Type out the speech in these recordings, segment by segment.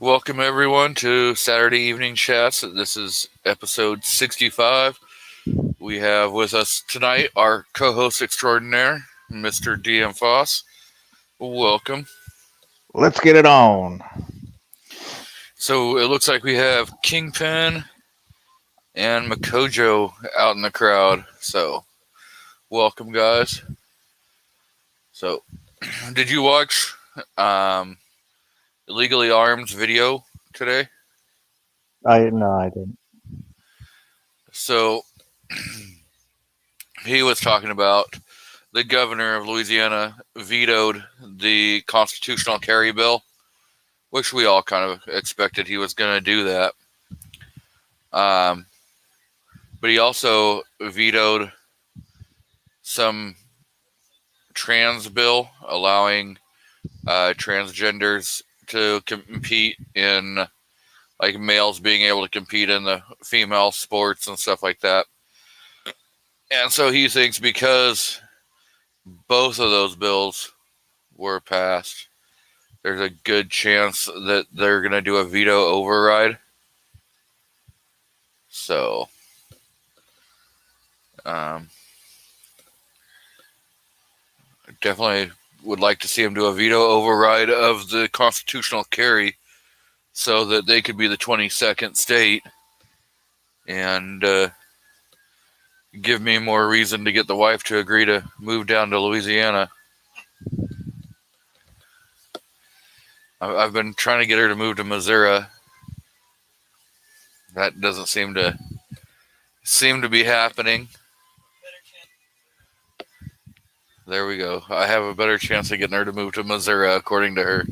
Welcome everyone to Saturday Evening Chats. This is episode 65. We have with us tonight our co-host extraordinaire, Mr. DM Foss. Welcome. Let's get it on. So it looks like we have Kingpin and Makojo out in the crowd. So welcome, guys. So, did you watch Illegally Armed's video today? I didn't. So he was talking about the governor of Louisiana vetoed the constitutional carry bill, which we all kind of expected he was going to do that. But he also vetoed some trans bill allowing transgenders to compete in, like, males being able to compete in the female sports and stuff like that. And so he thinks because both of those bills were passed, there's a good chance that they're going to do a veto override. So, definitely would like to see him do a veto override of the constitutional carry so that they could be the 22nd state and give me more reason to get the wife to agree to move down to Louisiana. I've been trying to get her to move to Missouri. That doesn't seem to be happening. There we go. I have a better chance of getting her to move to Missouri, according to her.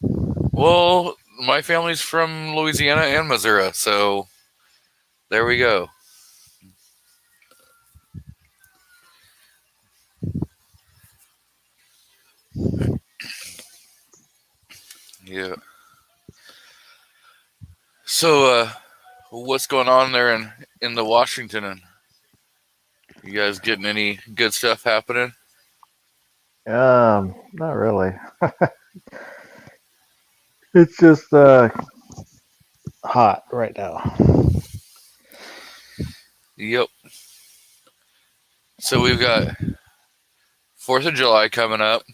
Well, my family's from Louisiana and Missouri, so there we go. Yeah. So, what's going on there in the Washington? And you guys getting any good stuff happening? Not really. It's just hot right now. Yep. So we've got 4th of July coming up.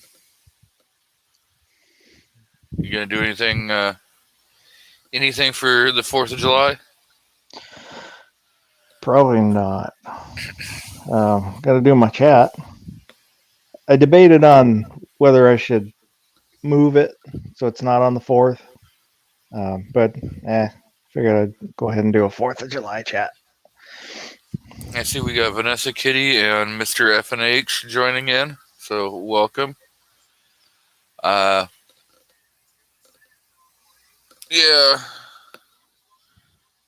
You gonna do anything for the 4th of July? Probably not. Got to do my chat. I debated on whether I should move it so it's not on the 4th. But figured I'd go ahead and do a 4th of July chat. I see we got Vanessa Kitty and Mr. FNH joining in, so welcome. Yeah,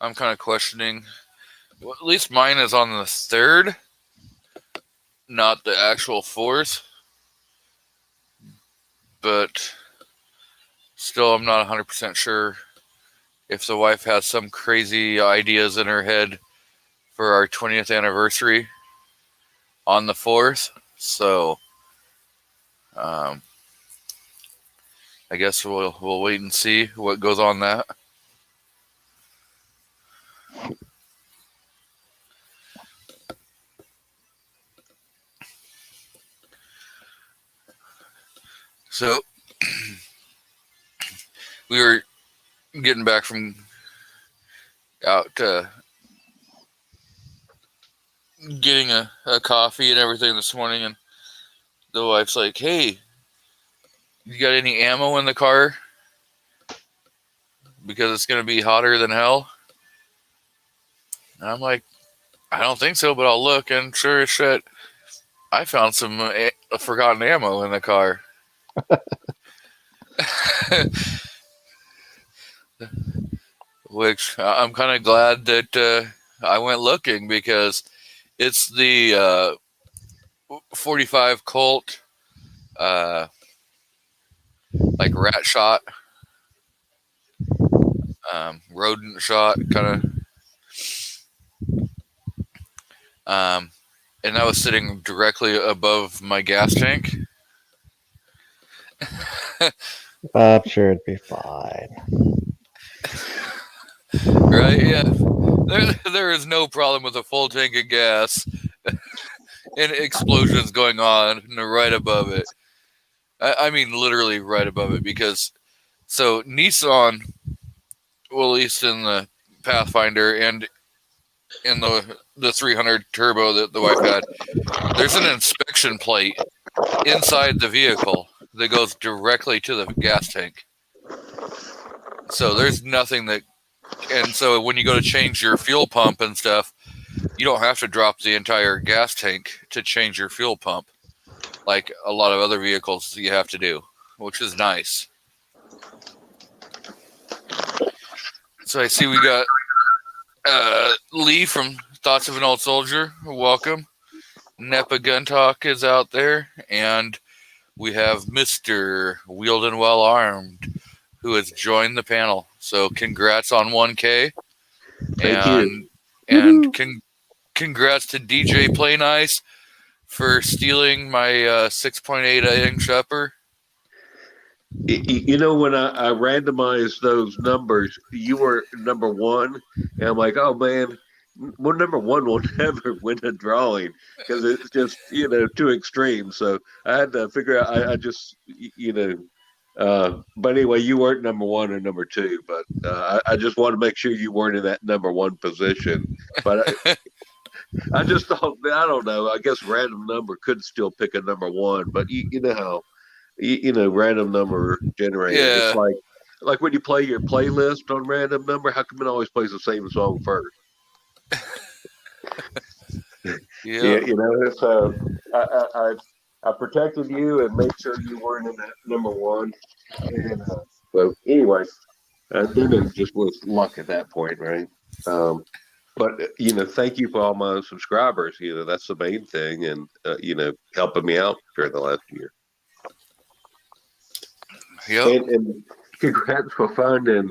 I'm kind of questioning. Well, at least mine is on the 3rd, not the actual 4th. But still, I'm not 100% sure if the wife has some crazy ideas in her head for our 20th anniversary on the 4th. So, I guess we'll wait and see what goes on that. So, we were getting back from out getting a coffee and everything this morning, and the wife's like, "Hey, you got any ammo in the car? Because it's going to be hotter than hell." And I'm like, "I don't think so, but I'll look." And sure as shit, I found some forgotten ammo in the car. Which I'm kind of glad that I went looking, because it's the 45 Colt, like rat shot, rodent shot, kind of. And that was sitting directly above my gas tank. I'm sure it'd be fine. Right? Yeah. There is no problem with a full tank of gas and explosions going on right above it. I mean, literally right above it, because so Nissan, well, at least in the Pathfinder and in the 300 turbo that the wife had, there's an inspection plate inside the vehicle that goes directly to the gas tank. So there's nothing that, and so when you go to change your fuel pump and stuff, you don't have to drop the entire gas tank to change your fuel pump like a lot of other vehicles you have to do, which is nice. So I see we got Lee from Thoughts of an Old Soldier. Welcome. Nepa Gun Talk is out there, and we have Mr. Wheeled and Well Armed, who has joined the panel. So congrats on 1K. Thank you. And congrats to DJ Play Nice for stealing my 6.8 inch upper. You know, when I randomized those numbers, you were number one, and I'm like, oh man, well, number one will never win a drawing because it's just too extreme. So I had to figure out. I just but anyway, you weren't number one or number two, but I just want to make sure you weren't in that number one position. But I just thought, I don't know. I guess random number could still pick a number one, but you know how. Random number generator. Yeah. It's like when you play your playlist on random number, how come it always plays the same song first? Yeah. So I protected you and made sure you weren't in that number one. And so anyway, then it just was luck at that point, right? But thank you for all my subscribers. That's the main thing, and helping me out during the last year. Yep. And congrats for finding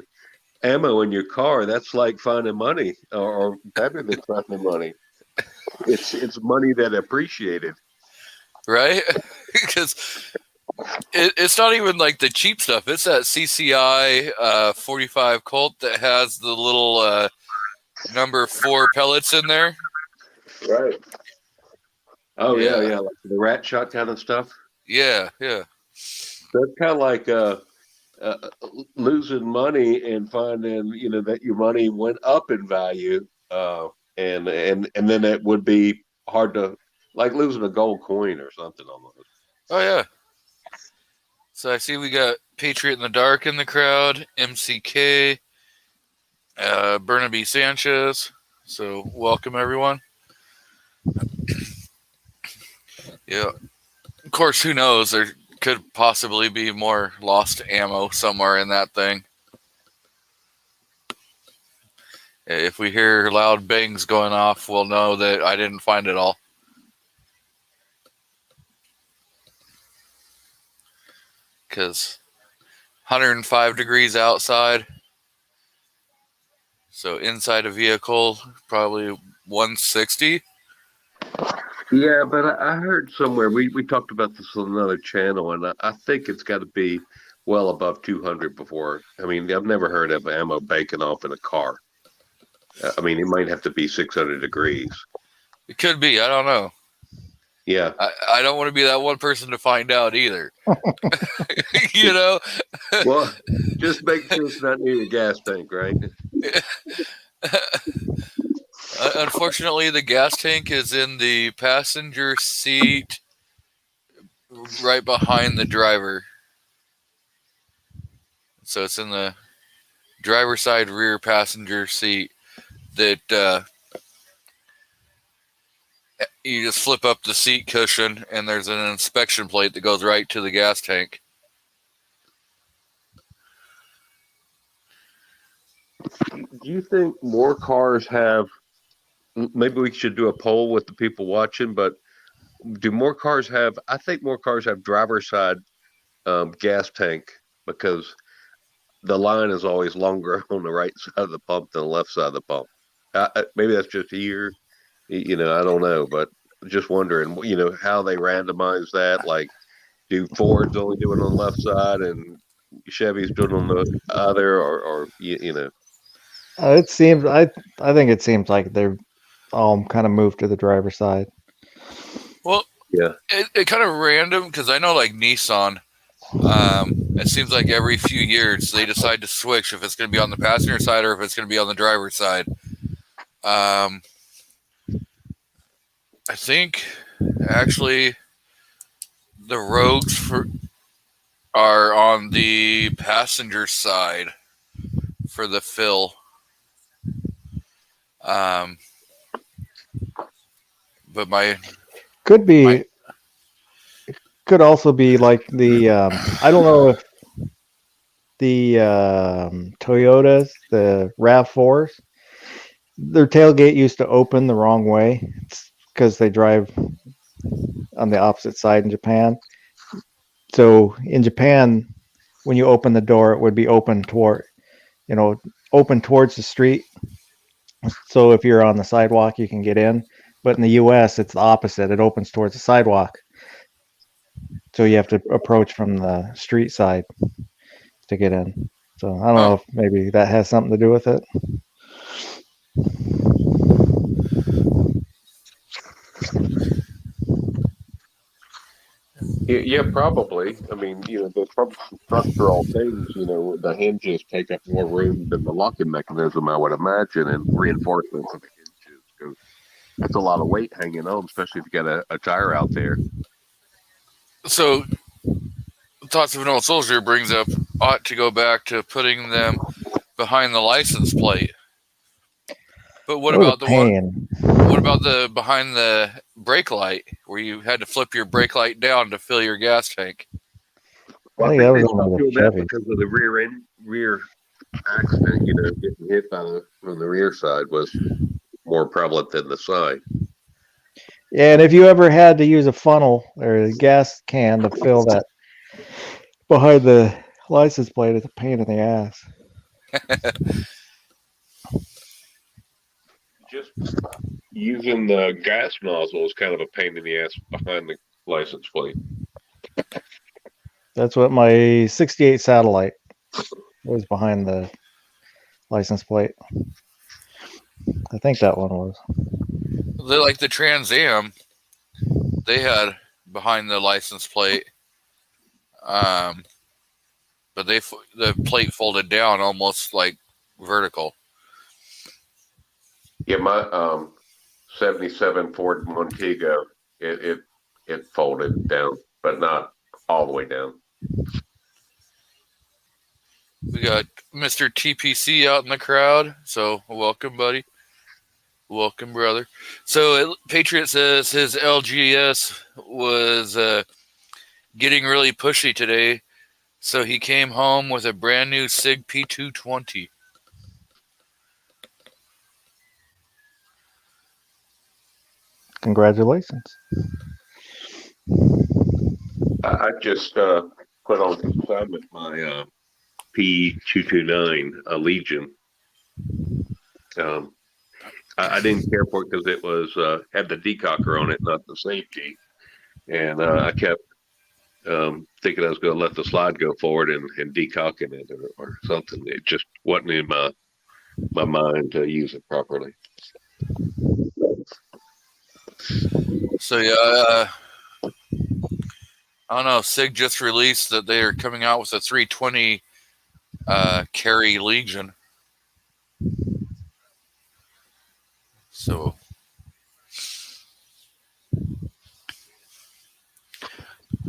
ammo in your car. That's like finding money, or better than finding money. It's money that appreciated, right? Because it's not even like the cheap stuff. It's that CCI 45 Colt that has the little number 4 pellets in there. Right. Oh yeah, like the rat shot kind of stuff. Yeah. So it's kind of like losing money and finding, that your money went up in value, and then it would be hard to, like losing a gold coin or something almost. Oh yeah. So I see we got Patriot in the Dark in the crowd, MCK, Burnaby Sanchez. So welcome everyone. Yeah. Of course, who knows? There could possibly be more lost ammo somewhere in that thing. If we hear loud bangs going off, we'll know that I didn't find it all. Because 105 degrees outside. So inside a vehicle, probably 160. Yeah, but I heard somewhere, we talked about this on another channel, and I think it's got to be well above 200 before. I mean, I've never heard of ammo baking off in a car. I mean, it might have to be 600 degrees. It could be. I don't know. Yeah. I don't want to be that one person to find out either. Well, just make sure it's not near your gas tank, right? Unfortunately, the gas tank is in the passenger seat right behind the driver. So it's in the driver's side rear passenger seat that you just flip up the seat cushion and there's an inspection plate that goes right to the gas tank. Do you think more cars have, maybe we should do a poll with the people watching, but do more cars have, I think more cars have driver's side gas tank, because the line is always longer on the right side of the pump than the left side of the pump. Maybe that's just here, I don't know, but just wondering, how they randomize that. Like, do Fords only do it on the left side and Chevy's doing on the other, or you know? It seems I think it seems like they're all kind of moved to the driver's side. Well, Yeah. it kind of random because I know like Nissan. It seems like every few years they decide to switch if it's going to be on the passenger side or if it's going to be on the driver's side. I think actually the Rogues are on the passenger side for the fill. But Could be. Could also be like the I don't know if the Toyotas, the RAV4s, their tailgate used to open the wrong way because they drive on the opposite side in Japan. So in Japan, when you open the door, it would be open open towards the street. So if you're on the sidewalk, you can get in. But in the U.S., it's the opposite. It opens towards the sidewalk. So you have to approach from the street side to get in. So I don't know if maybe that has something to do with it. Yeah, probably. I mean, there's probably some structural things. The hinges take up more room than the locking mechanism, I would imagine, and reinforcements of the hinges, because that's a lot of weight hanging on, especially if you got a tire out there. So, Thoughts of an Old Soldier brings up ought to go back to putting them behind the license plate. But what about the one? What about the behind the brake light, where you had to flip your brake light down to fill your gas tank? Well, I think they stopped doing that because of the rear accident. Getting hit from the rear side was more prevalent than the side. Yeah, and if you ever had to use a funnel or a gas can to fill that behind the license plate, it's a pain in the ass. Just using the gas nozzle is kind of a pain in the ass behind the license plate. That's what my 68 Satellite was behind the license plate. I think that one was. Like the Trans Am, they had behind the license plate, but the plate folded down almost like vertical. Yeah, my 77 Ford Montego, it folded down, but not all the way down. We got Mr. TPC out in the crowd, so welcome, buddy. Welcome, brother. So Patriot says his LGS was getting really pushy today, so he came home with a brand new SIG P220. Congratulations. I just put on consignment my P229 Legion. I didn't care for it because it was had the decocker on it, not the safety, and I kept thinking I was going to let the slide go forward and decocking it or something. It just wasn't in my mind to use it properly. So yeah, I don't know. SIG just released that they are coming out with a 320 carry Legion. So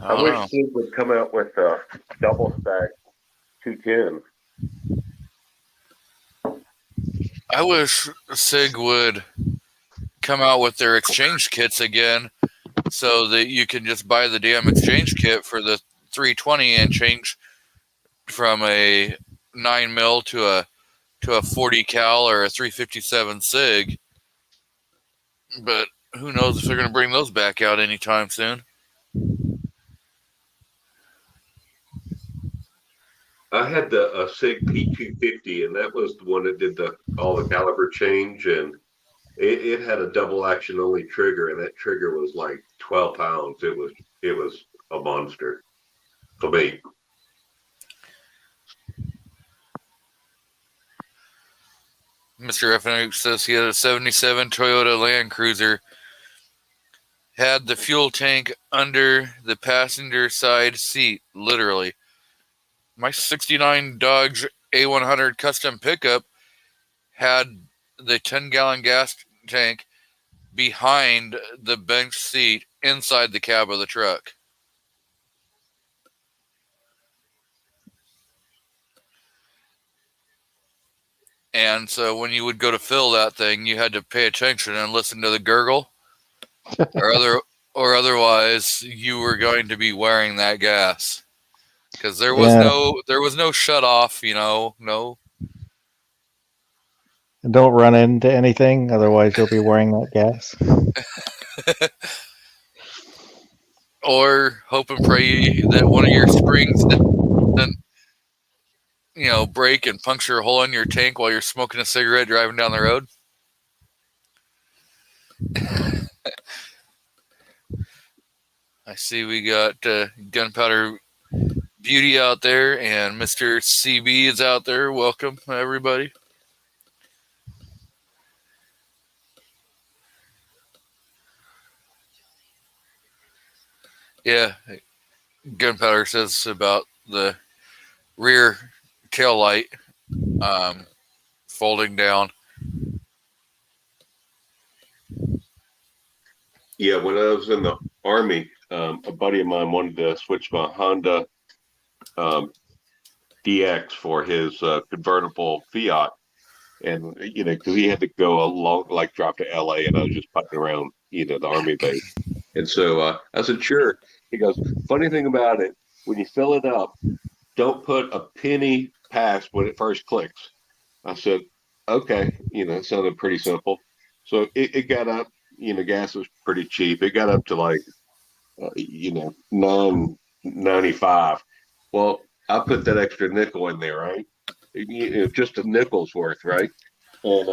I wish SIG would come out with a double stack 210. I wish SIG would come out with their exchange kits again, so that you can just buy the damn exchange kit for the 320 and change from a 9mm to a 40 cal or a 357 SIG. But who knows if they're going to bring those back out anytime soon. I had the SIG P250, and that was the one that did all the caliber change, and it had a double action only trigger, and that trigger was like 12 pounds. It was a monster for me. Mr. FNH says he had a 77 Toyota Land Cruiser, had the fuel tank under the passenger side seat, literally. My 69 Dodge A100 custom pickup had the 10-gallon gas tank behind the bench seat inside the cab of the truck. And so when you would go to fill that thing, you had to pay attention and listen to the gurgle, or otherwise you were going to be wearing that gas, because there was no shut off, no. Don't run into anything, otherwise you'll be wearing that gas. Or hope and pray that one of your springs doesn't, break and puncture a hole in your tank while you're smoking a cigarette driving down the road. I see we got Gunpowder Beauty out there, and Mr. CB is out there. Welcome, everybody. Yeah, Gunpowder says about the rear tail light folding down. Yeah, when I was in the Army, a buddy of mine wanted to switch my Honda DX for his convertible Fiat. And, because he had to go drive to LA, and I was just putting around, the Army base. And so I said, sure. He goes, funny thing about it, when you fill it up, don't put a penny past when it first clicks. I said, okay. It sounded pretty simple. So it got up, gas was pretty cheap. It got up to like, $9.95. Well, I put that extra nickel in there, right? Just a nickel's worth, right? And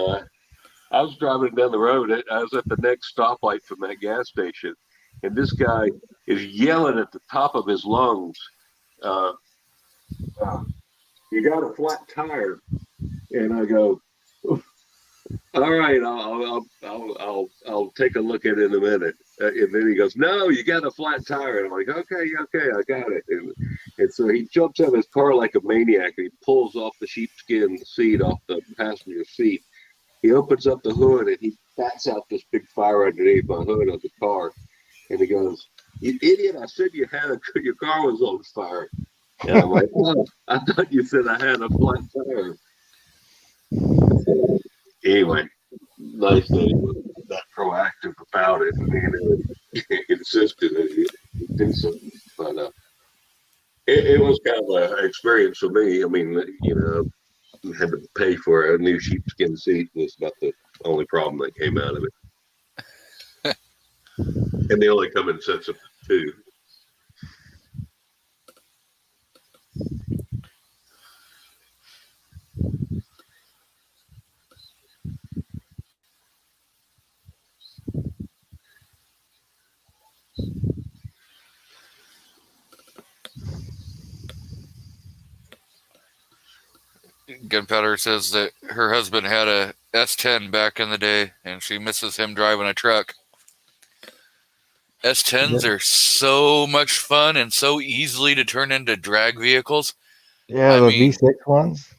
I was driving down the road. I was at the next stoplight from that gas station, and this guy is yelling at the top of his lungs, "You got a flat tire!" And I go, "All right, I'll take a look at it in a minute." And then he goes, "No, you got a flat tire." And I'm like, okay, I got it. And so he jumps out of his car like a maniac, and he pulls off the sheepskin seat off the passenger seat. He opens up the hood, and he bats out this big fire underneath my hood of the car. And he goes, "You idiot, I said your car was on fire." And I'm like, "Oh, I thought you said I had a flat tire." Anyway, nice that he was that proactive about it, and he insisted that he do something. But it was kind of an experience for me. I mean, had to pay for a new sheepskin seat, and it's about the only problem that came out of it. And they only come in sets of 2. Gunpowder says that her husband had a S10 back in the day, and she misses him driving a truck. S10s are so much fun and so easily to turn into drag vehicles. Yeah, the V6 ones.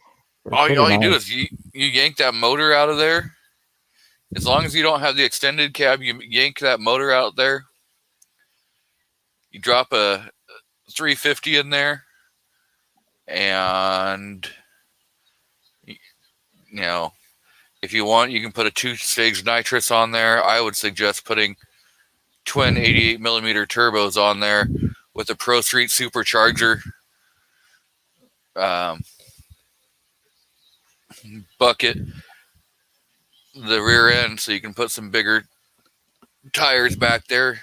All you do is you yank that motor out of there. As long as you don't have the extended cab, you yank that motor out there. You drop a 350 in there, and if you want, you can put a 2-stage nitrous on there. I would suggest putting twin 88 millimeter turbos on there with a Pro Street supercharger. Bucket the rear end so you can put some bigger tires back there.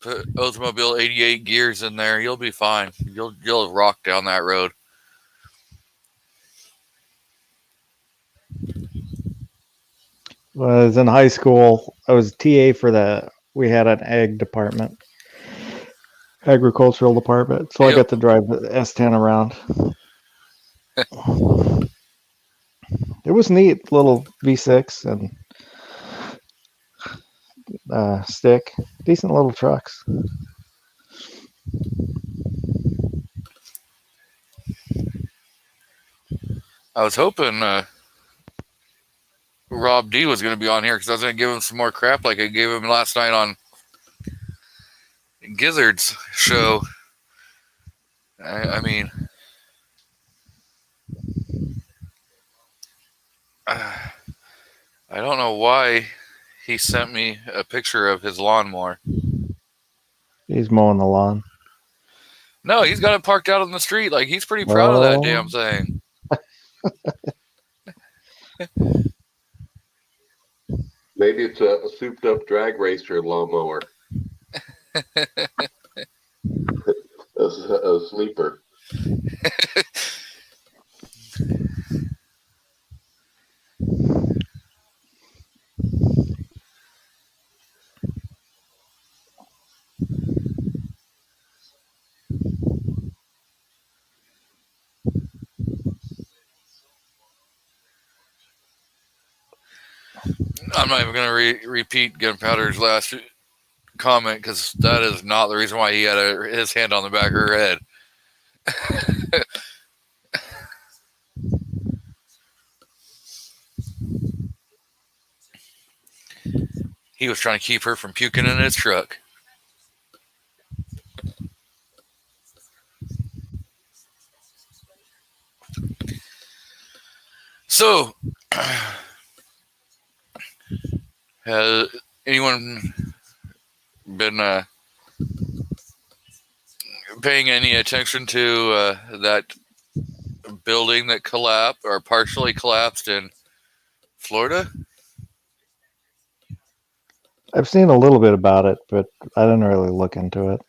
Put Oldsmobile 88 gears in there. You'll be fine. You'll rock down that road. When I was in high school, I was TA for we had an agricultural department. So I got to drive the S10 around. it was neat, little V6 and stick, decent little trucks. I was hoping Rob D was going to be on here because I was going to give him some more crap like I gave him last night on Gizzard's show. I mean, I don't know why he sent me a picture of his lawnmower. He's mowing the lawn. No, he's got it parked out on the street. Like, he's pretty proud of that Oh. damn thing. Maybe it's a souped up drag racer lawnmower. a sleeper. I'm not even going to repeat Gunpowder's last comment because that is not the reason why he had his hand on the back of her head. He was trying to keep her from puking in his truck. So, has anyone been paying any attention to that building that collapsed or partially collapsed in Florida? I've seen a little bit about it, but I didn't really look into it.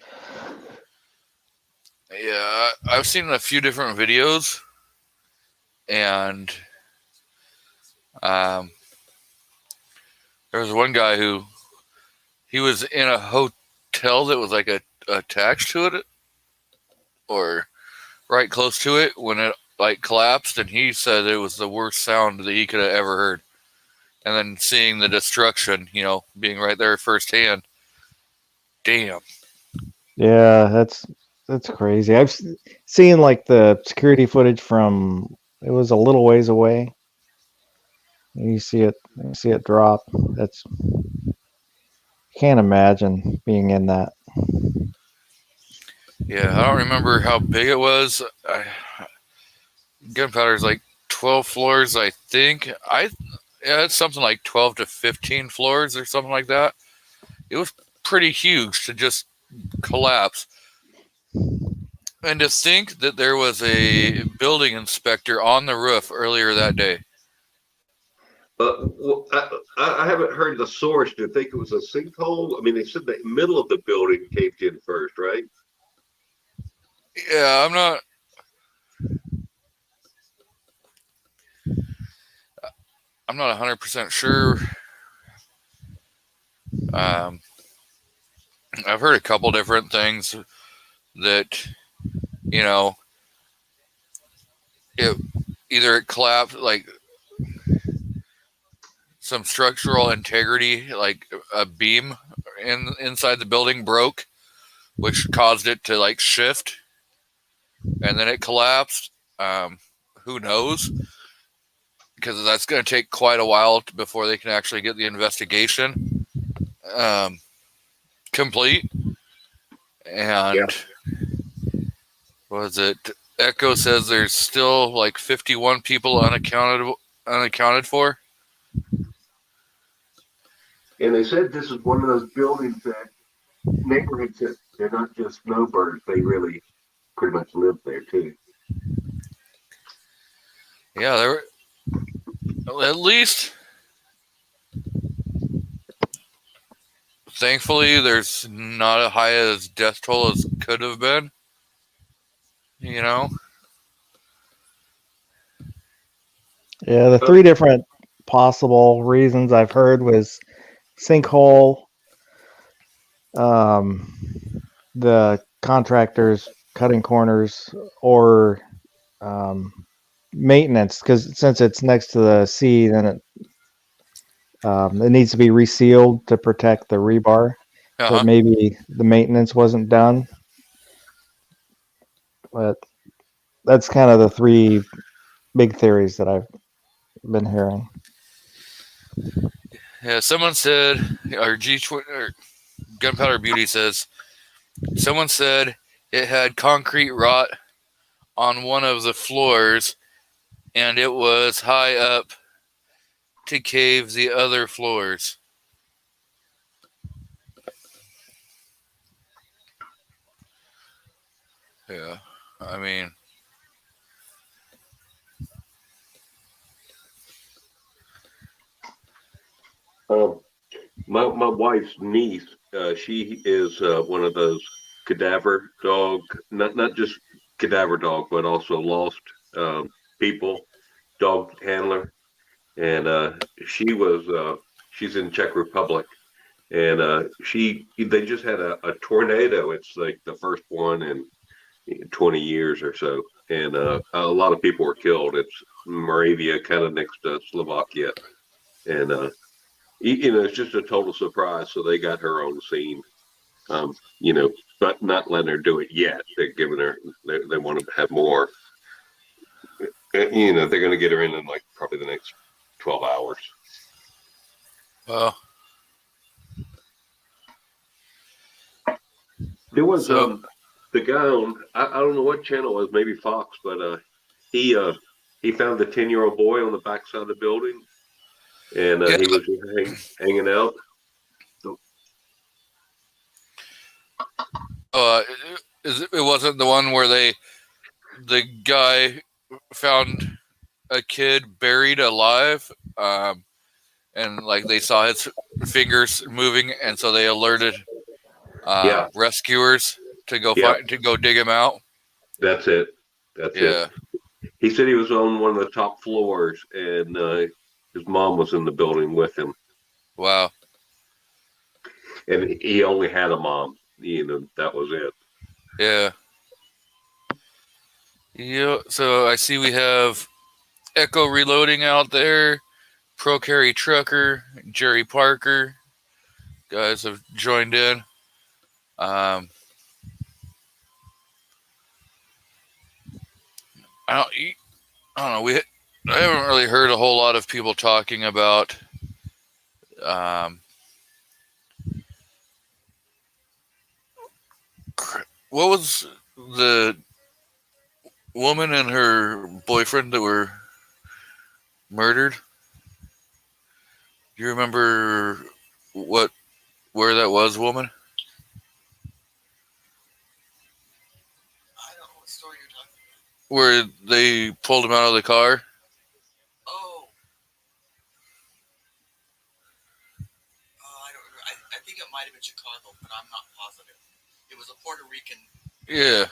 Yeah, I've seen a few different videos, and there was one guy who he was in a hotel that was like attached to it or right close to it when it like collapsed, and he said it was the worst sound that he could have ever heard. And then seeing the destruction, being right there firsthand. Damn. Yeah, that's crazy. I've seen like the security footage from it was a little ways away. You see it drop. That's can't imagine being in that. Yeah, I don't remember how big it was. Gunpowder's like 12 floors, I think. It's something like 12 to 15 floors or something like that. It was pretty huge to just collapse. And to think that there was a building inspector on the roof earlier that day. Well, I haven't heard the source. Do you think it was a sinkhole? I mean, they said the middle of the building caved in first, right? Yeah, I'm not 100% sure. I've heard a couple different things that, it collapsed, like some structural integrity, like a beam inside the building broke, which caused it to like shift, and then it collapsed. Who knows? Because that's going to take quite a while before they can actually get the investigation complete. And what was it? Echo says there's still like 51 people unaccounted for. And they said this is one of those buildings that neighborhoods that they're not just snowbirds; they really pretty much live there too. Yeah, there were at least. Thankfully, there's not as high as death toll as could have been. Yeah, the three different possible reasons I've heard was sinkhole, the contractors cutting corners, or maintenance, because since it's next to the sea, then it needs to be resealed to protect the rebar. Uh-huh. But maybe the maintenance wasn't done. But that's kind of the three big theories that I've been hearing. Yeah, someone said, or or Gunpowder Beauty says, someone said it had concrete rot on one of the floors, and it was high up to cave the other floors. Yeah, I mean, My wife's niece, she is one of those cadaver dog, not just cadaver dog, but also lost people dog handler, and she's in Czech Republic, and they just had a tornado. It's like the first one in 20 years or so, and a lot of people were killed. It's Moravia, kind of next to Slovakia, and it's just a total surprise. So they got her on the scene, but not letting her do it yet. They're giving her, they want to have more. They're going to get her in like probably the next 12 hours. well, There was so the guy on, I don't know what channel it was, maybe Fox, but he found the 10-year-old boy on the backside of the building, and yeah, he was hanging out. it wasn't the one where the guy found a kid buried alive, and like they saw his fingers moving, and so they alerted Yeah, rescuers to go yeah, dig him out. that's it. That's Yeah, it. He said he was on one of the top floors, and his mom was in the building with him, wow. and he only had a mom. That was it. Yeah. Yeah. So I see we have Echo Reloading out there, Pro Carry Trucker, Jerry Parker. Guys have joined in. I don't know. I haven't really heard a whole lot of people talking about what was the woman and her boyfriend that were murdered? Do you remember where that was, woman? I don't know what story you're talking about. Where they pulled him out of the car? Oh. I don't remember. I think it might have been Chicago, but I'm not positive. It was a Puerto Rican Yeah.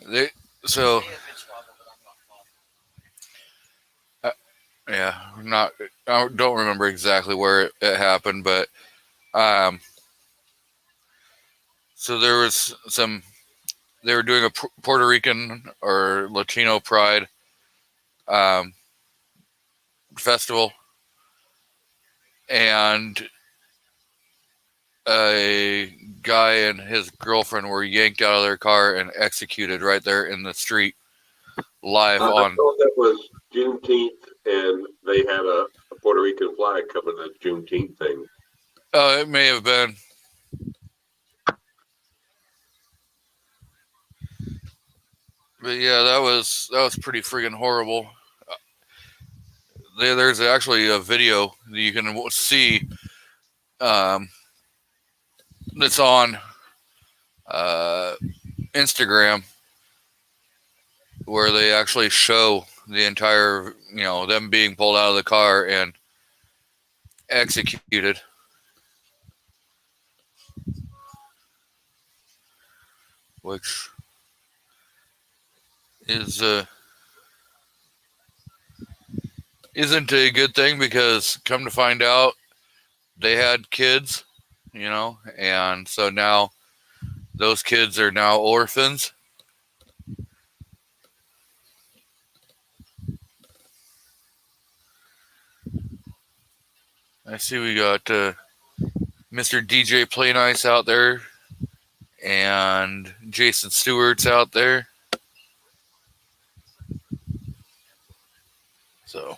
bride. So It may have been Chicago, but I'm not positive. yeah, I don't remember exactly where it happened, but so there was they were doing a Puerto Rican or Latino pride festival, and a guy and his girlfriend were yanked out of their car and executed right there in the street, live I on. thought that was Juneteenth, and they had a Puerto Rican flag covering the Juneteenth thing. It may have been. But yeah, that was pretty friggin' horrible. There's actually a video that you can see that's on Instagram where they actually show the entire, them being pulled out of the car and executed. Which is isn't a good thing, because come to find out they had kids, and so now those kids are now orphans. I see we got Mr. DJ Play Nice out there, and Jason Stewart's out there. So,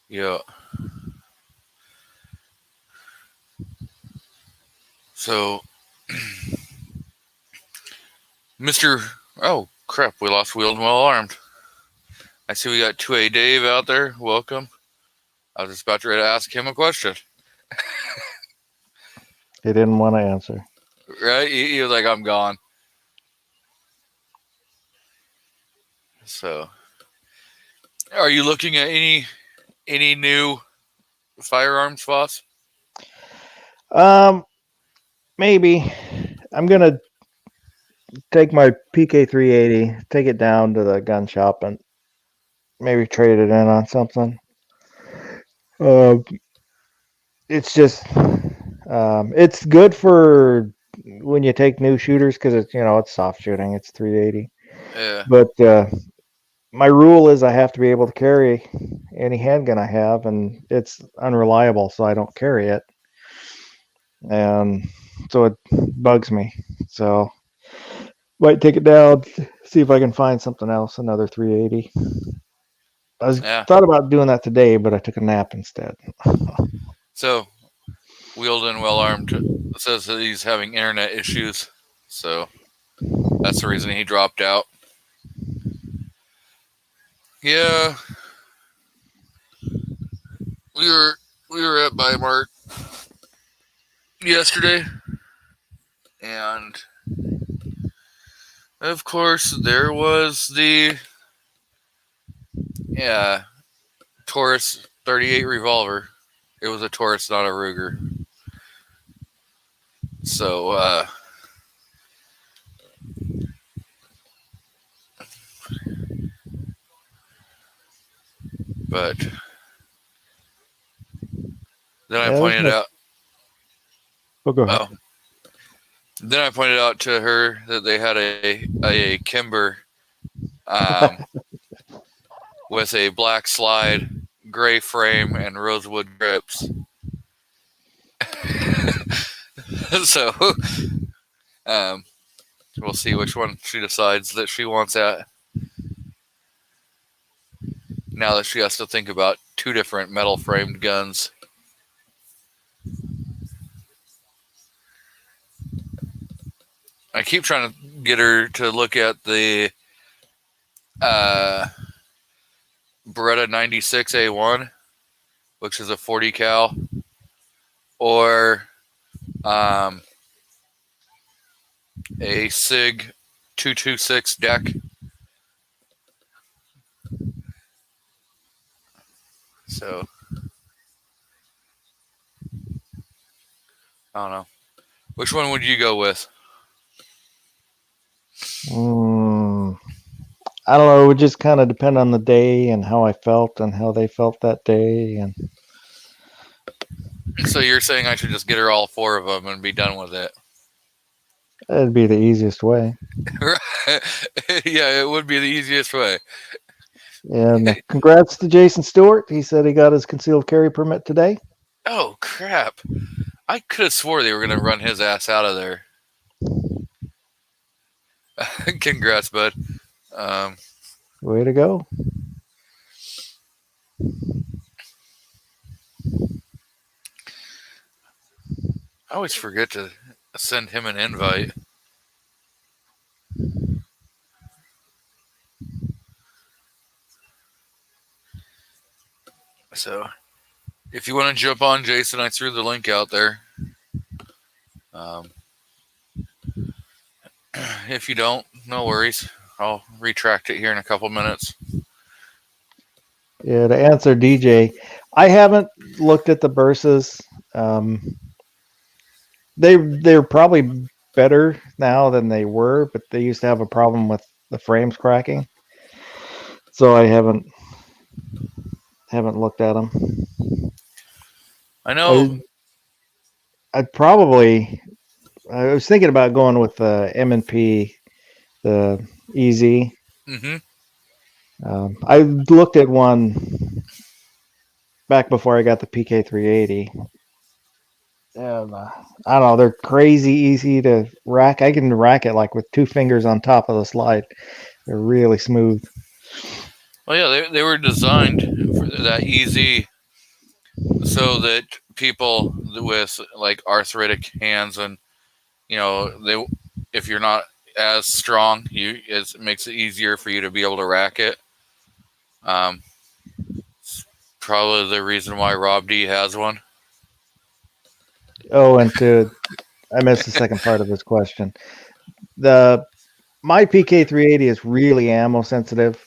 yeah. So, Mr. Oh, crap, we lost Wheeled and Well Armed. I see we got 2A Dave out there. Welcome. I was just about to ask him a question. He didn't want to answer. Right? He was like, I'm gone. So, are you looking at any new firearms, Foss? Maybe. I'm gonna take my PK380, take it down to the gun shop, and maybe trade it in on something. It's just, it's good for when you take new shooters because it's it's soft shooting. It's 380, Yeah. but my rule is I have to be able to carry any handgun I have, and it's unreliable, so I don't carry it, and so it bugs me. So might take it down, see if I can find something else, another 380. Yeah. Thought about doing that today, but I took a nap instead. So, Wheeled and Well Armed says that he's having internet issues. So, that's the reason he dropped out. Yeah. We were at Bimart yesterday, and of course there was the Taurus 38 revolver. It was a Taurus, not a Ruger. So but then I pointed out. Oh, go ahead. Then I pointed out to her that they had a Kimber with a black slide, gray frame, and rosewood grips. So we'll see which one she decides that she wants at. Now that she has to think about two different metal framed guns. I keep trying to get her to look at the Beretta 96A1, which is a 40 cal, or a SIG 226 deck. So I don't know. Which one would you go with? I don't know. It would just kind of depend on the day and how I felt and how they felt that day. And So you're saying I should just get her all four of them and be done with it? that'd be the easiest way. Yeah, it would be the easiest way. And congrats to Jason Stewart. He said he got his concealed carry permit today. Oh, crap. I could have swore they were going to run his ass out of there. Congrats, bud. Way to go. I always forget to send him an invite. So, if you want to jump on, Jason, I threw the link out there. If you don't, no worries. I'll retract it here in a couple minutes. Yeah, to answer DJ, I haven't looked at the Bursas. They're probably better now than they were, but they used to have a problem with the frames cracking. So I haven't looked at them. I know. I was thinking about going with the M&P, the EZ. Mm-hmm. I looked at one back before I got the PK 380. And I don't know, they're crazy easy to rack. I can rack it like with 2 fingers on top of the slide. They're really smooth. Well, yeah, they were designed for that easy, so that people with like arthritic hands and if you're not as strong, it makes it easier for you to be able to rack it. It's probably the reason why Rob D has one. Oh, and I missed the second part of his question. My PK 380 is really ammo sensitive.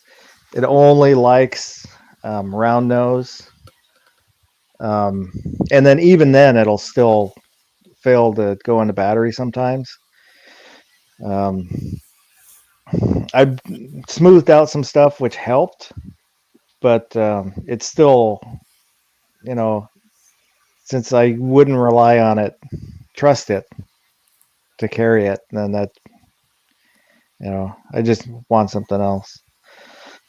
It only likes round nose. And then even then, it'll still fail to go into battery sometimes. I've smoothed out some stuff, which helped, but it's still, since I wouldn't rely on it, trust it to carry it, then that, I just want something else.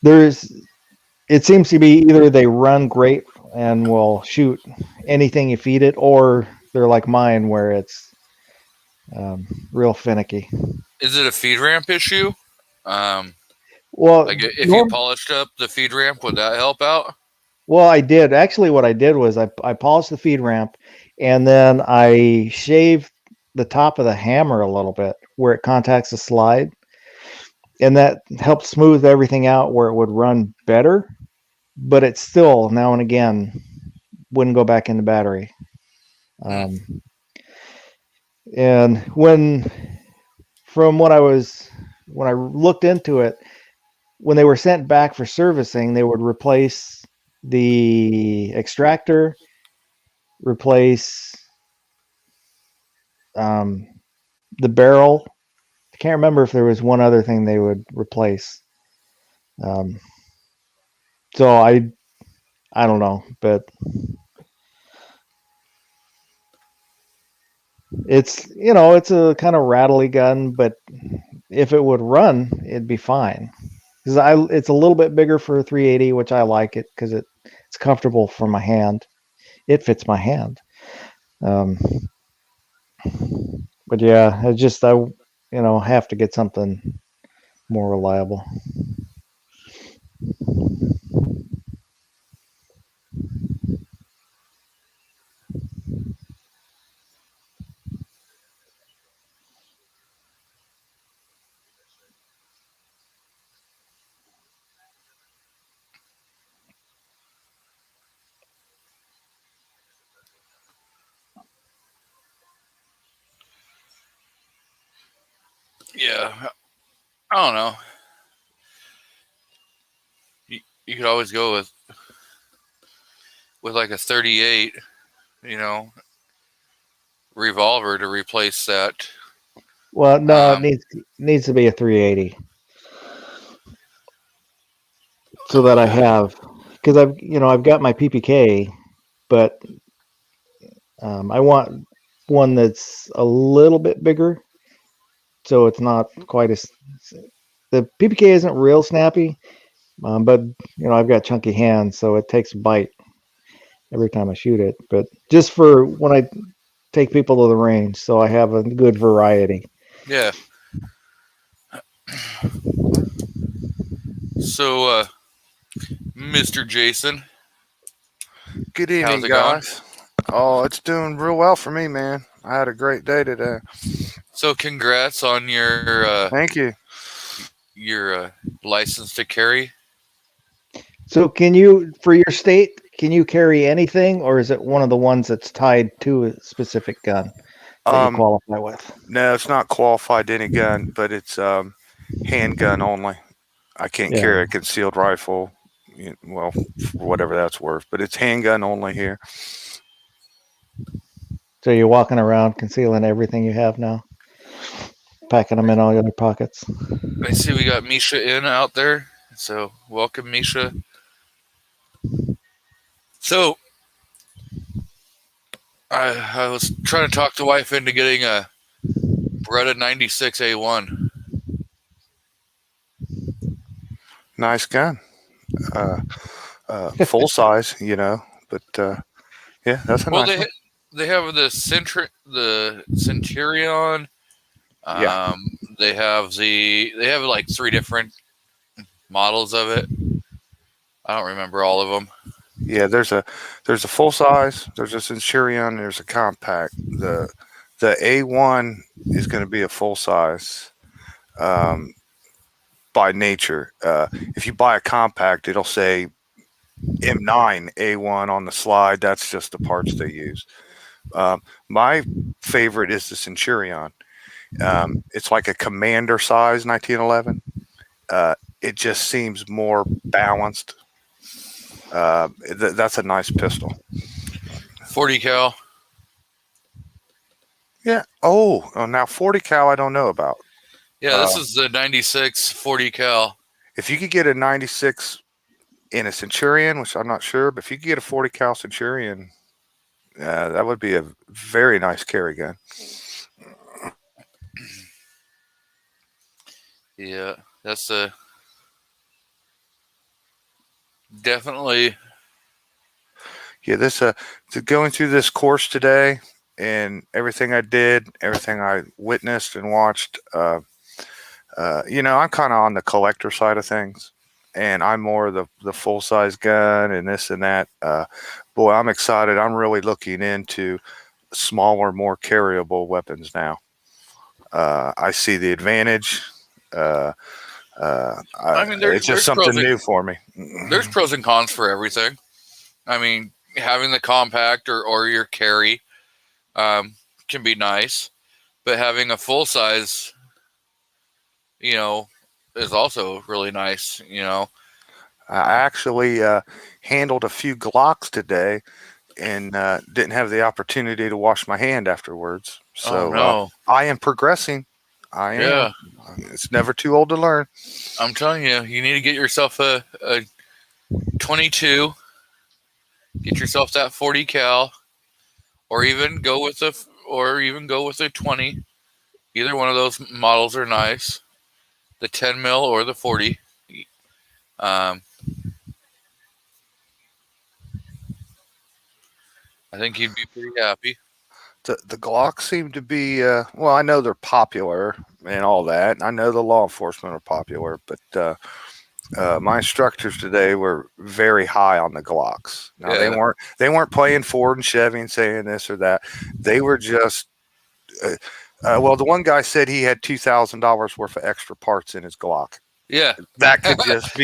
It seems to be either they run great and will shoot anything you feed it, or they're like mine where it's real finicky. Is it a feed ramp issue? Well, like if you polished up the feed ramp, would that help out? Well, I did. Actually, what I did was I polished the feed ramp, and then I shaved the top of the hammer a little bit where it contacts the slide, and that helped smooth everything out where it would run better, but it still now and again wouldn't go back into battery. And when I looked into it, when they were sent back for servicing, they would replace the extractor, replace the barrel. I can't remember if there was one other thing they would replace. So I don't know, but it's a kind of rattly gun, but if it would run, it'd be fine. Because it's a little bit bigger for a 380, which I like it because it's comfortable for my hand. It fits my hand. But yeah, I have to get something more reliable. Yeah, I don't know. You could always go with like a 38, revolver to replace that. Well, no, it needs to be a 380, so that I have, because I've got my PPK, but I want one that's a little bit bigger, so it's not quite as. The PPK isn't real snappy, but I've got chunky hands, so it takes a bite every time I shoot it. But just for when I take people to the range, so I have a good variety. Yeah. So, Mr. Jason. Good evening, guys. Oh, it's doing real well for me, man. I had a great day today. So, congrats on your thank you. Your license to carry. So, for your state, can you carry anything, or is it one of the ones that's tied to a specific gun that you qualify with? No, it's not qualified to any gun, but it's handgun only. I can't carry a concealed rifle. Well, for whatever that's worth, but it's handgun only here. So you're walking around concealing everything you have now, packing them in all your pockets. I see we got Misha out there, so welcome, Misha. So I was trying to talk the wife into getting a Beretta 96A1. Nice gun. Full size, But yeah, that's a Well, nice one. they have the Centurion. Yeah. They have like 3 different models of it. I don't remember all of them. Yeah, there's a full size, there's a Centurion, there's a compact. The A1 is going to be a full size by nature. If you buy a compact, it'll say M9 A1 on the slide. That's just the parts they use. My favorite is the Centurion. It's like a commander size 1911. It just seems more balanced. That's a nice pistol. 40 cal. Yeah. Oh, now 40 cal I don't know about. Yeah, this is the 96 40 cal. If you could get a 96 in a Centurion, which I'm not sure, but if you could get a 40 cal Centurion, that would be a very nice carry gun. Yeah, that's definitely. Yeah, this going through this course today and everything I did, everything I witnessed and watched, I'm kind of on the collector side of things, and I'm more the full size gun and this and that. Boy, I'm excited. I'm really looking into smaller, more carryable weapons now. I see the advantage. I mean, it's just something new for me. There's pros and cons for everything. I mean, having the compact or your carry can be nice, but having a full size, is also really nice. I actually handled a few Glocks today and didn't have the opportunity to wash my hand afterwards. So I am progressing. I am. Yeah. It's never too old to learn. I'm telling you, you need to get yourself a 22. Get yourself that 40 cal, or even go with a 20. Either one of those models are nice. The 10 mil or the 40. I think you'd be pretty happy. The Glocks seem to be well, I know they're popular and all that. I know the law enforcement are popular, but my instructors today were very high on the Glocks. Now they weren't playing Ford and Chevy and saying this or that. They were just well, the one guy said he had $2,000 worth of extra parts in his Glock. Yeah, that could just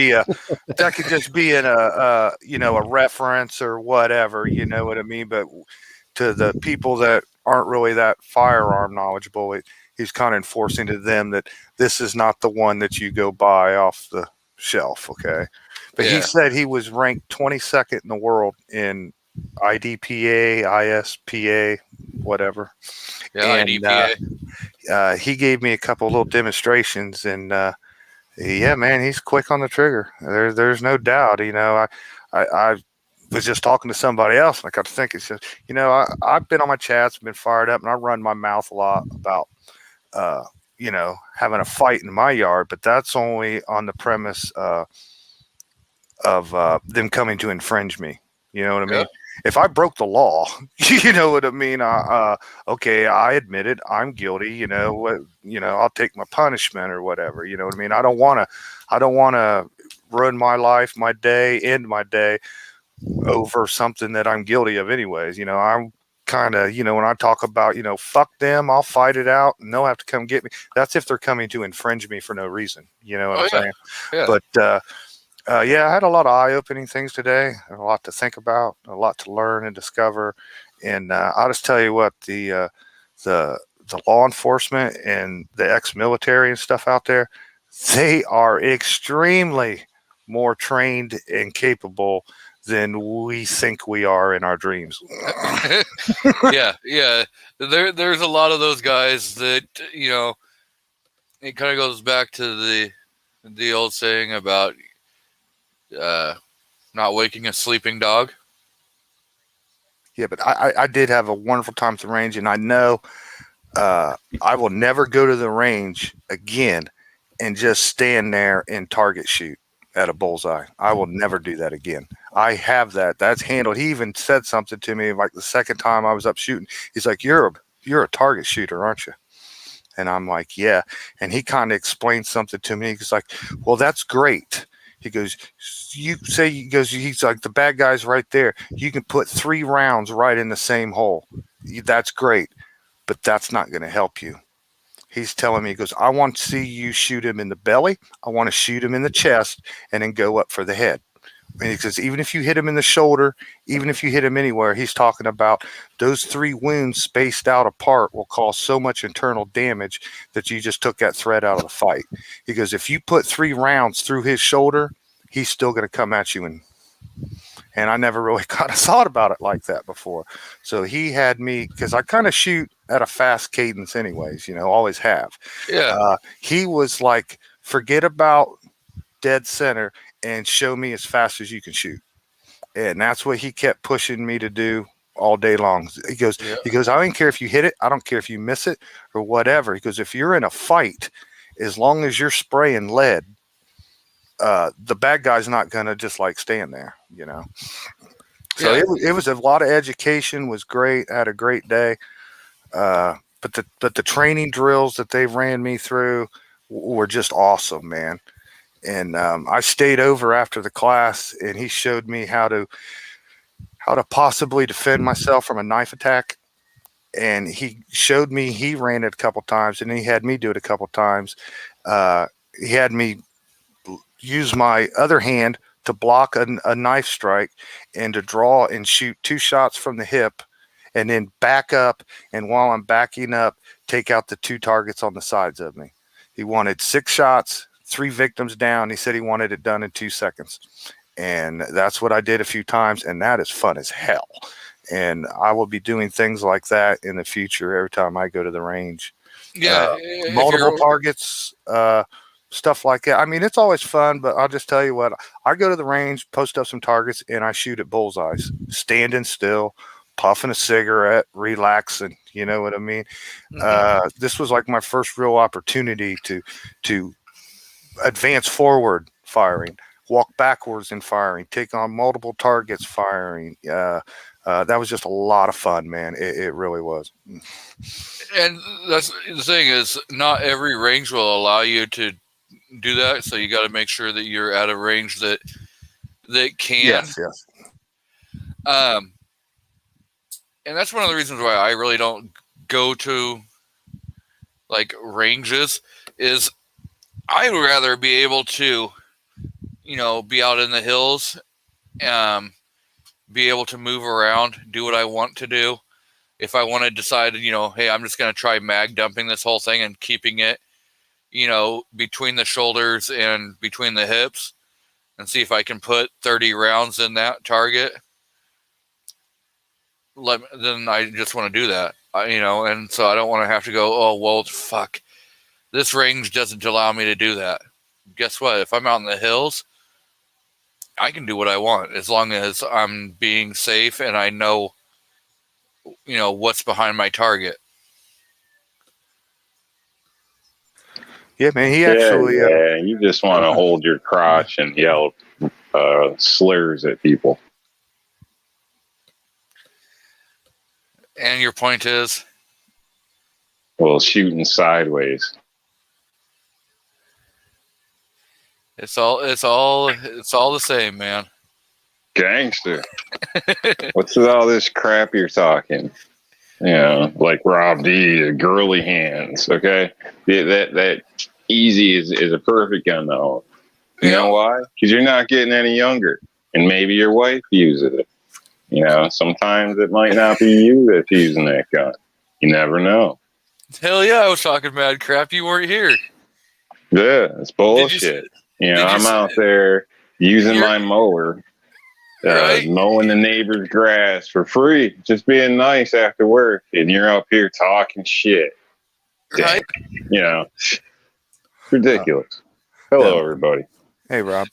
be a reference or whatever. You know what I mean? But to the people that aren't really that firearm knowledgeable, he's kind of enforcing to them that this is not the one that you go buy off the shelf. Okay. But he said he was ranked 22nd in the world in IDPA, ISPA, whatever. Yeah, and, IDPA. He gave me a couple little demonstrations, and yeah, man, he's quick on the trigger. There's no doubt. I was just talking to somebody else, and I got to thinking, I've been on my chats, been fired up, and I run my mouth a lot about, having a fight in my yard, but that's only on the premise of them coming to infringe me. You know what I mean? If I broke the law, you know what I mean? Okay, I admit it. I'm guilty. I'll take my punishment or whatever. You know what I mean? I don't want to ruin my life, my day, end my day over something that I'm guilty of anyways. I'm kind of, when I talk about, fuck them, I'll fight it out and they'll have to come get me. That's if they're coming to infringe me for no reason. You know what I'm saying? Yeah. But, I had a lot of eye-opening things today, a lot to think about, a lot to learn and discover. And I'll just tell you what, the law enforcement and the ex-military and stuff out there, they are extremely more trained and capable than we think we are in our dreams. Yeah. There's a lot of those guys that, it kind of goes back to the old saying about not waking a sleeping dog. Yeah, but I did have a wonderful time at the range, and I know I will never go to the range again and just stand there and target shoot at a bullseye. I will never do that again. I have that. That's handled. He even said something to me like the second time I was up shooting. He's like, "You're a target shooter, aren't you?" And I'm like, "Yeah." And he kind of explained something to me. He's like, "Well, that's great." He goes, he's like, "The bad guy's right there. You can put 3 rounds right in the same hole. That's great, but that's not going to help you." He's telling me, he goes, "I want to see you shoot him in the belly. I want to shoot him in the chest and then go up for the head." And he says, even if you hit him in the shoulder, even if you hit him anywhere, he's talking about those 3 wounds spaced out apart will cause so much internal damage that you just took that thread out of the fight. He goes, if you put 3 rounds through his shoulder, he's still going to come at you. And I never really kind of thought about it like that before. So he had me, because I kind of shoot at a fast cadence anyways, always have. Yeah. He was like, forget about dead center and show me as fast as you can shoot. And that's what he kept pushing me to do all day long. He goes, I don't care if you hit it. I don't care if you miss it or whatever. He goes, if you're in a fight, as long as you're spraying lead, the bad guy's not going to just like stand there, So it was a lot of education, was great. I had a great day. But the training drills that they ran me through were just awesome, man. And I stayed over after the class, and he showed me how to possibly defend myself from a knife attack. And he showed me, he ran it a couple times, and he had me do it a couple times. He had me use my other hand to block a knife strike and to draw and shoot 2 shots from the hip, and then back up. And while I'm backing up, take out the 2 targets on the sides of me. He wanted 6 shots, 3 victims down. He said he wanted it done in 2 seconds. And that's what I did a few times. And that is fun as hell. And I will be doing things like that in the future every time I go to the range. Yeah. Multiple targets, stuff like that. I mean, it's always fun, but I'll just tell you what, I go to the range, post up some targets, and I shoot at bullseyes, standing still, puffing a cigarette, relaxing. You know what I mean? This was like my first real opportunity to advance forward firing, walk backwards in firing, take on multiple targets firing. That was just a lot of fun, man. It really was. And that's the thing, is not every range will allow you to do that. So you got to make sure that you're at a range that can. Yes. And that's one of the reasons why I really don't go to like ranges, is I'd rather be able to, be out in the hills, be able to move around, do what I want to do. If I want to decide, hey, I'm just going to try mag dumping this whole thing and keeping it, between the shoulders and between the hips, and see if I can put 30 rounds in that target, then I just want to do that, and so I don't want to have to go, oh, well, fuck, this range doesn't allow me to do that. Guess what? If I'm out in the hills, I can do what I want as long as I'm being safe and I know, what's behind my target. Yeah, man. He actually. You just want to hold your crotch and yell slurs at people. And your point is? Well, shooting sideways. It's all the same, man. Gangster. What's with all this crap you're talking? Like Rob D, the girly hands. Okay, that easy is a perfect gun though. You know why? Because you're not getting any younger, and maybe your wife uses it. Sometimes it might not be you that's using that gun. You never know. Hell yeah, I was talking mad crap. You weren't here. Yeah, it's bullshit. I'm out there using my mower, mowing the neighbor's grass for free, just being nice after work, and you're up here talking shit. Right? Ridiculous. Hello, everybody. Hey, Rob.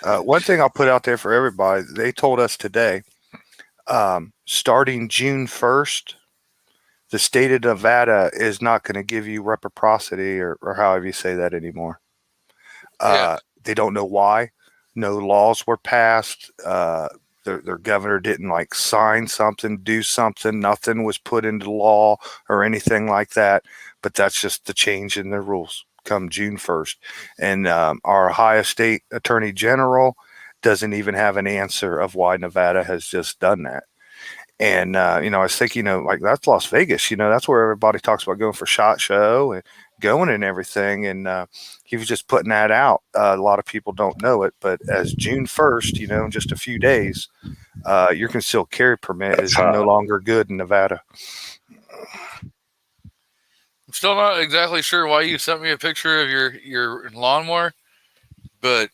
One thing I'll put out there for everybody, they told us today, starting June 1st, the state of Nevada is not going to give you reciprocity or however you say that anymore. They don't know why, no laws were passed. Their governor didn't like sign something, do something. Nothing was put into law or anything like that. But that's just the change in their rules come June 1st. And our Ohio State Attorney General doesn't even have an answer of why Nevada has just done that. And, I was thinking, like that's Las Vegas, that's where everybody talks about going for SHOT Show and going and everything. And he was just putting that out. A lot of people don't know it, but as June 1st, in just a few days, your concealed carry permit That's is hot. no longer good in Nevada. I'm still not exactly sure why you sent me a picture of your lawnmower, but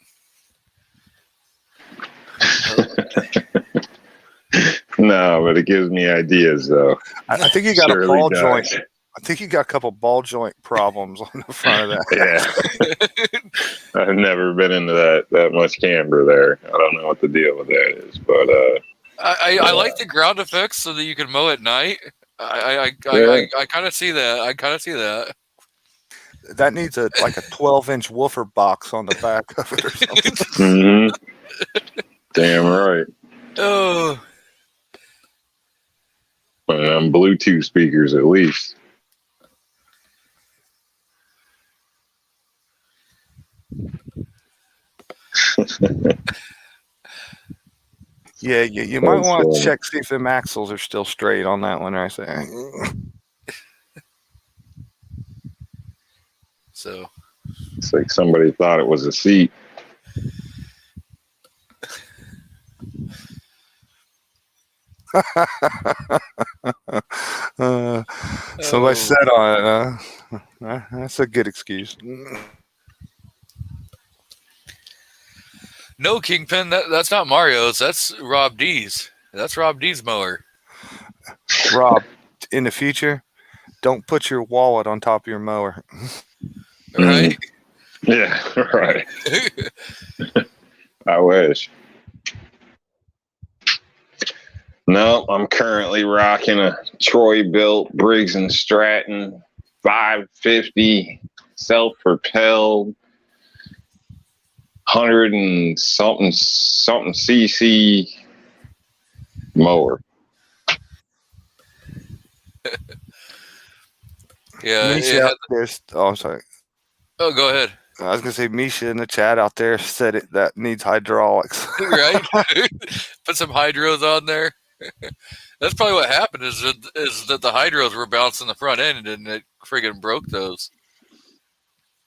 No, but it gives me ideas though. I think you got Surely a ball does. joint. I think you got a couple ball joint problems on the front of that. Yeah. I've never been into that much camber there. I don't know what the deal with that is, but I like the ground effects so that you can mow at night. I kind of see that. I kind of see that. That needs a 12-inch woofer box on the back of it or something. mhm. Damn right. Oh, Bluetooth speakers at least. Yeah, you might That's want to funny. check, see if them axles are still straight on that one right there. so It's like somebody thought it was a seat. Somebody said on it. That's a good excuse. no, Kingpin. That's not Mario's. That's Rob D's. That's Rob D's mower. Rob, in the future, don't put your wallet on top of your mower. Right? Yeah, right. I wish. No, I'm currently rocking a Troy-built Briggs & Stratton 550 self-propelled 100 and something cc mower. Yeah. Misha out there, I'm sorry. Oh, go ahead. I was gonna say Misha in the chat out there said that needs hydraulics. Right? Put some hydros on there. That's probably what happened. Is that the hydros were bouncing the front end and it friggin' broke those.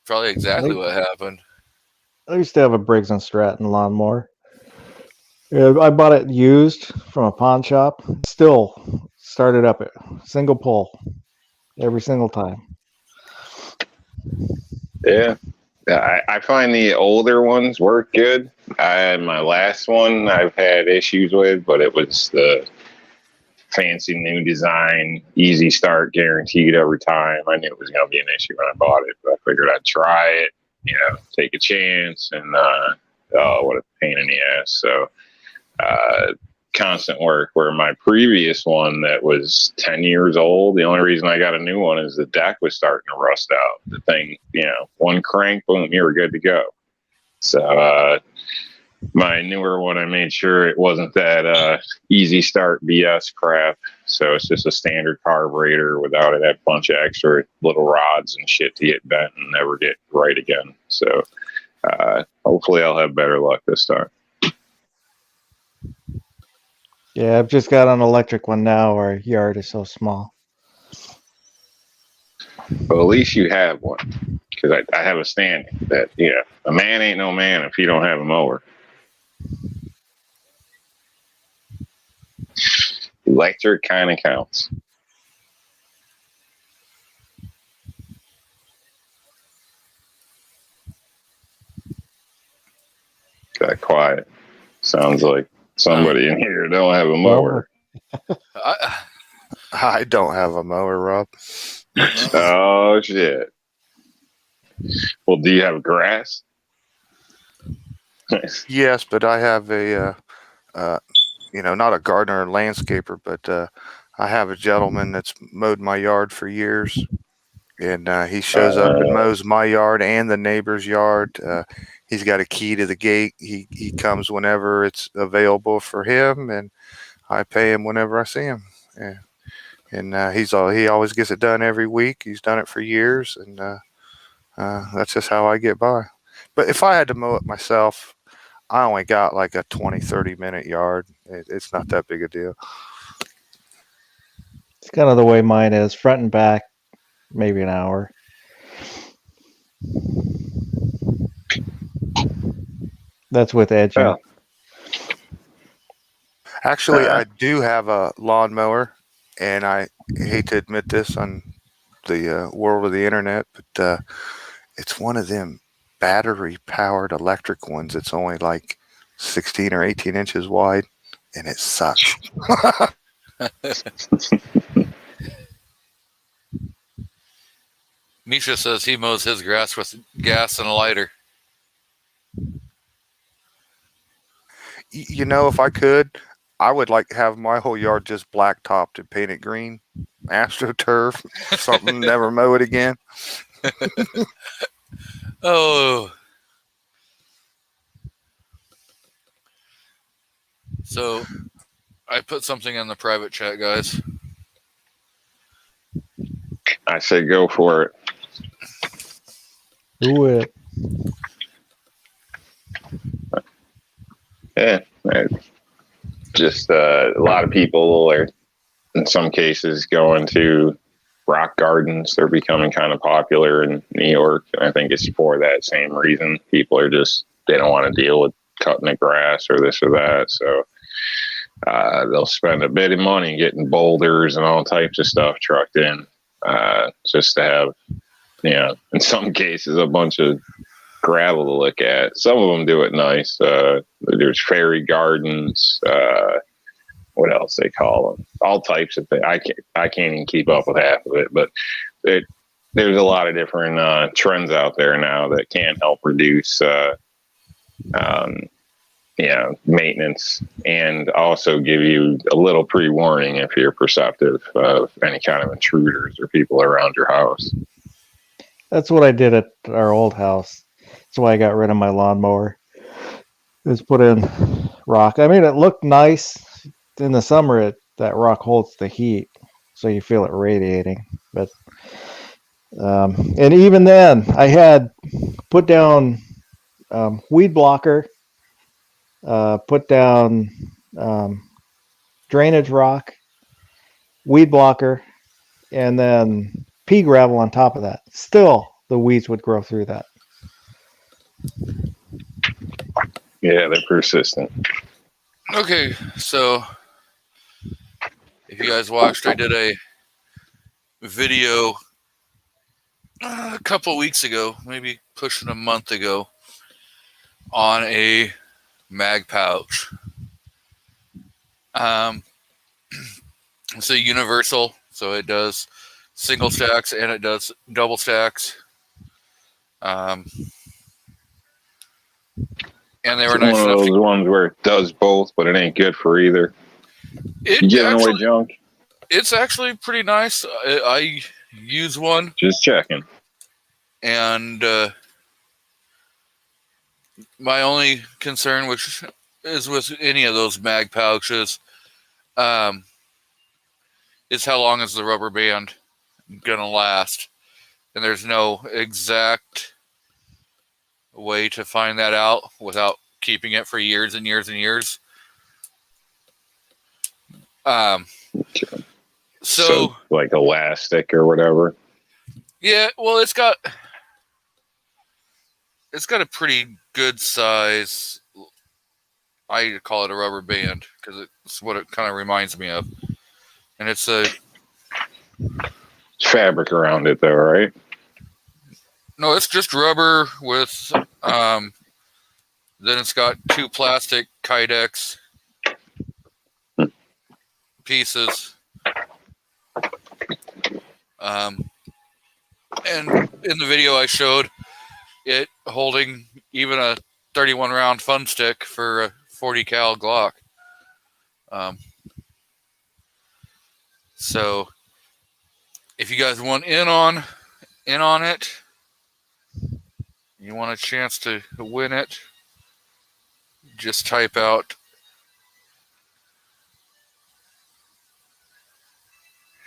Probably exactly what happened. I used to have a Briggs and Stratton lawnmower. Yeah, I bought it used from a pawn shop. Still started up at single pull every single time. Yeah. I find the older ones work good. My last one I've had issues with, but it was the fancy new design, easy start, guaranteed every time. I knew it was going to be an issue when I bought it, but I figured I'd try it, take a chance, and what a pain in the ass. So constant work, where my previous one that was 10 years old, the only reason I got a new one is the deck was starting to rust out. The thing, one crank, boom, you were good to go. So my newer one, I made sure it wasn't that easy start BS crap. So it's just a standard carburetor without it, a bunch of extra little rods and shit to get bent and never get right again. So hopefully I'll have better luck this time. Yeah, I've just got an electric one now. Our yard is so small. Well, at least you have one, because I have a standing that, a man ain't no man if you don't have a mower. Electric kind of counts. Got quiet. Sounds like somebody in here don't have a mower. I don't have a mower, Rob. Oh shit. Well, do you have grass? Yes, but I have a, not a gardener or landscaper, but I have a gentleman that's mowed my yard for years, and he shows up and mows my yard and the neighbor's yard. He's got a key to the gate. He comes whenever it's available for him, and I pay him whenever I see him. Yeah. And he always gets it done every week. He's done it for years, and that's just how I get by. But if I had to mow it myself, I only got like a 20-30 minute yard. It's not that big a deal. It's kind of the way mine is, front and back, maybe an hour. That's with edging. Yeah. Actually, I do have a lawnmower, and I hate to admit this on the world of the internet, but it's one of them battery-powered electric ones. It's only like 16 or 18 inches wide, and it sucks. Misha says he mows his grass with gas and a lighter. You know, if I could, I would like to have my whole yard just black topped and painted green. AstroTurf, something, never mow it again. Oh. So I put something in the private chat, guys. I say go for it. Do it. Yeah, just a lot of people are, in some cases, going to rock gardens. They're becoming kind of popular in New York, and I think it's for that same reason. People are just, they don't want to deal with cutting the grass or this or that, so they'll spend a bit of money getting boulders and all types of stuff trucked in, just to have, you know, in some cases, a bunch of gravel to look at. Some of them do it nice. There's fairy gardens. What else they call them? All types of things. I can't even keep up with half of it, but there's a lot of different trends out there now that can help reduce maintenance, and also give you a little pre-warning if you're perceptive of any kind of intruders or people around your house. That's what I did at our old house. That's why I got rid of my lawnmower. Is put in rock. I mean, it looked nice in the summer. That rock holds the heat, so you feel it radiating. But and even then, I had put down weed blocker, put down drainage rock, weed blocker, and then pea gravel on top of that. Still, the weeds would grow through that. Yeah, they're persistent. Okay, so if you guys watched, I did a video a couple weeks ago, maybe pushing a month ago, on a mag pouch. It's a universal, so it does single stacks and it does double stacks. And they were It's nice one of enough those ones where it does both, but it ain't good for either. It You giving away actually, junk? it's actually pretty nice. I use one, Just checking. and my only concern, which is with any of those mag pouches, is how long is the rubber band gonna last? And there's no exact way to find that out without keeping it for years and years and years. So like elastic or whatever. yeah, well, it's got a pretty good size. I call it a rubber band because it's what it kind of reminds me of, and it's a Fabric around it though, right? no, it's just rubber with then it's got two plastic Kydex pieces. And in the video I showed it holding even a 31 round fun stick for a 40 cal Glock. So if you guys want in on in on it, you want a chance to win it, just type out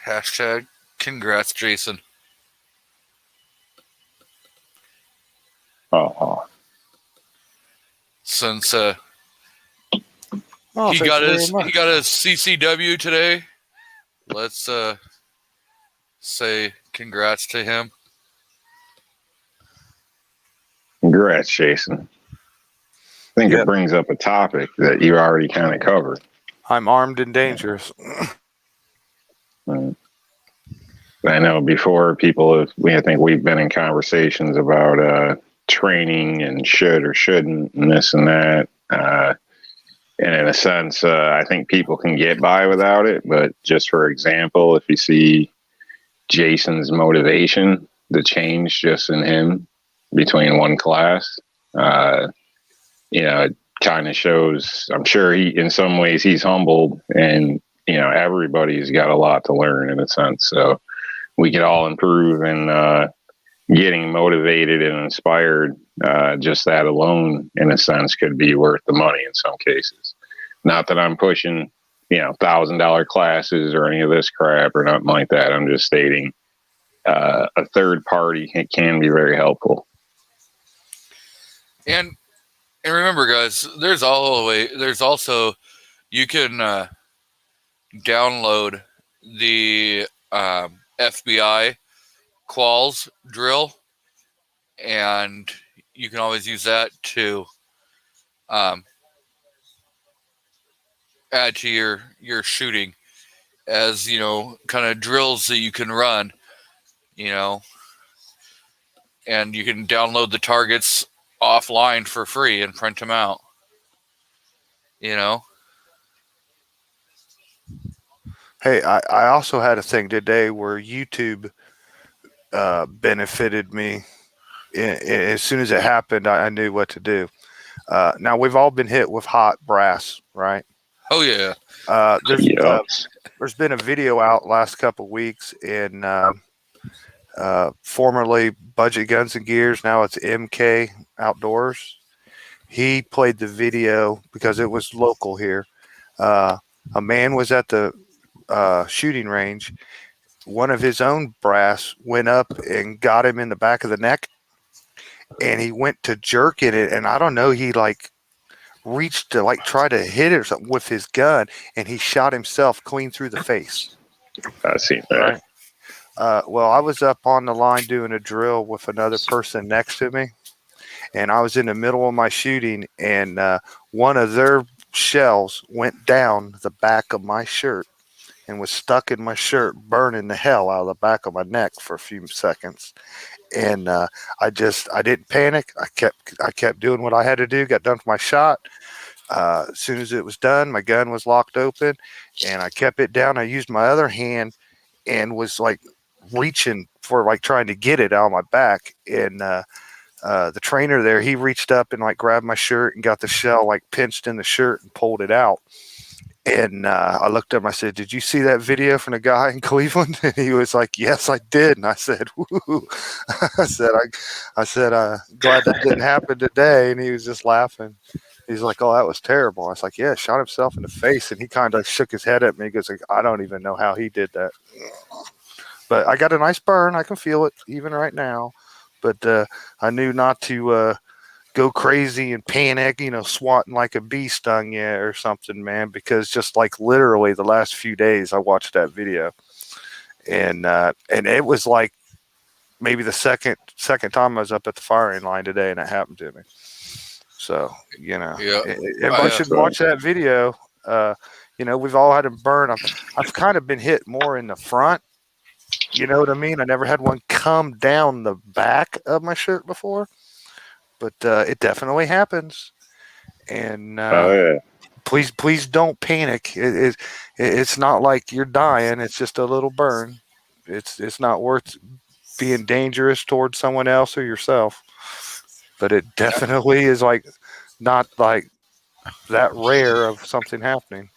hashtag congrats, Jason. Oh, Since Oh, he thank got you very his much. CCW today, let's say congrats to him. congrats, Jason. I think Yeah. it brings up a topic that you already kind of covered. I'm armed and dangerous. I know before I think we've been in conversations about training and should or shouldn't and this and that. And in a sense, I think people can get by without it. But just for example, if you see Jason's motivation, the change just in him between one class, it kind of shows. I'm sure in some ways, he's humbled, and everybody's got a lot to learn in a sense. So we could all improve in getting motivated and inspired. Just that alone, in a sense, could be worth the money in some cases. Not that I'm pushing, $1,000 classes or any of this crap or nothing like that. I'm just stating a third party can be very helpful. And remember, guys, there's also you can download the FBI quals drill, and you can always use that to add to your shooting as kind of drills that you can run, and you can download the targets offline for free and print them out. Hey, I also had a thing today where YouTube benefited me. As soon as it happened, I knew what to do. Now, we've all been hit with hot brass, right? Oh, yeah. There's been a video out last couple of weeks in formerly Budget Guns and Gears. Now it's MK Outdoors. He played the video because it was local here. A man was at the shooting range. One of his own brass went up and got him in the back of the neck, and he went to jerk at it, and I don't know, he reached to try to hit it or something with his gun, and he shot himself clean through the face. I see that. Right? Well, I was up on the line doing a drill with another person next to me, and I was in the middle of my shooting, and one of their shells went down the back of my shirt and was stuck in my shirt, burning the hell out of the back of my neck for a few seconds. And I didn't panic. I kept doing what I had to do. Got done with my shot. As soon as it was done, my gun was locked open, and I kept it down. I used my other hand and was reaching for trying to get it out of my back. And the trainer there, he reached up and grabbed my shirt and got the shell pinched in the shirt and pulled it out. And I looked at him. I said, "Did you see that video from the guy in Cleveland?" And he was like, "Yes, I did." And I said, "Woo!" I said, glad that didn't happen today." And he was just laughing. He's like, "Oh, that was terrible." I was like, "Yeah, shot himself in the face." And he kind of shook his head at me. He goes, "I don't even know how he did that." But I got a nice burn. I can feel it even right now. But I knew not to go crazy and panic, swatting like a bee stung you or something, man, because just literally the last few days I watched that video, and it was maybe the second time I was up at the firing line today, and it happened to me. So everybody should watch that video. We've all had them burn. I've kind of been hit more in the front. You know what I mean? I never had one come down the back of my shirt before. But it definitely happens, and please don't panic. It's not like you're dying. It's just a little burn. It's not worth being dangerous towards someone else or yourself. But it definitely is not that rare of something happening.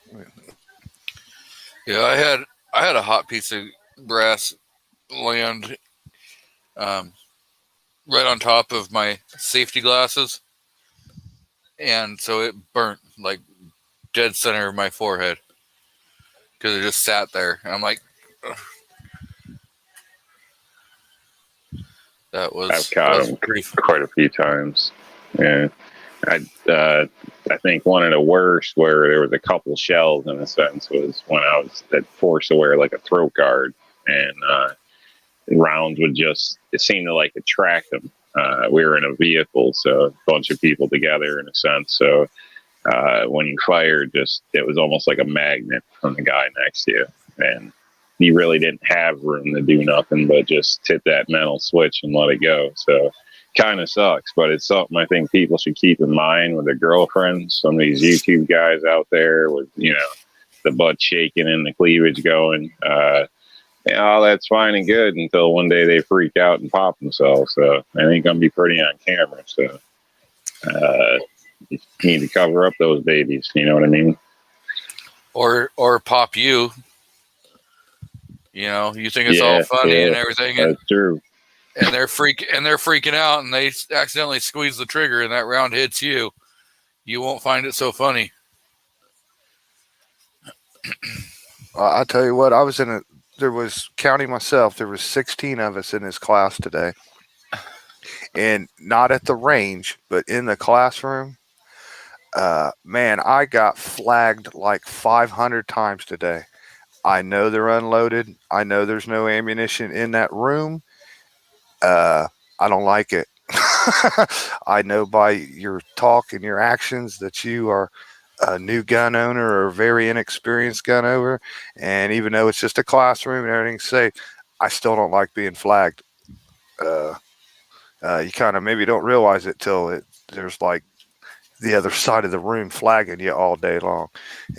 Yeah, I had a hot piece of brass land right on top of my safety glasses, and so it burnt like dead center of my forehead because it just sat there. And I'm like, ugh. I've that caught was them pretty. quite a few times. Yeah. I think one of the worst where there was a couple shells in a sense was when I was forced to wear like a throat guard, and rounds would just, it seemed to like attract them. We were in a vehicle, so a bunch of people together in a sense. So when you fired, just it was almost like a magnet from the guy next to you, and you really didn't have room to do nothing but just hit that mental switch and let it go. So kind of sucks, but it's something I think people should keep in mind with their girlfriends. Some of these YouTube guys out there with, you know, the butt shaking and the cleavage going. Yeah, that's fine and good until one day they freak out and pop themselves. So I think I'm gonna be pretty on camera. So you need to cover up those babies. You know what I mean? Or pop you. You know, you think it's all funny and everything, and that's true. And they're freaking out, and they accidentally squeeze the trigger, and that round hits you. You won't find it so funny. I'll tell you what, there was, counting myself, there was 16 of us in this class today. And not at the range, but in the classroom. Man, I got flagged like 500 times today. I know they're unloaded. I know there's no ammunition in that room. I don't like it. I know by your talk and your actions that you are a new gun owner or a very inexperienced gun owner. And even though it's just a classroom and everything's safe, I still don't like being flagged. You kind of maybe don't realize it till there's like the other side of the room flagging you all day long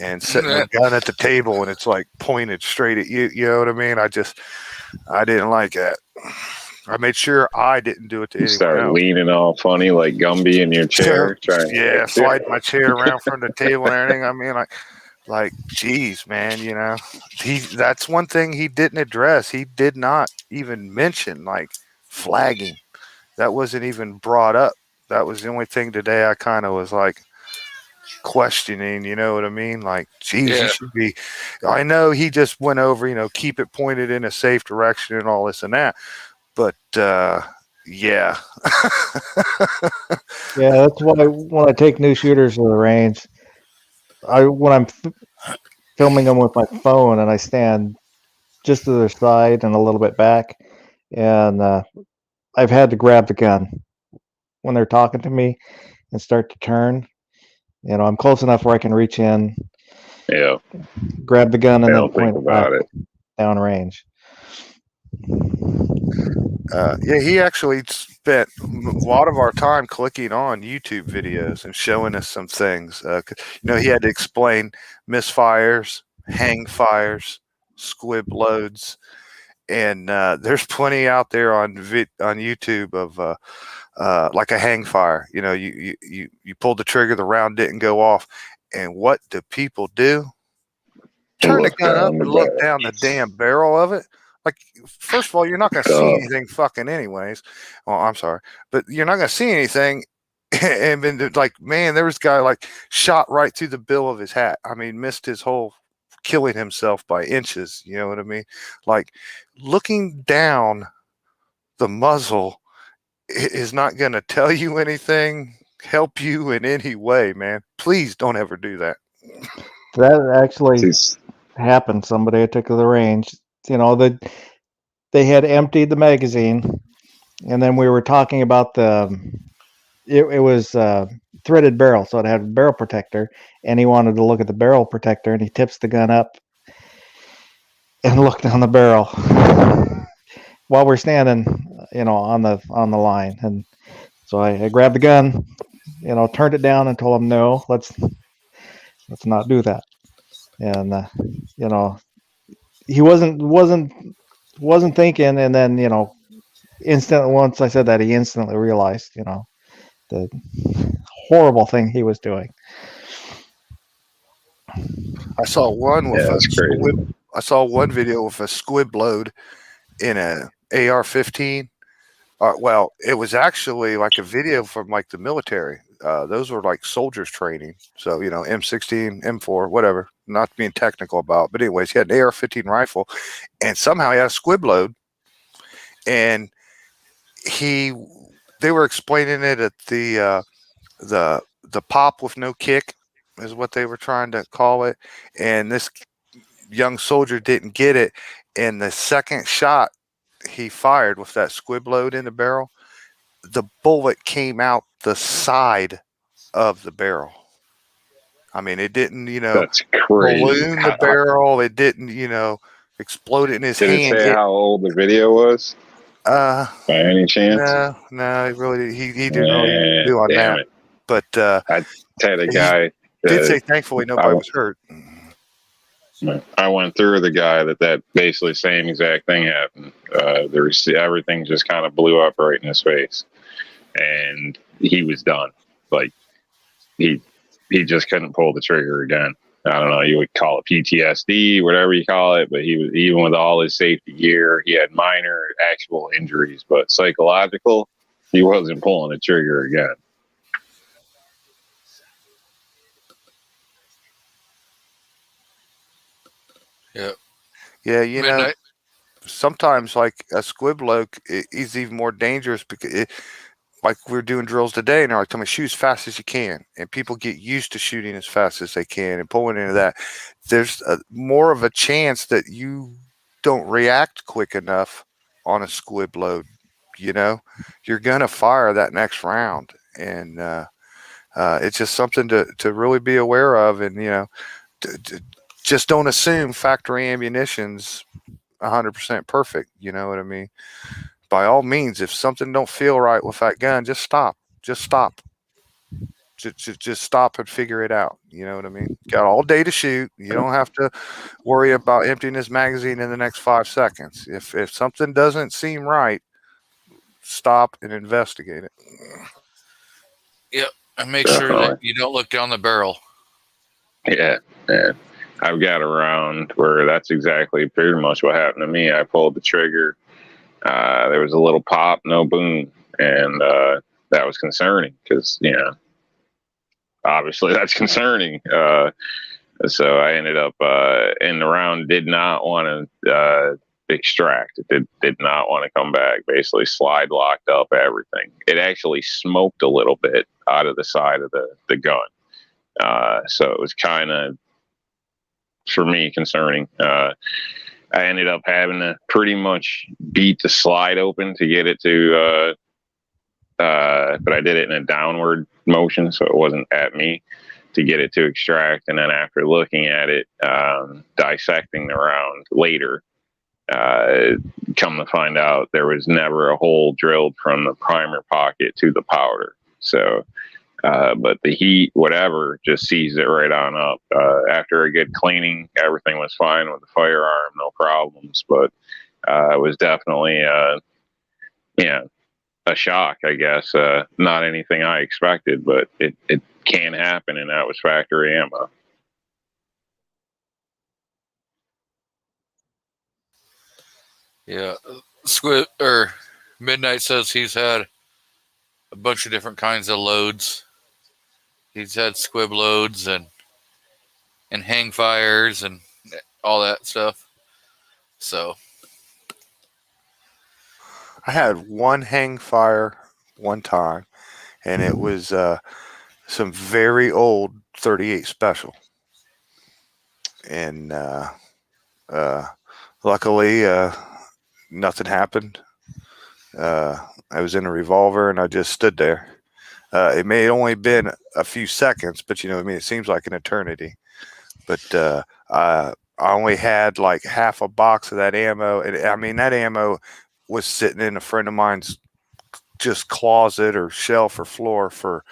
and setting a gun at the table and it's like pointed straight at you. You know what I mean? I didn't like that. I made sure I didn't do it to anyone Start else. leaning all funny like Gumby in your chair. Slide my chair around from the table and everything. I mean, like, geez, man, you know, that's one thing he didn't address. He did not even mention like flagging. That wasn't even brought up. That was the only thing today I kind of was like questioning, you know what I mean? Like, geez, you should be. I know he just went over, you know, keep it pointed in a safe direction and all this and that. But yeah. Yeah, that's why when I take new shooters to the range, when I'm filming them with my phone and I stand just to their side and a little bit back, and I've had to grab the gun when they're talking to me and start to turn. You know, I'm close enough where I can reach in, grab the gun, and then point it back down range. Yeah, he actually spent a lot of our time clicking on YouTube videos and showing us some things. You know, he had to explain misfires, hang fires, squib loads, and there's plenty out there on YouTube of like a hang fire. You know, you pulled the trigger, the round didn't go off, and what do people do? Turn the gun up and look down the damn barrel of it. Like, first of all, you're not going to see anything fucking anyways. Well, I'm sorry, but you're not going to see anything. And then, like, man, there was a guy like shot right through the bill of his hat. I mean, missed his whole, killing himself by inches. You know what I mean? Like, looking down the muzzle is not going to tell you anything, help you in any way, man. Please don't ever do that. That actually happened. Somebody I took to the range. You know, they had emptied the magazine, and then we were talking about it was threaded barrel, so it had a barrel protector, and he wanted to look at the barrel protector, and he tips the gun up and looked down the barrel while we're standing, you know, on the line. And so I grabbed the gun, you know, turned it down and told him, no, let's not do that. And you know, he wasn't thinking, and then, you know, once I said that, he instantly realized, you know, the horrible thing he was doing. I saw one with I saw one video with a squib load in a AR-15, Well, it was actually like a video from like the military. Those were like soldiers training. So, M16, M4, whatever. Not being technical about, but anyways, he had an AR-15 rifle, and somehow he had a squib load, and they were explaining it at the pop with no kick is what they were trying to call it, and this young soldier didn't get it, and the second shot he fired with that squib load in the barrel, the bullet came out the side of the barrel. I mean, it didn't, That's crazy. balloon the barrel. It didn't, explode it in his Did it hand. say how old the video was by any chance? No, he really he didn't really do on Damn that. it. But I had a guy did that say thankfully nobody was hurt. I went through the guy that basically same exact thing happened. Everything just kind of blew up right in his face, and he was done. Like he just couldn't pull the trigger again. I don't know. You would call it PTSD, whatever you call it, but he was, even with all his safety gear, he had minor actual injuries, but psychological, he wasn't pulling the trigger again. Yeah, Midnight. sometimes like a squib load is even more dangerous because like we're doing drills today, and they're like, "Tell me, shoot as fast as you can," and people get used to shooting as fast as they can and pulling into that. There's more of a chance that you don't react quick enough on a squib load. You're gonna fire that next round, and it's just something to really be aware of, and just don't assume factory ammunition's 100% perfect. You know what I mean? By all means, if something don't feel right with that gun, just stop. Just stop. Just stop and figure it out. You know what I mean? Got all day to shoot. You don't have to worry about emptying this magazine in the next 5 seconds. If something doesn't seem right, stop and investigate it. Yep, and make sure that you don't look down the barrel. Yeah. I've got a round where that's exactly pretty much what happened to me. I pulled the trigger. There was a little pop, no boom, and that was concerning because obviously that's concerning. So I ended up in the round. Did not want to extract. It did not want to come back. Basically, slide locked up everything. It actually smoked a little bit out of the side of the gun. So it was kind of, for me, concerning. I ended up having to pretty much beat the slide open to get it to, but I did it in a downward motion, so it wasn't at me, to get it to extract. And then after looking at it, dissecting the round later, come to find out there was never a hole drilled from the primer pocket to the powder. So, but the heat, whatever, just seized it right on up. After a good cleaning, everything was fine with the firearm, no problems. But it was definitely, a shock, I guess. Not anything I expected, but it can happen, and that was factory ammo. Yeah, Squid or Midnight says he's had a bunch of different kinds of loads. He's had squib loads and hang fires and all that stuff. So I had one hang fire one time, and it was some very old 38 special. And luckily, nothing happened. I was in a revolver, and I just stood there. It may have only been a few seconds, but it seems like an eternity. But I only had like half a box of that ammo, and I mean that ammo was sitting in a friend of mine's just closet or shelf or floor for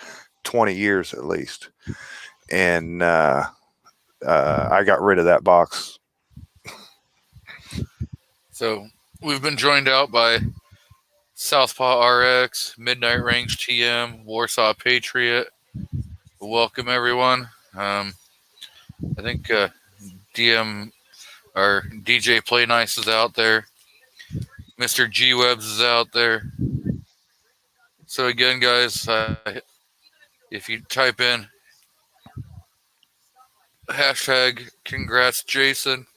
20 years at least, and I got rid of that box. So we've been joined out by Southpaw RX, Midnight Range TM, Warsaw Patriot. Welcome everyone. I think DM or DJ Play Nice is out there. Mr. G Webs is out there. So again, guys, if you type in hashtag congrats Jason,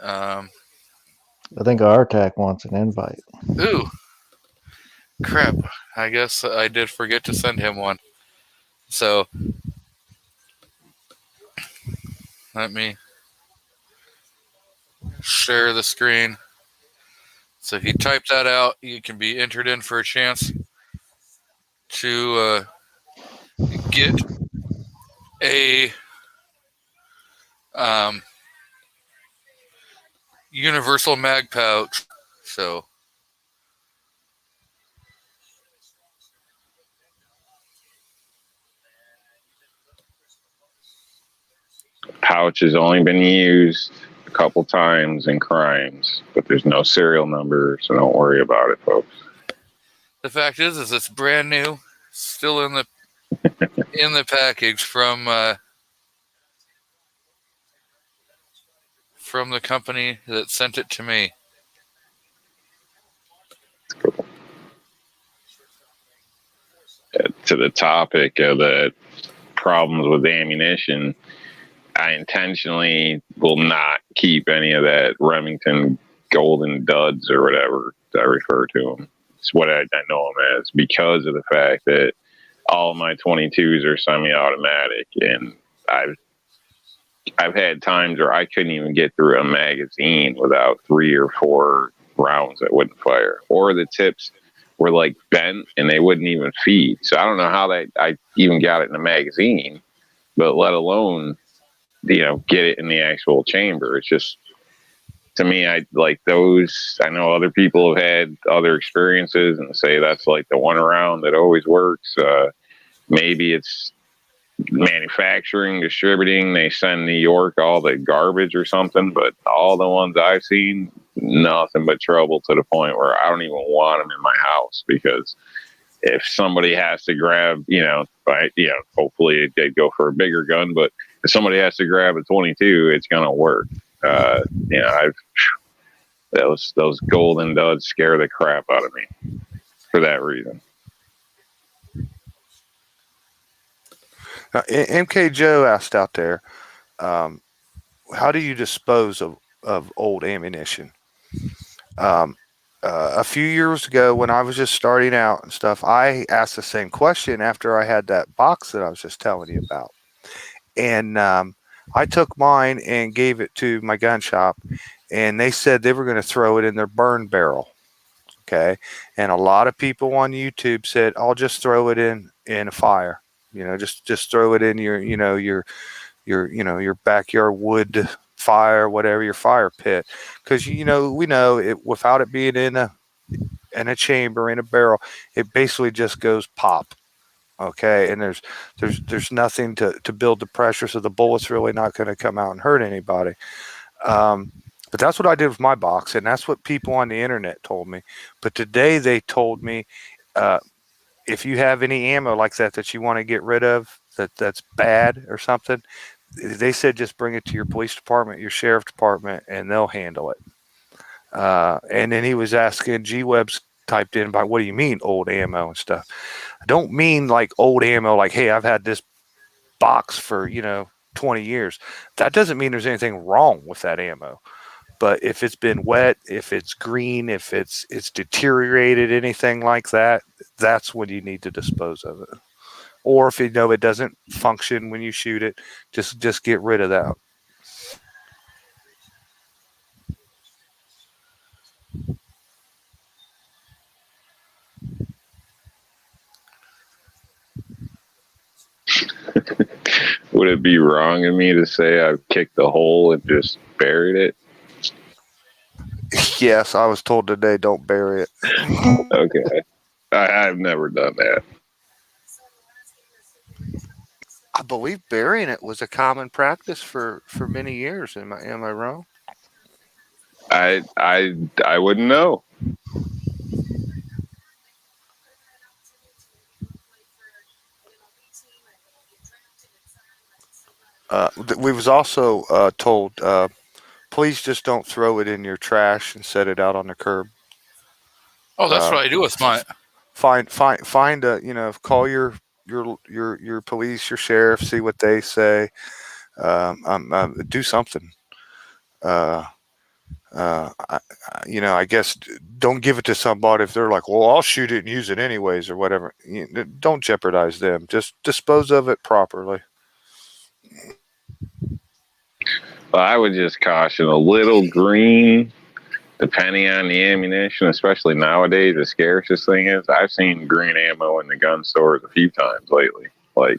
I think RTAC wants an invite. ooh, crap. I guess I did forget to send him one. So let me share the screen. So if you type that out, you can be entered in for a chance to get a universal mag pouch. So Pouch has only been used a couple times in crimes, but there's no serial number, so don't worry about it, folks. the fact is it's brand new, still in the package from the company that sent it to me. To the topic of the problems with ammunition, I intentionally will not keep any of that Remington Golden Duds or whatever I refer to them. It's what I know them as, because of the fact that all of my 22s are semi-automatic, and I've had times where I couldn't even get through a magazine without 3 or 4 rounds that wouldn't fire, or the tips were like bent and they wouldn't even feed. So I don't know how I even got it in the magazine, but let alone, get it in the actual chamber. It's just, to me, I like those. I know other people have had other experiences and say that's like the one round that always works. Maybe it's manufacturing, distributing. They send New York all the garbage or something, but all the ones I've seen, nothing but trouble, to the point where I don't even want them in my house, because if somebody has to grab, hopefully they'd go for a bigger gun, but if somebody has to grab a 22, it's going to work. Those Golden Duds scare the crap out of me for that reason. Now, MK Joe asked out there, how do you dispose of old ammunition? A few years ago, when I was just starting out and stuff, I asked the same question after I had that box that I was just telling you about. And I took mine and gave it to my gun shop, and they said they were going to throw it in their burn barrel. Okay. And a lot of people on YouTube said, I'll just throw it in a fire. Just throw it in your backyard wood fire, whatever, your fire pit. Because, we know it, without it being in a chamber, in a barrel, it basically just goes pop. Okay. And there's nothing to build the pressure. So the bullet's really not going to come out and hurt anybody. But that's what I did with my box. And that's what people on the internet told me. But today they told me, if you have any ammo like that you want to get rid of, that's bad or something, they said just bring it to your police department, your sheriff department, and they'll handle it. And then he was asking, G-Web's typed in by, what do you mean old ammo and stuff? I don't mean like old ammo, like, hey, I've had this box for, 20 years. That doesn't mean there's anything wrong with that ammo. But if it's been wet, if it's green, if it's deteriorated, anything like that, that's when you need to dispose of it. Or if it doesn't function when you shoot it, just get rid of that. Would it be wrong of me to say I've kicked a hole and just buried it? Yes, I was told today, don't bury it. Okay. I've never done that. I believe burying it was a common practice for many years. Am I wrong? I wouldn't know. We was also told, please just don't throw it in your trash and set it out on the curb. Oh, that's what I do with mine. find a call your police, your sheriff, see what they say. Do something. I guess don't give it to somebody if they're like, well, I'll shoot it and use it anyways or whatever. Don't jeopardize them. Just dispose of it properly. Well, I would just caution a little green, depending on the ammunition, especially nowadays. The scarcest thing is I've seen green ammo in the gun stores a few times lately. Like,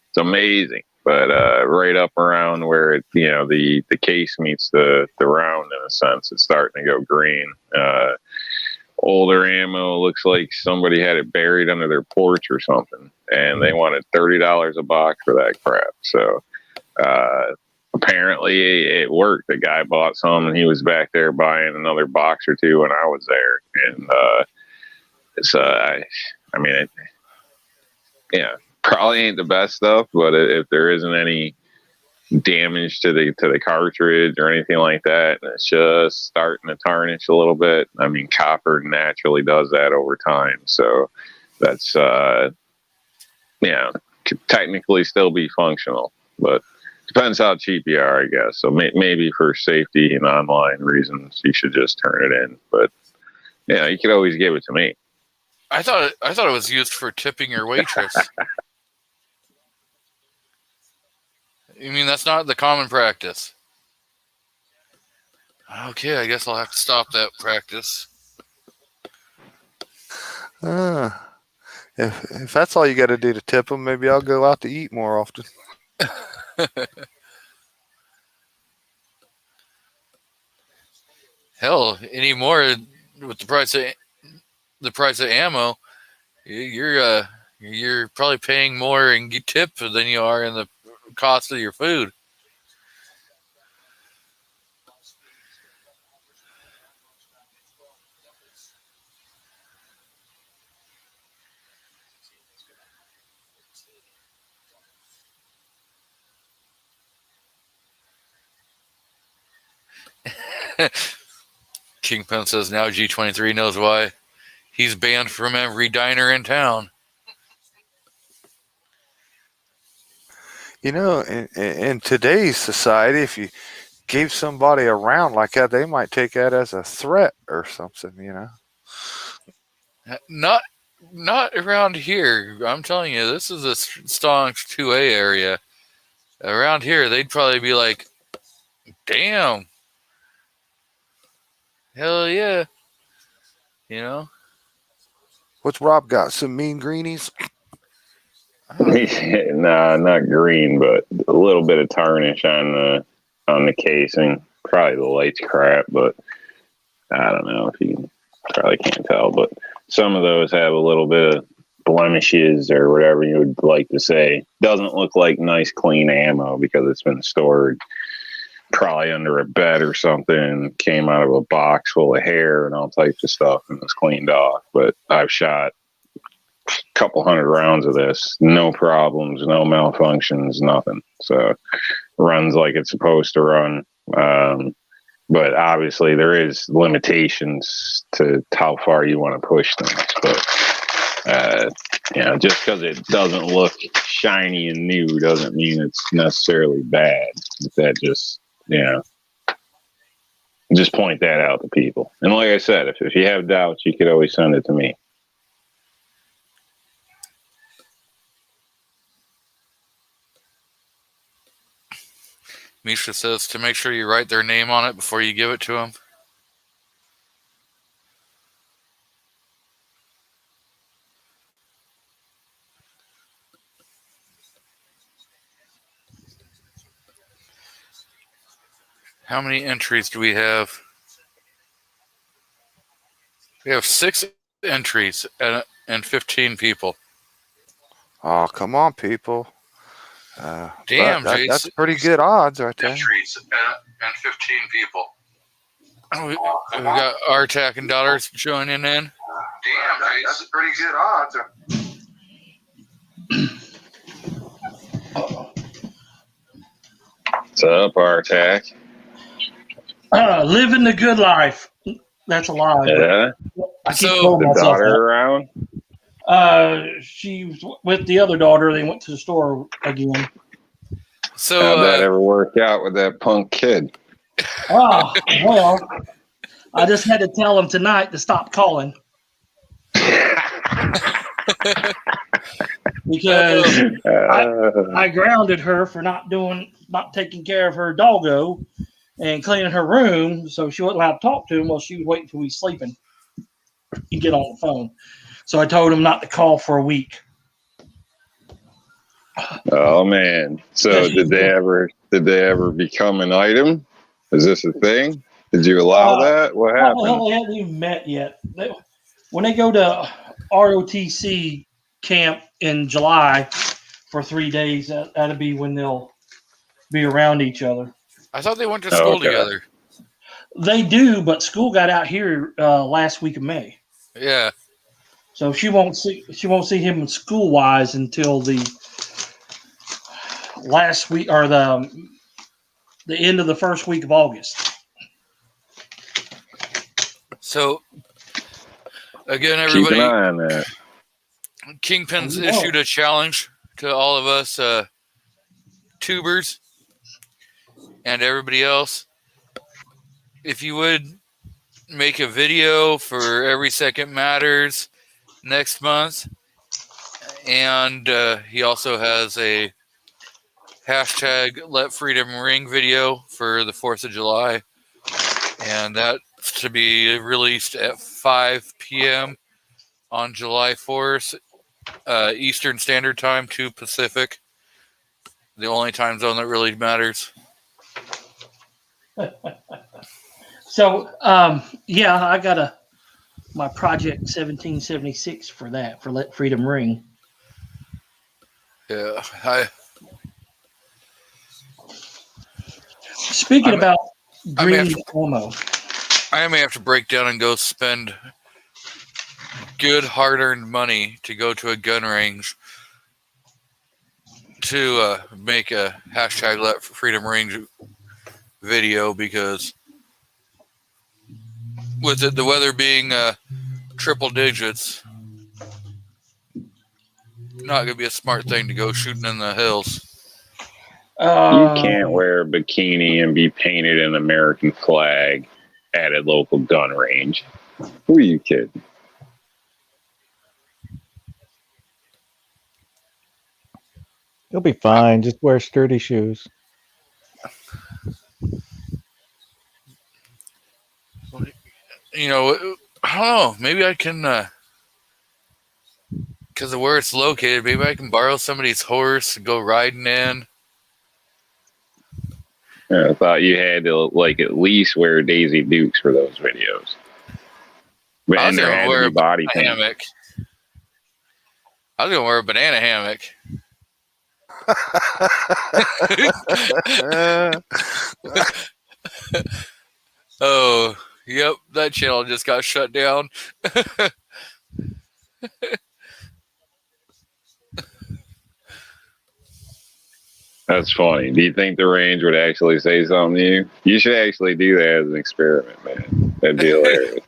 it's amazing. But right up around where the case meets the round, in a sense, it's starting to go green. Older ammo looks like somebody had it buried under their porch or something, and they wanted $30 a box for that crap. So apparently it worked. The guy bought some, and he was back there buying another box or two when I was there. And probably ain't the best stuff, but if there isn't any damage to the cartridge or anything like that, and it's just starting to tarnish a little bit, I mean, copper naturally does that over time. So that's could technically still be functional, but depends how cheap you are, I guess. So maybe for safety and online reasons, you should just turn it in. But you could always give it to me. I thought it was used for tipping your waitress. You mean that's not the common practice? Okay, I guess I'll have to stop that practice. If that's all you got to do to tip them, maybe I'll go out to eat more often. Hell, anymore with the price of ammo, you're probably paying more in tip than you are in the cost of your food. Kingpin says now G23 knows why he's banned from every diner in town. In today's society, if you gave somebody a round like that, they might take that as a threat or something, Not around here. I'm telling you, this is a Stonks 2A area. Around here, they'd probably be like, damn. Hell yeah. What's Rob got? Some mean greenies? Nah, not green, but a little bit of tarnish on the casing. Probably the light's crap, but I don't know if you probably can't tell. But some of those have a little bit of blemishes or whatever you would like to say. Doesn't look like nice, clean ammo because it's been stored probably under a bed or something. Came out of a box full of hair and all types of stuff and was cleaned off. But I've shot couple hundred rounds of this, no problems, no malfunctions, nothing. So runs like it's supposed to run. But obviously there is limitations to how far you want to push things. But just because it doesn't look shiny and new doesn't mean it's necessarily bad. That just just point that out to people. And like I said, if you have doubts, you could always send it to me. Misha says to make sure you write their name on it before you give it to them. How many entries do we have? We have 6 entries and 15 people. Oh, come on, people. Damn, that's pretty good odds right there. Entries and 15 people. We got Artak and Daughters joining in. Damn, that's pretty good odds. What's up, Artak? Living the good life. That's a lie. Yeah. I keep So, calling The myself daughter that. around? She was with the other daughter. They went to the store again. So How'd that ever work out with that punk kid? Oh, well, I just had to tell him tonight to stop calling because I grounded her for not taking care of her doggo and cleaning her room, so she wasn't allowed to talk to him while she was waiting till he's sleeping and get on the phone. So I told him not to call for a week. Oh man! So did they ever become an item? Is this a thing? Did you allow that? What Well, happened? they haven't even met yet. When they go to ROTC camp in July for 3 days, that'll be when they'll be around each other. I thought they went to school Okay. together. They do, but school got out here last week of May, Yeah. so she won't see him school wise until the last week or the end of the first week of August. So again, Keep an everybody, eye on that. Kingpin's Oh, no. issued a challenge to all of us tubers and everybody else. If you would make a video for Every Second Matters next month, and he also has a hashtag Let Freedom Ring video for the 4th of July, and that's to be released at 5 p.m. on July 4th, Eastern Standard Time, 2 Pacific. The only time zone that really matters. So yeah, I got my Project 1776 for that, for Let Freedom Ring. Yeah, Speaking about I may green have ammo, I may have to break down and go spend good hard-earned money to go to a gun range to make a hashtag Let Freedom Ring video, because with the weather being triple digits, not gonna be a smart thing to go shooting in the hills. You can't wear a bikini and be painted an American flag at a local gun range. Who are you kidding? You'll be fine. Just wear sturdy shoes. You know, I don't know. Maybe I can, because of where it's located, maybe I can borrow somebody's horse and go riding in. I thought you had to like at least wear Daisy Dukes for those videos. But I was and there gonna had wear to a be body banana paint. hammock. I was gonna wear a banana hammock. Oh, yep, that channel just got shut down. That's funny. Do you think the range would actually say something to you? You should actually do that as an experiment, man. That'd be hilarious.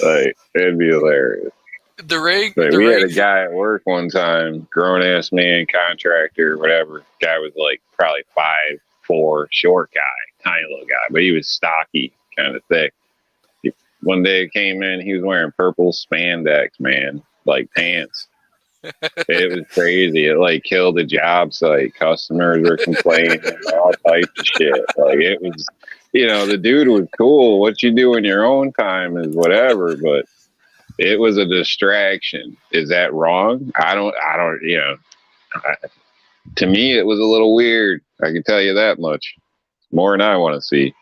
Like, it'd be hilarious. The ring. Like, The we had a range. guy at work one time, grown ass man, contractor, whatever. Guy was like probably 5'4", short guy, tiny little guy, but he was stocky, kind of thick. One day it came in, he was wearing purple spandex, man, like pants. It was crazy. It like killed the job site. Customers were complaining, all types of shit. Like, it was, the dude was cool. What you do in your own time is whatever, but it was a distraction. Is that wrong? I don't, to me, it was a little weird. I can tell you that much. More than I want to see.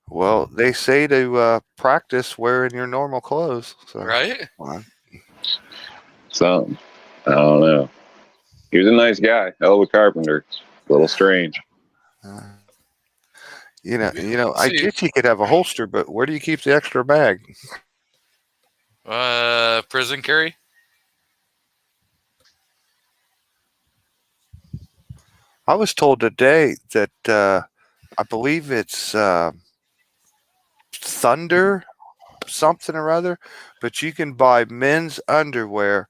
Well, they say to practice wearing your normal clothes. So. Right? Something. I don't know. He was a nice guy. Hell of a carpenter. A little strange. I guess you could have a holster, but where do you keep the extra bag? Prison carry. I was told today that I believe it's Thunder something or other, but you can buy men's underwear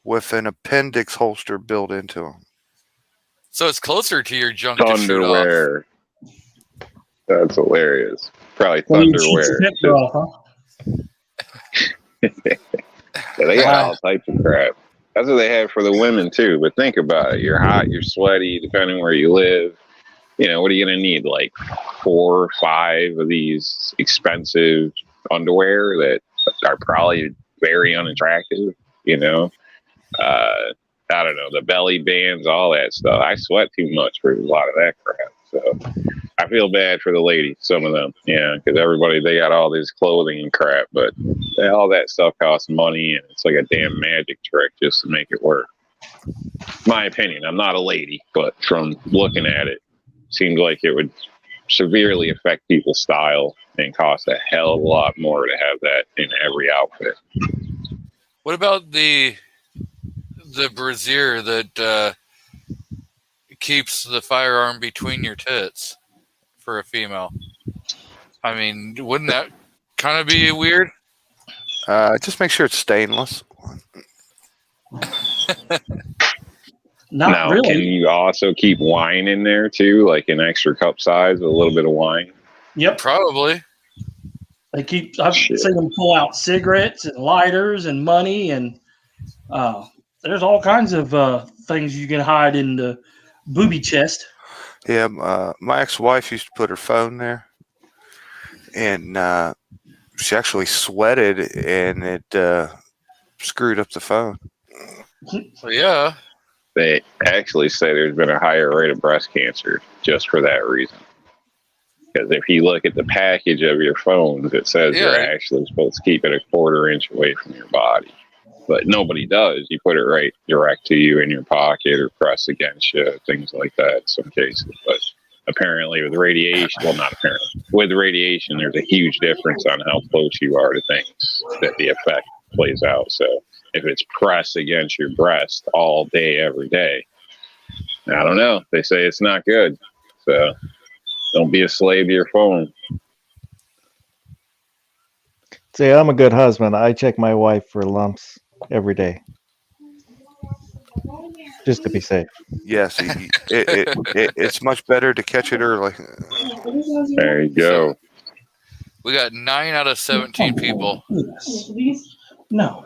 with an appendix holster built into them. So it's closer to your junk to shoot off. Thunderwear. That's hilarious. Probably Well, you shoot your Thunderwear. picture off, huh? Yeah, they got all types of crap. That's what they have for the women too. But think about it. You're hot, you're sweaty, depending where you live. You know, what are you going to need? Like 4 or 5 of these expensive underwear that are probably very unattractive, you know? I don't know, the belly bands, all that stuff. I sweat too much for a lot of that crap. So I feel bad for the ladies, some of them, yeah, because everybody, they got all this clothing and crap, but all that stuff costs money, and it's like a damn magic trick just to make it work. My opinion, I'm not a lady, but from looking at it, seems like it would severely affect people's style and cost a hell of a lot more to have that in every outfit. What about the brassiere that keeps the firearm between your tits for a female? I mean, wouldn't that kind of be weird? Just make sure it's stainless. Not Now, really. can you also keep wine in there too, like an extra cup size with a little bit of wine? Yep. Probably. They keep. I've Shit. seen them pull out cigarettes and lighters and money, and there's all kinds of things you can hide in the booby chest. Yeah, my ex-wife used to put her phone there, and she actually sweated, and it screwed up the phone. Well, yeah. They actually say there's been a higher rate of breast cancer just for that reason. Because if you look at the package of your phones, it says you're actually supposed to keep it a 1/4 inch away from your body. But nobody does. You put it right direct to you in your pocket or press against you, things like that in some cases. But apparently with radiation, well, not apparently, with radiation, there's a huge difference on how close you are to things that the effect plays out. So if it's pressed against your breast all day, every day, I don't know. They say it's not good. So don't be a slave to your phone. See, I'm a good husband. I check my wife for lumps every day, just to be safe. Yes, it's much better to catch it early. There you go. We got 9 out of 17 people. Yes. No,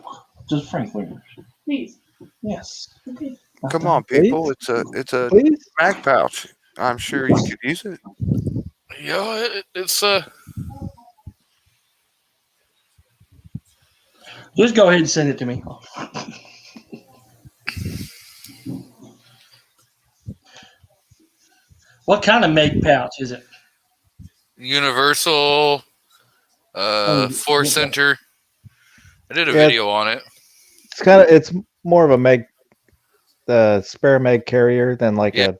just Frank Wiggers. Please. Yes. Come on, people! It's a Please? mag pouch. I'm sure you could use it. Yeah, it's Just go ahead and send it to me. What kind of make pouch is it? universal Force Center. I did a Yeah. video on it. It's more of a mag, the spare mag carrier than like Yeah.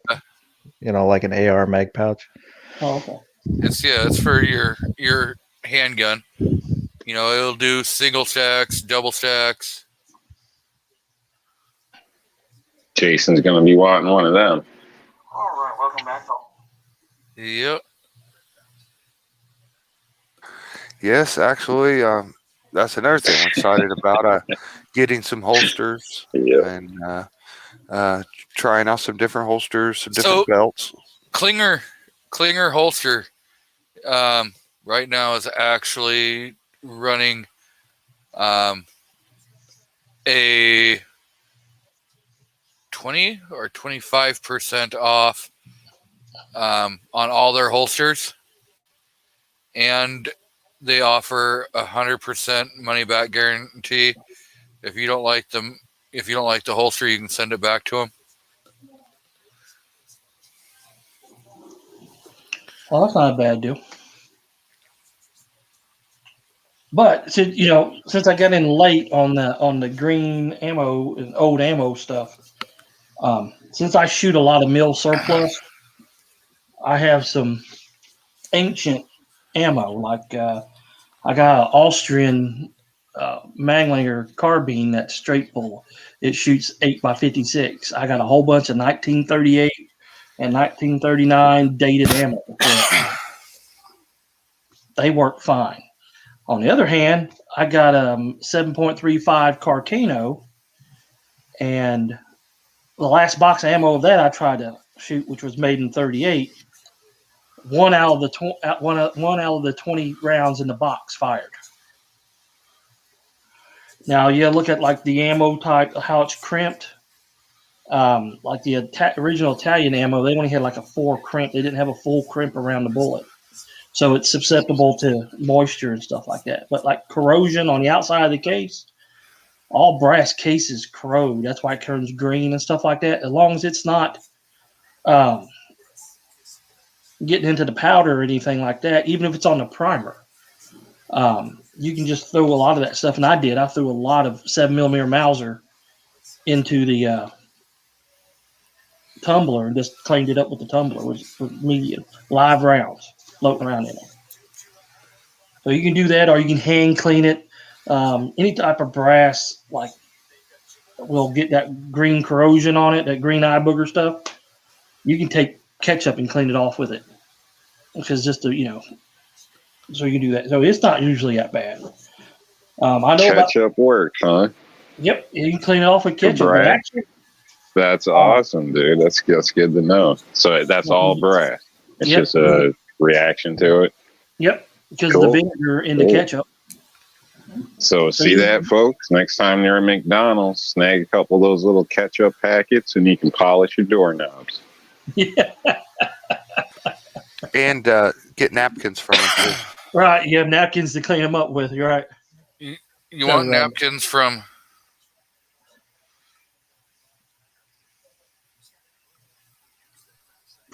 like an AR mag pouch. Oh, okay. It's for your handgun. You know, it'll do single stacks, double stacks. Jason's going to be wanting one of them. All right, welcome back. Yep. Yes, actually, that's another thing I'm excited about. Getting some holsters Yeah. and trying out some different holsters, some different belts. Klinger holster right now is actually running a 20 or 25% off on all their holsters, and they offer 100% money back guarantee. If you don't like them, if you don't like the holster, you can send it back to them. Well, that's not a bad deal. But since I got in late on the green ammo and old ammo stuff, since I shoot a lot of mil surplus, I have some ancient ammo. Like I got an Austrian Manglinger carbine that's straight full. It shoots 8x56. I got a whole bunch of 1938 and 1939 dated ammo. they work fine. On the other hand, I got a 7.35 Carcano, and the last box of ammo of that I tried to shoot, which was made in '38. One out of the 20 rounds in the box fired. Now you look at like the ammo type, how it's crimped. Like the original Italian ammo, they only had like a 4 crimp. They didn't have a full crimp around the bullet. So it's susceptible to moisture and stuff like that. But like corrosion on the outside of the case, all brass cases corrode. That's why it turns green and stuff like that. As long as it's not getting into the powder or anything like that, even if it's on the primer, you can just throw a lot of that stuff. And I did. I threw a lot of 7mm Mauser into the tumbler and just cleaned it up with the tumbler with medium live rounds floating around in it. So you can do that, or you can hand clean it. Any type of brass like will get that green corrosion on it, that green eye booger stuff. You can take ketchup and clean it off with it, which is just so you can do that. So it's not usually that bad. I know ketchup works, huh? Yep, you can clean it off with ketchup. Brass. But actually, That's awesome, dude. That's good to know. So that's all brass. It's just a reaction to it. Yep, because Cool. of the vinegar in the ketchup. So see that, folks? Next time you're at McDonald's, snag a couple of those little ketchup packets and you can polish your doorknobs. Yeah. And get napkins from them too. Right, you have napkins to clean them up with. You're right. You want napkins from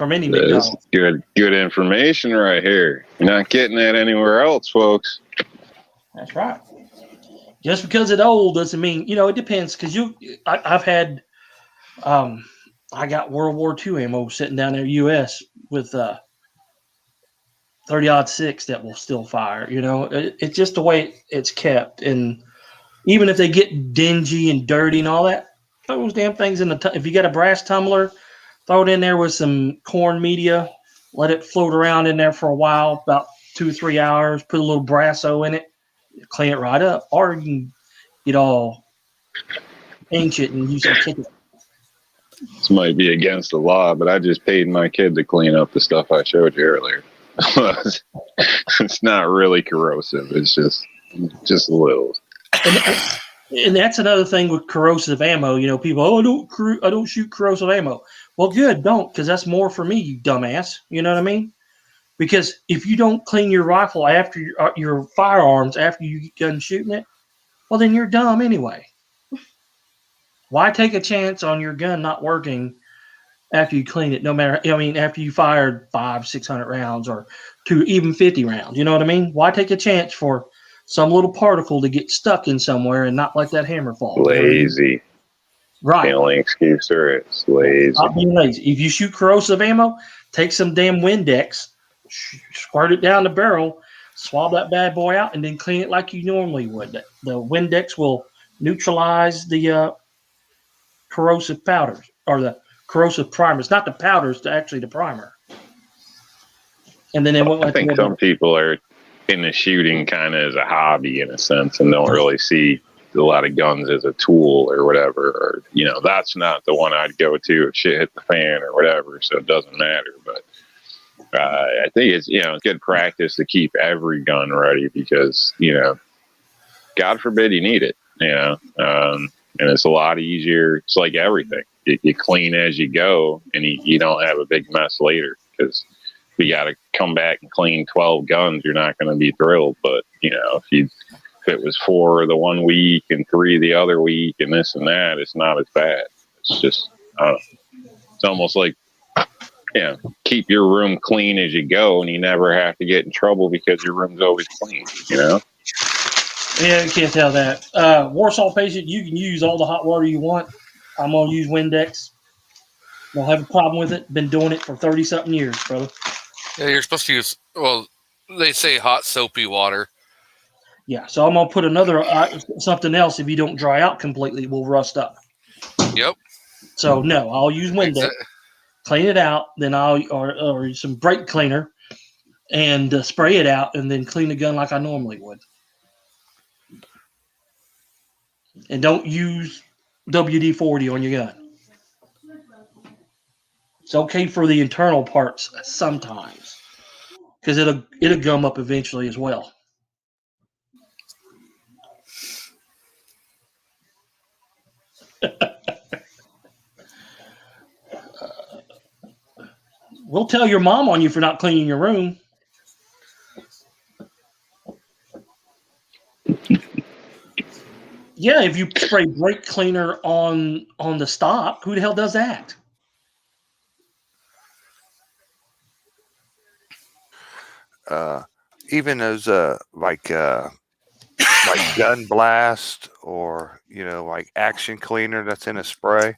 any That's McDonald's. good information right here. You're not getting that anywhere else, folks. That's right. Just because it's old doesn't mean, it depends. Because I've had, I got World War II ammo sitting down there, U.S. with 30-06 that will still fire. It's just the way it's kept. And even if they get dingy and dirty and all that, those damn things if you got a brass tumbler, throw it in there with some corn media, let it float around in there for a while, about 2 or 3 hours, put a little Brasso in it, clean it right up. Or you can get all ancient and use some ketchup. This might be against the law, but I just paid my kid to clean up the stuff I showed you earlier. It's not really corrosive. It's just a little. And that's another thing with corrosive ammo. People, I don't shoot corrosive ammo. Well, good, don't, because that's more for me, you dumbass. You know what I mean? Because if you don't clean your rifle after your firearms after you get done shooting it, well, then you're dumb anyway. Why take a chance on your gun not working after you clean it? After you fired 500-600 rounds or even 50 rounds. You know what I mean? Why take a chance for some little particle to get stuck in somewhere and not let that hammer fall? Lazy. Right. The only excuse there is lazy. Not being lazy. If you shoot corrosive ammo, take some damn Windex, squirt it down the barrel, swab that bad boy out, and then clean it like you normally would. The Windex will neutralize the corrosive powders or the corrosive primers. Not the powders, actually the primer. And then I think some people are in the shooting kind of as a hobby in a sense and don't really see a lot of guns as a tool or whatever, or that's not the one I'd go to if shit hit the fan or whatever, so it doesn't matter. But I think it's good practice to keep every gun ready because God forbid you need it, and it's a lot easier. It's like everything, you clean as you go and you don't have a big mess later, because if you got to come back and clean 12 guns, you're not going to be thrilled. But if it was 4 the one week and 3 the other week and this and that, it's not as bad. It's just, I don't know. It's almost like, keep your room clean as you go and you never have to get in trouble because your room's always clean, Yeah, you can't tell that. Warsaw patient, you can use all the hot water you want. I'm going to use Windex. Don't have a problem with it. Been doing it for 30-something years, brother. Yeah, you're supposed to use, they say hot soapy water. Yeah, so I'm going to put another something else. If you don't dry out completely, it will rust up. Yep. So no, I'll use Windex, clean it out, then or some brake cleaner, and spray it out, and then clean the gun like I normally would. And don't use WD-40 on your gun. It's okay for the internal parts sometimes, because it'll gum up eventually as well. We'll tell your mom on you for not cleaning your room. Yeah, if you spray brake cleaner on the stock, who the hell does that? Even those like gun blast, or like action cleaner that's in a spray,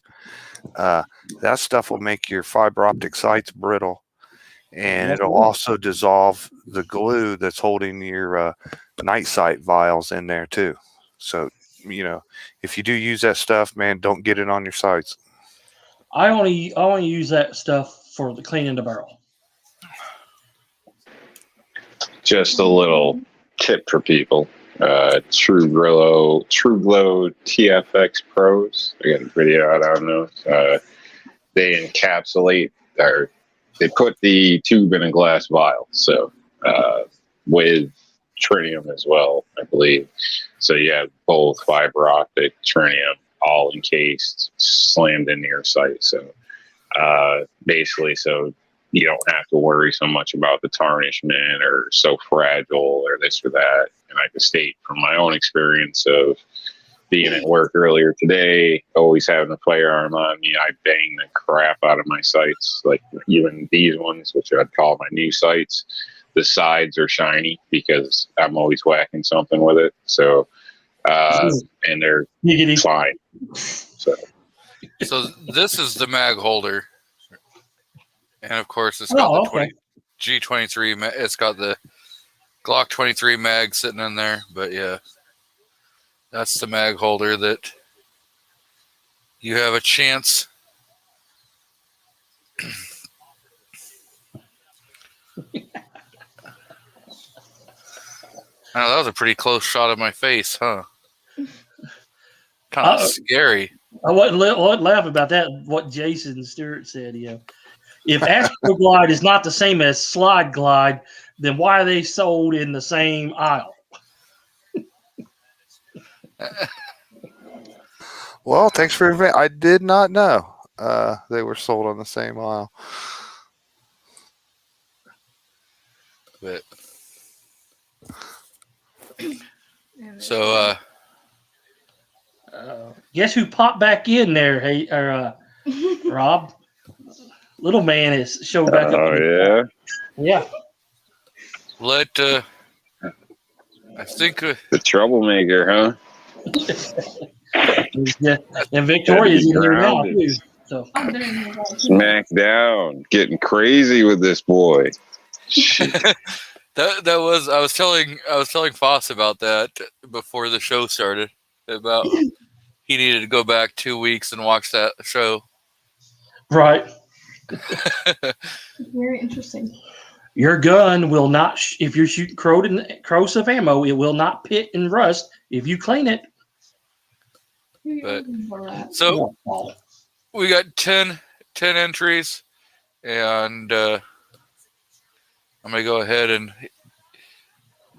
that stuff will make your fiber optic sights brittle, and it'll also dissolve the glue that's holding your night sight vials in there too. So if you do use that stuff, man, don't get it on your sights. I only use that stuff for the cleaning the barrel. Just a little tip for people. True Glow TFX Pros. I got a video out on those. They encapsulate, or they put the tube in a glass vial. So with tritium as well, I believe. So you have both fiber optic, tritium, all encased, slammed into your sight. So basically, so you don't have to worry so much about the tarnishment or so fragile or this or that. And I can state from my own experience of being at work earlier today, always having a firearm on me, I bang the crap out of my sights. Like even these ones, which I'd call my new sights, the sides are shiny because I'm always whacking something with it. So, and they're fine. So this is the mag holder. And of course, it's got the G23. It's got the Glock 23 mag sitting in there. But yeah, that's the mag holder that you have a chance. Oh, that was a pretty close shot of my face, huh? Kind of scary. I wouldn't laugh about that. What Jason Stewart said, if Astroglide is not the same as Slide Glide, then why are they sold in the same aisle? Well, thanks for I did not know they were sold on the same aisle. But so guess who popped back in there? Hey, Rob, little man is showed back up. Oh Yeah. Let I think the troublemaker, huh? Yeah, and Victoria's in here now too. So Smack down, getting crazy with this boy. that was I was telling Foss about that before the show started. About he needed to go back 2 weeks and watch that show. Right. Very interesting. Your gun will not, if you're shooting corrosive ammo, it will not pit and rust if you clean it. But, so we got 10 entries, and I'm gonna go ahead and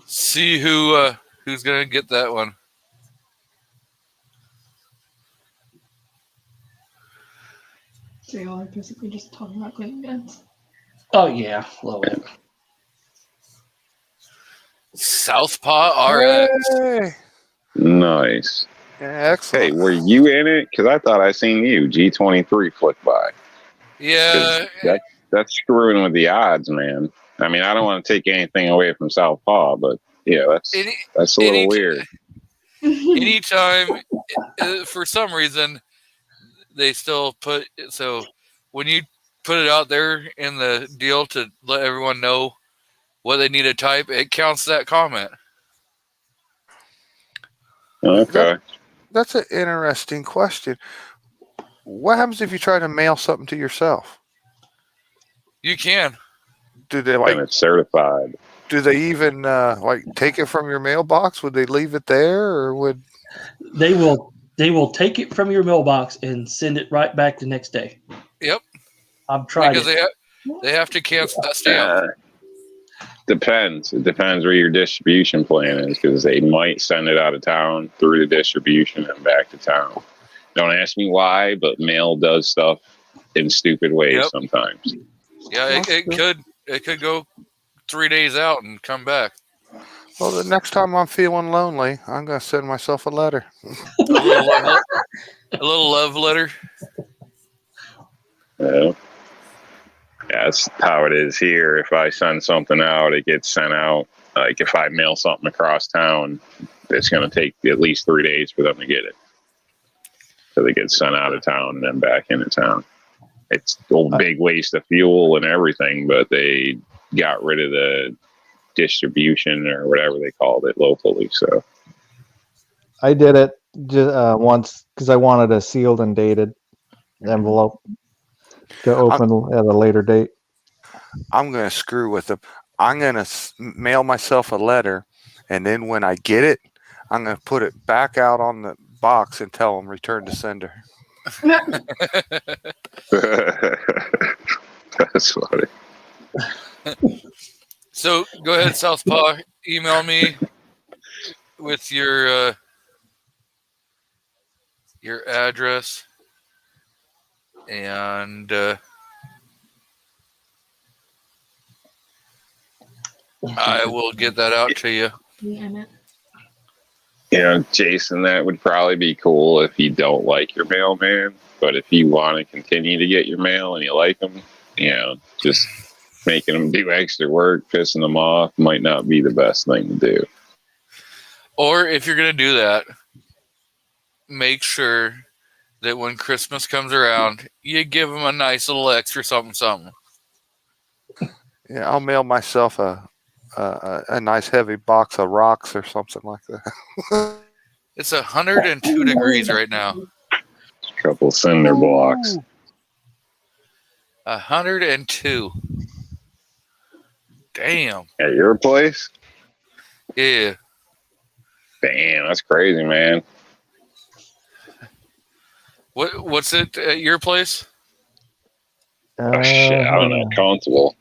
see who's gonna get that one. So y'all are basically just talking about cleaning guns. Oh yeah, love it. Southpaw RX. Hey. Nice. Yeah, excellent. Hey, were you in it? Because I thought I seen you. G23 flick by. Yeah. That's screwing with the odds, man. I mean, I don't want to take anything away from Southpaw, but yeah, that's a little weird. Anytime, for some reason, they still put so when you put it out there in the deal to let everyone know what they need to type, it counts that comment. Okay. That's an interesting question. What happens if you try to mail something to yourself? You can. Do they and it's certified. Do they even like take it from your mailbox? Would they leave it there, or would They will take it from your mailbox and send it right back the next day. Yep. I've tried Because it. they have to cancel that stamp. Depends. It depends where your distribution plan is, because they might send it out of town through the distribution and back to town. Don't ask me why, but mail does stuff in stupid ways sometimes. Yeah, it could go 3 days out and come back. Well, the next time I'm feeling lonely, I'm gonna send myself a letter. A little love letter. Yeah. That's how it is here. If I send something out, it gets sent out. Like if I mail something across town, it's going to take at least 3 days for them to get it. So they get sent out of town and then back into town. It's a big waste of fuel and everything, but they got rid of the distribution or whatever they called it locally. So I did it once because I wanted a sealed and dated envelope to open at a later date. I'm gonna screw with them. I'm gonna mail myself a letter, and then when I get it, I'm gonna put it back out on the box and tell them return to sender. That's funny. So go ahead, Southpaw. Email me with your address, and I will get that out to you. Jason, that would probably be cool if you don't like your mailman, but if you want to continue to get your mail and you like them, just making them do extra work, pissing them off might not be the best thing to do. Or if you're going to do that, make sure that when Christmas comes around, you give them a nice little extra something. Yeah, I'll mail myself a nice heavy box of rocks or something like that. It's 102 degrees right now. A couple cinder blocks. 102. Damn. At your place? Yeah. Damn, that's crazy, man. What's it at your place? Oh, shit, I'm not comfortable.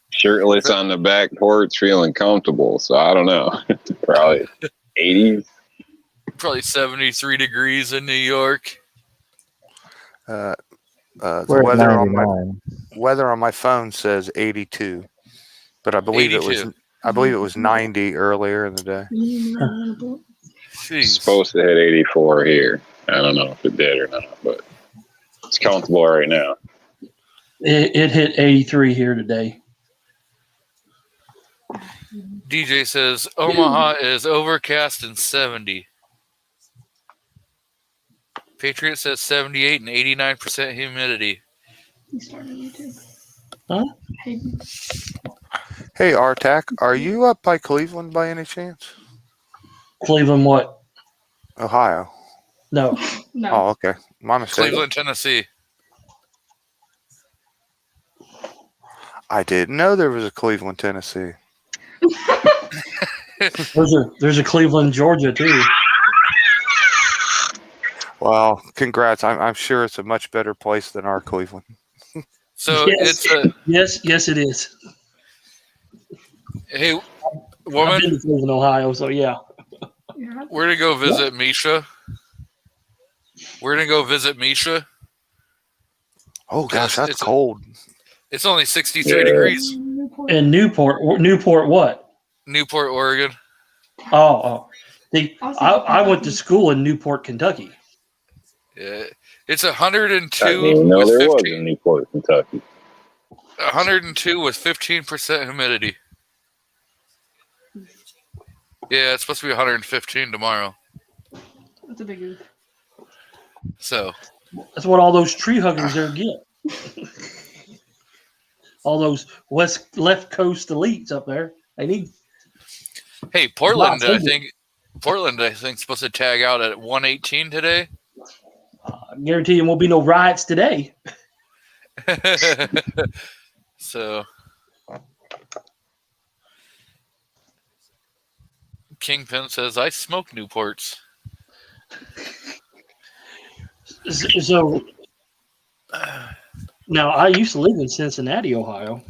Shirtless on the back porch, feeling comfortable. So I don't know. Probably 80s. Probably 73 degrees in New York. The We're at weather on my phone says 82, but I believe 82. it was 90 earlier in the day. Jeez. Supposed to hit 84 here. I don't know if it did or not, but it's comfortable right now. It hit 83 here today. DJ says Omaha is overcast and 70. Patriot says 78 and 89% humidity. He started YouTube. Huh? Hey, Artak, are you up by Cleveland by any chance? Cleveland what? Ohio. No. No. Oh, okay. My mistake. Cleveland, Tennessee. I didn't know there was a Cleveland, Tennessee. There's a Cleveland, Georgia too. Well, congrats. I'm sure it's a much better place than our Cleveland. So Yes. Yes, it is. Hey, I've woman, been to Cleveland, Ohio, so yeah. Yeah. we're going to go visit Misha. We're going to go visit Misha. Oh, gosh, It's that's cold. It's only 63 degrees. In Newport what? Newport, Oregon. Oh. I went to school in Newport, Kentucky. Yeah. It's 102 I didn't even know with there was 15. in Newport, Kentucky. 102 with 15% humidity. Yeah, it's supposed to be 115 tomorrow. That's a big oof. So That's what all those tree huggers there get. All those left coast elites up there. They need. hey, Portland, Not I single. think is supposed to tag out at 118 today. I guarantee you won't be no riots today. So Kingpin says, I smoke Newports. So now I used to live in Cincinnati, Ohio.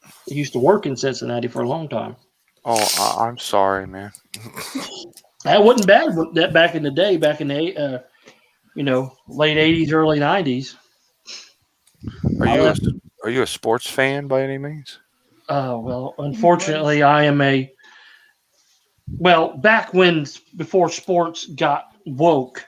I used to work in Cincinnati for a long time. Oh, I'm sorry, man. That wasn't bad that back in the day, back in the late '80s, early '90s. Are you a sports fan by any means? Well, unfortunately, I am back before sports got woke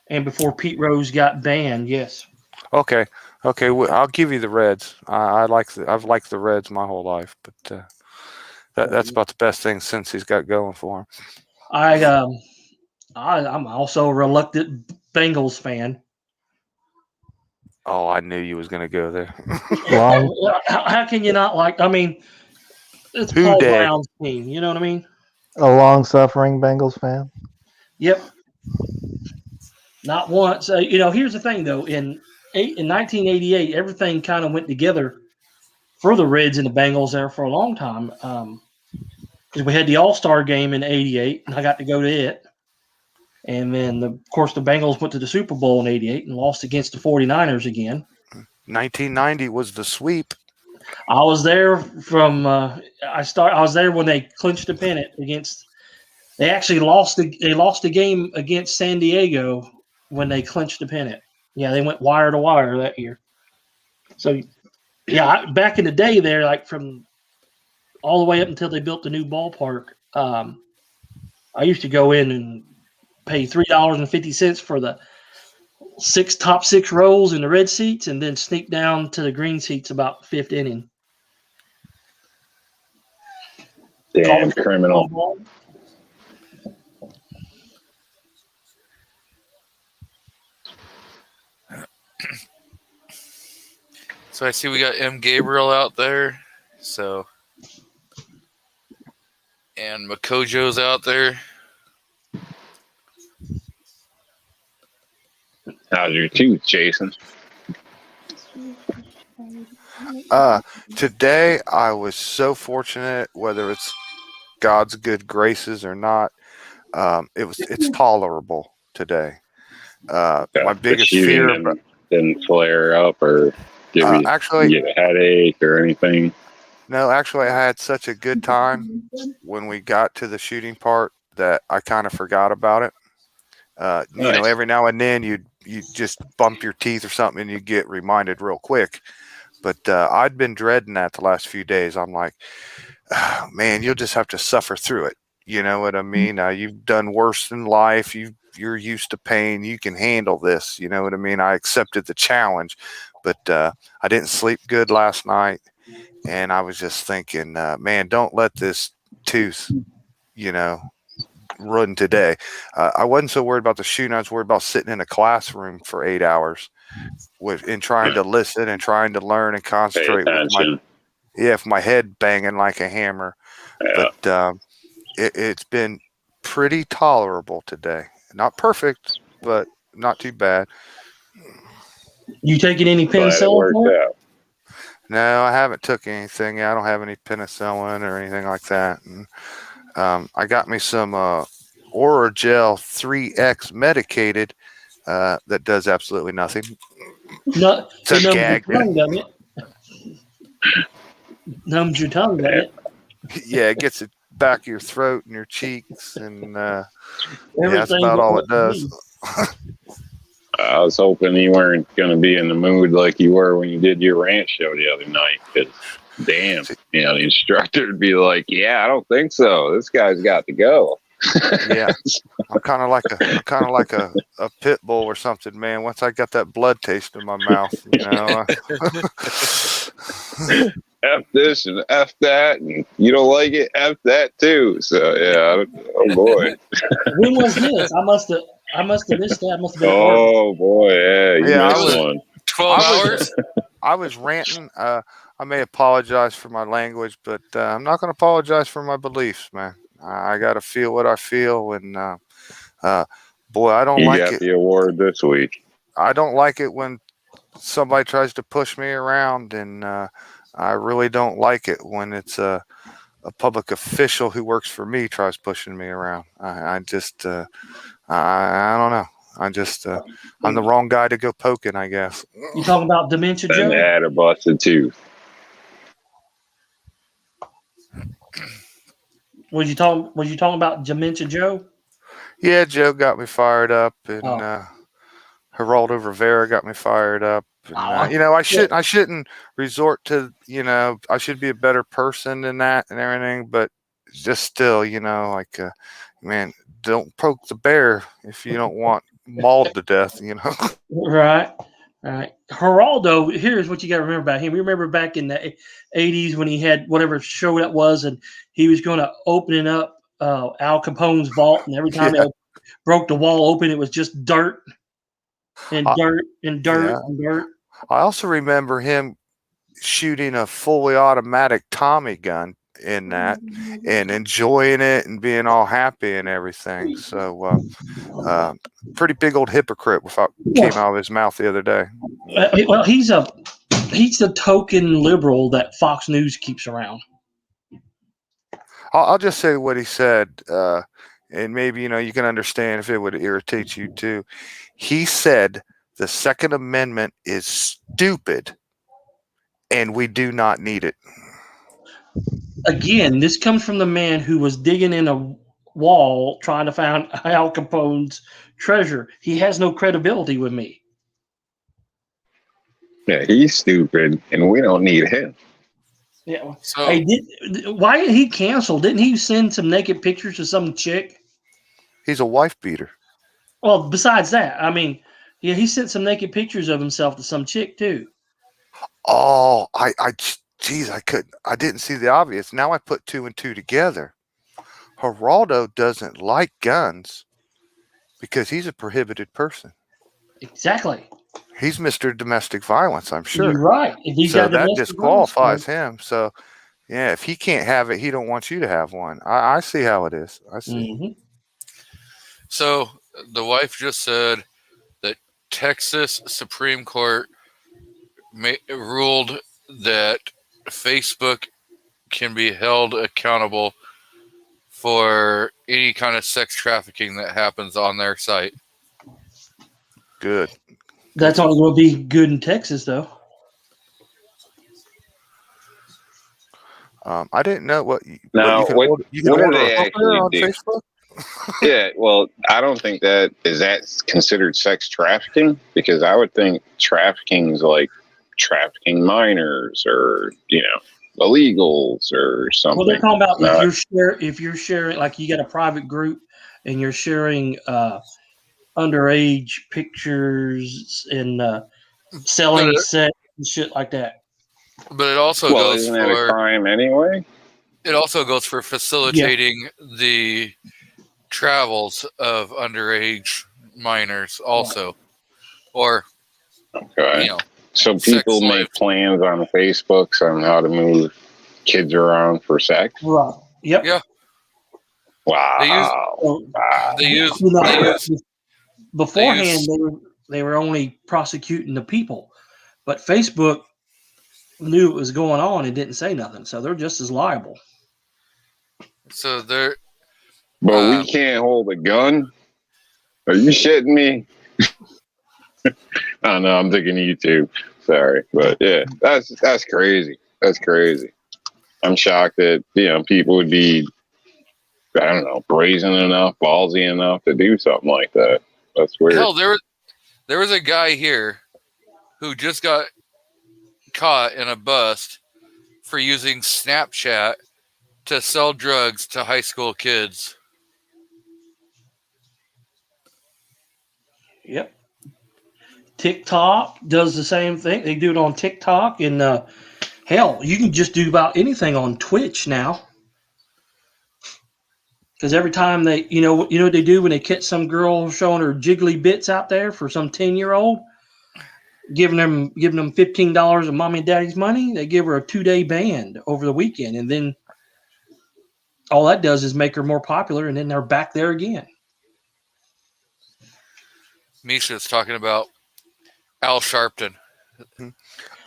and before Pete Rose got banned, yes. Okay. Well, I'll give you the Reds. I've liked the Reds my whole life, but that's about the best thing since he's got going for him. I'm also a reluctant Bengals fan. Oh, I knew you was gonna go there. How can you not like? I mean, it's Who Paul dat? Brown's team. You know what I mean? A long-suffering Bengals fan. Yep. Not once. Here's the thing, though. In 1988, everything kind of went together for the Reds and the Bengals there for a long time. Because we had the All-Star game in '88, and I got to go to it. And then, of course, the Bengals went to the Super Bowl in '88 and lost against the 49ers again. 1990 was the sweep. I was there I was there when they clinched the pennant against. They actually lost the game against San Diego when they clinched the pennant. Yeah, they went wire to wire that year. So, yeah, back in the day there, like from all the way up until they built the new ballpark, I used to go in and pay $3.50 for the top six rows in the red seats and then sneak down to the green seats about fifth inning. Damn criminal. So I see we got M. Gabriel out there. So, and Makojo's out there. How's your tooth, Jason? Today I was so fortunate, whether it's God's good graces or not. It's tolerable today. My biggest fear didn't flare up or give you get a headache or anything. No, actually, I had such a good time when we got to the shooting part that I kind of forgot about it. Nice. Every now and then you just bump your teeth or something and you get reminded real quick. But I'd been dreading that the last few days. I'm like, oh, man, you'll just have to suffer through it. You know what I mean? You've done worse in life. You're used to pain. You can handle this. You know what I mean? I accepted the challenge, but I didn't sleep good last night. And I was just thinking, man, don't let this tooth, ruin today. I wasn't so worried about the shooting. I was worried about sitting in a classroom for 8 hours and trying to listen and trying to learn and concentrate with my head banging like a hammer. Yeah. But it's been pretty tolerable today. Not perfect, but not too bad. You taking any penicillin? No, I haven't took anything. I don't have any penicillin or anything like that. And I got me some Oragel 3X medicated that does absolutely nothing. No, it's a gag. Numbs your tongue, doesn't it? Yeah, it gets it back of your throat and your cheeks, and that's about all it does. I was hoping you weren't going to be in the mood like you were when you did your ranch show the other night. Because, damn, the instructor would be like, "Yeah, I don't think so. This guy's got to go." Yeah, I'm kind of like a pit bull or something, man. Once I got that blood taste in my mouth, F this and F that, and you don't like it, F that too. So yeah, oh boy. When was this? I must have missed that. Must have been. Oh boy, yeah, I was one. 12 hours. I was ranting. I may apologize for my language, but I'm not going to apologize for my beliefs, man. I got to feel what I feel, and boy, I don't like it. You got the award this week. I don't like it when somebody tries to push me around, and I really don't like it when it's a public official who works for me tries pushing me around. I just I don't know. I'm the wrong guy to go poking, I guess. You talking about Dementia Then they Joe? had a busted tooth. Was you talking about Dementia Joe? Yeah, Joe got me fired up, and Oh. Geraldo Rivera got me fired up. And, I shouldn't resort to, I should be a better person than that and everything, but just still, man, don't poke the bear if you don't want mauled to death, Right. Geraldo, here's what you got to remember about him. We remember back in the 80s when he had whatever show that was, and he was going to open up Al Capone's vault, and every time they broke the wall open, it was just dirt and dirt and dirt and dirt. I also remember him shooting a fully automatic Tommy gun in that and enjoying it and being all happy and everything. So pretty big old hypocrite without came out of his mouth the other day. Well, he's the token liberal that Fox News keeps around. I'll just say what he said, and maybe you can understand if it would irritate you too. He said the Second Amendment is stupid and we do not need it. Again, this comes from the man who was digging in a wall trying to find Al Capone's treasure. He has no credibility with me. Yeah, he's stupid, and we don't need him. Yeah. So Hey, why did he cancel? Didn't he send some naked pictures to some chick? He's a wife beater. Well, besides that, I mean, yeah, he sent some naked pictures of himself to some chick too. Oh, I didn't see the obvious. Now I put two and two together. Geraldo doesn't like guns because he's a prohibited person. Exactly. He's Mr. Domestic Violence, I'm sure. You're right. If he's So got that domestic disqualifies violence, him. So, yeah, if he can't have it, he don't want you to have one. I see how it is. I see. Mhm. So the wife just said that Texas Supreme Court ruled that Facebook can be held accountable for any kind of sex trafficking that happens on their site. Good. That's only going to be good in Texas, though. I didn't know what. Now, what you can what do order they a hooker actually on do? Facebook. Yeah, well, I don't think that considered sex trafficking, because I would think trafficking is like trafficking minors or illegals or something. Well, they're talking about No. if you're sharing, like you got a private group and you're sharing underage pictures and selling sex and shit like that. But it also Well, goes isn't that a crime anyway? It also goes for facilitating the travels of underage minors also. Or Okay. So people make plans on Facebook on how to move kids around for sex? Right. Yep. Yeah. Wow. They use beforehand they were only prosecuting the people, but Facebook knew what was going on and didn't say nothing, so they're just as liable. So they're But we can't hold a gun? Are you shitting me? I know, I'm thinking you too. Sorry. But yeah, that's crazy. That's crazy. I'm shocked that, people would be, I don't know, brazen enough, ballsy enough to do something like that. That's weird. hell, there was a guy here who just got caught in a bust for using Snapchat to sell drugs to high school kids. Yep. TikTok does the same thing. They do it on TikTok, and hell, you can just do about anything on Twitch now. Because every time they, what they do when they catch some girl showing her jiggly bits out there for some 10-year-old, giving them $15 of mommy and daddy's money, they give her a 2-day ban over the weekend, and then all that does is make her more popular, and then they're back there again. Misha's talking about Al Sharpton.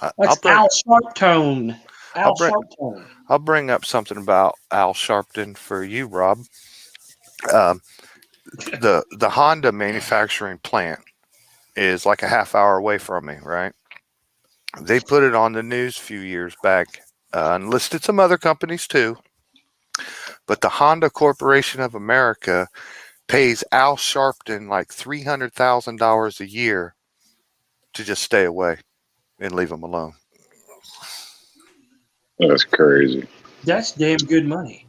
I'll That's bring Al Sharptone. I'll Al bring Sharptone. I'll bring up something about Al Sharpton for you, Rob. Um, the Honda manufacturing plant is like a half hour away from me, right? They put it on the news a few years back and listed some other companies too. But the Honda Corporation of America pays Al Sharpton like $300,000 a year to just stay away and leave him alone. That's crazy. That's damn good money.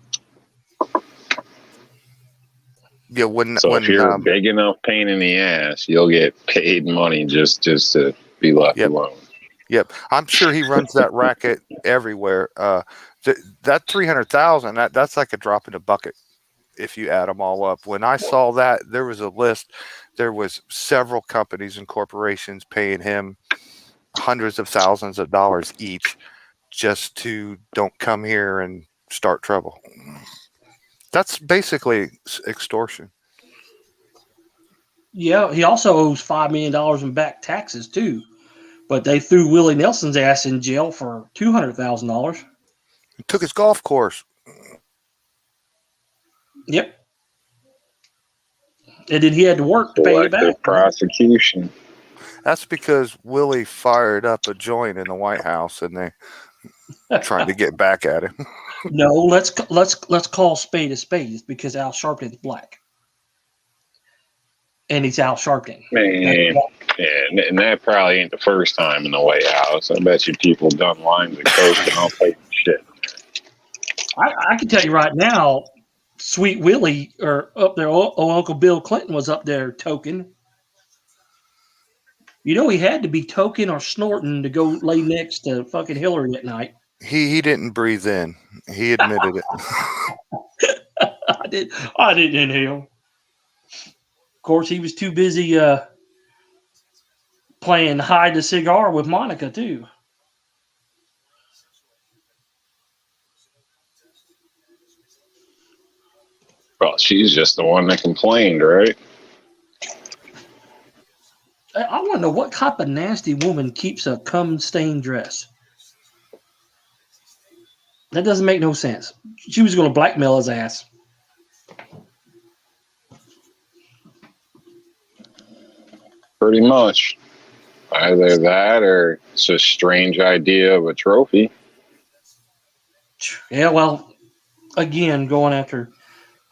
Yeah, when So if you're a big enough pain in the ass, you'll get paid money just to be left alone. Yep, I'm sure he runs that racket everywhere. That 300,000, that's like a drop in the bucket if you add them all up. When I saw that, there was a list. There was several companies and corporations paying him hundreds of thousands of dollars each just to don't come here and start trouble. That's basically extortion. Yeah, he also owes $5 million in back taxes too. But they threw Willie Nelson's ass in jail for $200,000. He took his golf course. Yep. And then he had to work to pay it back. Selective prosecution. That's because Willie fired up a joint in the White House and they tried to get back at him. No, let's call spade a spade. It's because Al Sharpton's black. And he's Al Sharpton. Man, yeah, and that probably ain't the first time in the White House. I bet you people done lines of coke and all type of shit. I can tell you right now, Sweet Willie or up there, Uncle Bill Clinton was up there toking. You know, he had to be toking or snorting to go lay next to fucking Hillary at night. He didn't breathe in. He admitted it. I didn't inhale. Of course, he was too busy playing hide the cigar with Monica too. Well, she's just the one that complained, right? I want to know what type of nasty woman keeps a cum-stained dress. That doesn't make no sense. She was going to blackmail his ass. Pretty much. Either that or it's a strange idea of a trophy. Yeah, well, again, going after,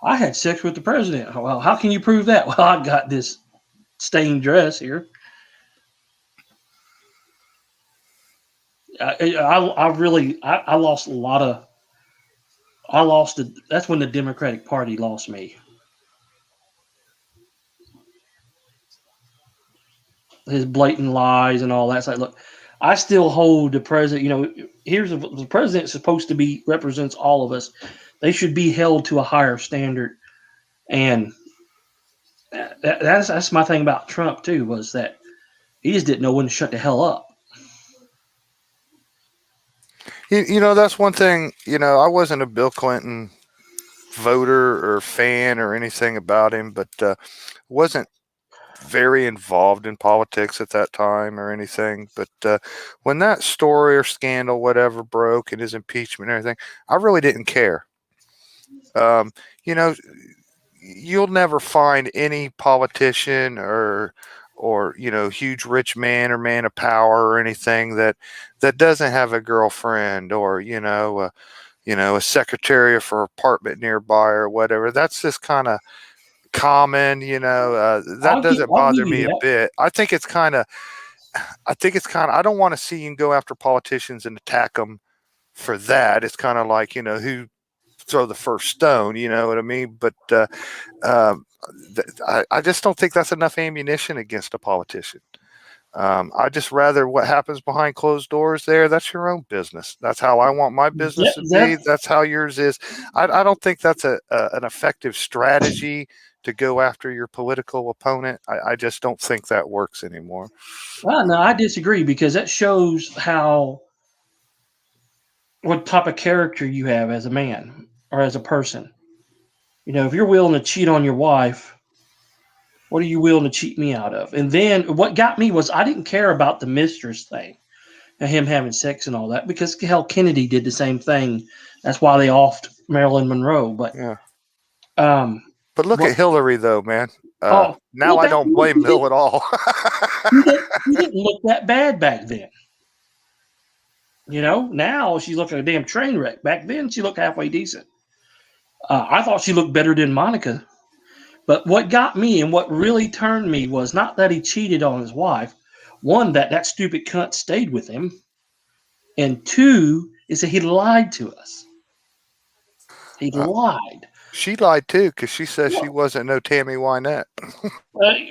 I had sex with the president. Well, how can you prove that? Well, I got this stained dress here. I lost a lot of. That's when the Democratic Party lost me. His blatant lies and all that. It's like, look, I still hold the president. You know, the president supposed to be represents all of us. They should be held to a higher standard. And that's my thing about Trump too, was that he just didn't know when to shut the hell up. You know, that's one thing. You know, I wasn't a Bill Clinton voter or fan or anything about him, but wasn't very involved in politics at that time or anything. But when that story or scandal, whatever, broke and his impeachment and everything, I really didn't care. You know, you'll never find any politician or you know, huge rich man or man of power or anything that doesn't have a girlfriend or you know a secretary for apartment nearby or whatever. That's just kind of common, you know. That doesn't bother me a bit. I think it's kind of. I don't want to see him go after politicians and attack them for that. It's kind of like, you know, who throw the first stone, you know what I mean? But I just don't think that's enough ammunition against a politician. I just rather what happens behind closed doors there. That's your own business. That's how I want my business to be. That's how yours is. I don't think that's an effective strategy to go after your political opponent. I just don't think that works anymore. Well, no, I disagree because that shows what type of character you have as a man or as a person. You know, if you're willing to cheat on your wife, what are you willing to cheat me out of? And then what got me was I didn't care about the mistress thing. and him having sex and all that, because hell, Kennedy did the same thing. That's why they offed Marilyn Monroe. But Yeah. but look at Hillary, though, man. Oh, now well, I don't blame Bill at all. he didn't look that bad back then. You know, now she's looking a damn train wreck. Back then, she looked halfway decent. I thought she looked better than Monica. But what got me and what really turned me was not that he cheated on his wife. One, that stupid cunt stayed with him. And two, is that he lied to us. He lied. She lied too, because she says she wasn't no Tammy Wynette.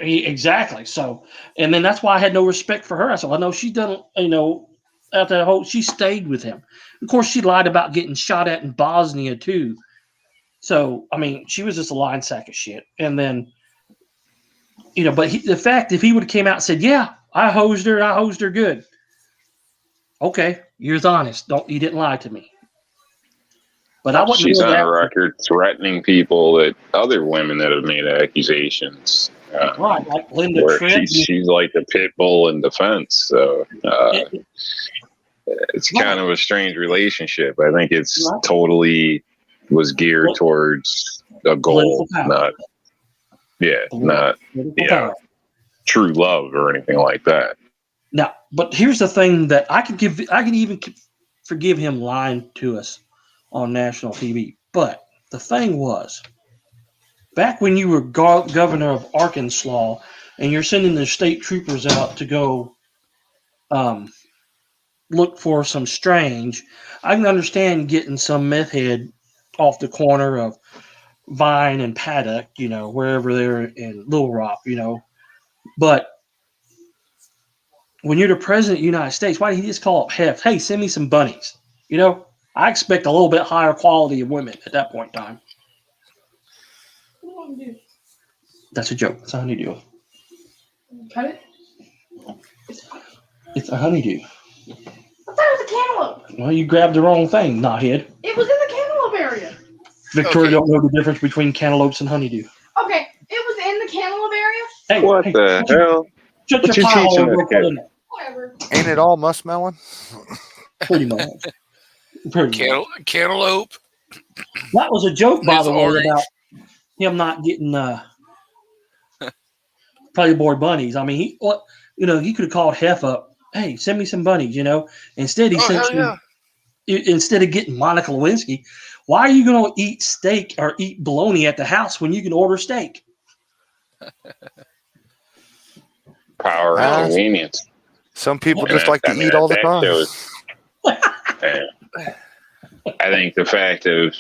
Exactly. So, and then that's why I had no respect for her. I said, well, no, she doesn't, after that whole, she stayed with him. Of course, she lied about getting shot at in Bosnia too. So, I mean, she was just a lying sack of shit. And then, but the fact, if he would have came out and said, yeah, I hosed her good. Okay, you're honest. You didn't lie to me. But I wasn't. She's on a record threatening people, that other women that have made accusations. Right, like Linda Tripp. She's like the pit bull in defense. So it's kind of a strange relationship. I think it's totally was geared towards a goal, not true love or anything like that. Now, but here's the thing that I can even forgive him lying to us on national TV. But the thing was, back when you were governor of Arkansas and you're sending the state troopers out to go look for some strange, I can understand getting some meth head off the corner of Vine and Paddock, wherever they're in Little Rock, But when you're the president of the United States, why did he just call up Hef? Hey, send me some bunnies. I expect a little bit higher quality of women at that point in time. What do you want to do? That's a joke. It's a honeydew. Cut it? It's a honeydew. I thought it was a cantaloupe. Well, you grabbed the wrong thing, knothead. It was in the cantaloupe area. Victoria don't know the difference between cantaloupes and honeydew. Okay, it was in the cantaloupe area? Hey, what the hell? Shut What your you pile teaching and this go put kid? in it. Whatever. Ain't it all muskmelon? Pretty much. Cantaloupe. That was a joke, by It's the way, orange. about him not getting probably board bunnies. I mean, he could have called Hef up. Hey, send me some bunnies. Instead he sent you. Instead of getting Monica Lewinsky, why are you going to eat steak or eat bologna at the house when you can order steak? Power and convenience. Some people And just that- like to I mean, eat all the that time. shows- I think the fact of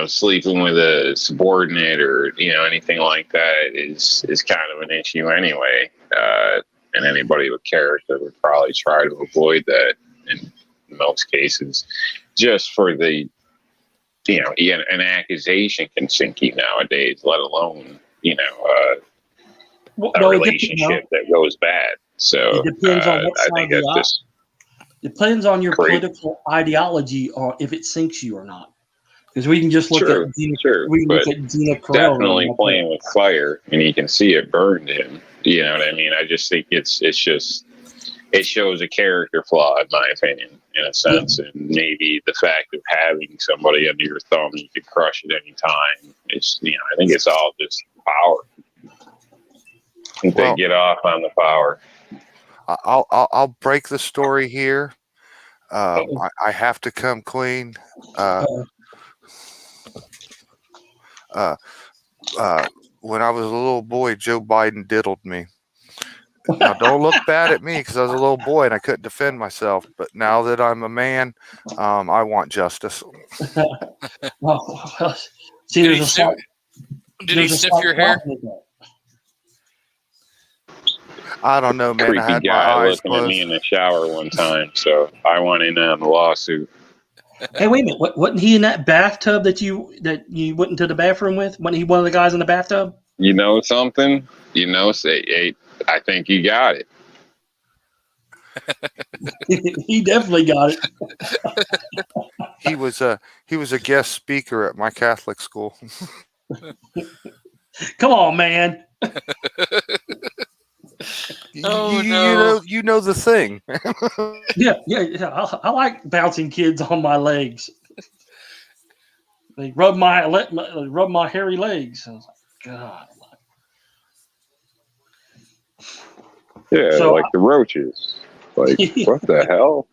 sleeping with a subordinate or anything like that is kind of an issue anyway. And anybody with character would probably try to avoid that in most cases, just for the an accusation can sink you nowadays, let alone a relationship that goes bad. So It depends on what I side think of that's the just depends on your Great. political ideology or if it sinks you or not. Because we can just look True, at Gina, true, we can look but at Gina Carano. definitely playing with fire, and you can see it burned him. You know what I mean? I just think it shows a character flaw, in my opinion, in a sense, and maybe the fact of having somebody under your thumb you could crush at any time. I think it's all just power. I think they get off on the power. I'll break the story here. I have to come clean. When I was a little boy, Joe Biden diddled me. Now, don't look bad at me because I was a little boy and I couldn't defend myself. But now that I'm a man, I want justice. Well, see, Did there's he a slight, Did he there's a sniff slight your hair? problem with that. I don't know, man. I Creepy had my guy eyes looking at closed. me in the shower one time, so I went in on the lawsuit. Hey, wait a minute. Wasn't he in that bathtub that you went into the bathroom with? Wasn't he one of the guys in the bathtub? You know something? Say, hey, I think you got it. He definitely got it. He was a guest speaker at my Catholic school. Come on, man. Oh, no. You know the thing. Yeah. I like bouncing kids on my legs. They rub my hairy legs. I was like, God. Yeah, So like the roaches. Like, what the hell?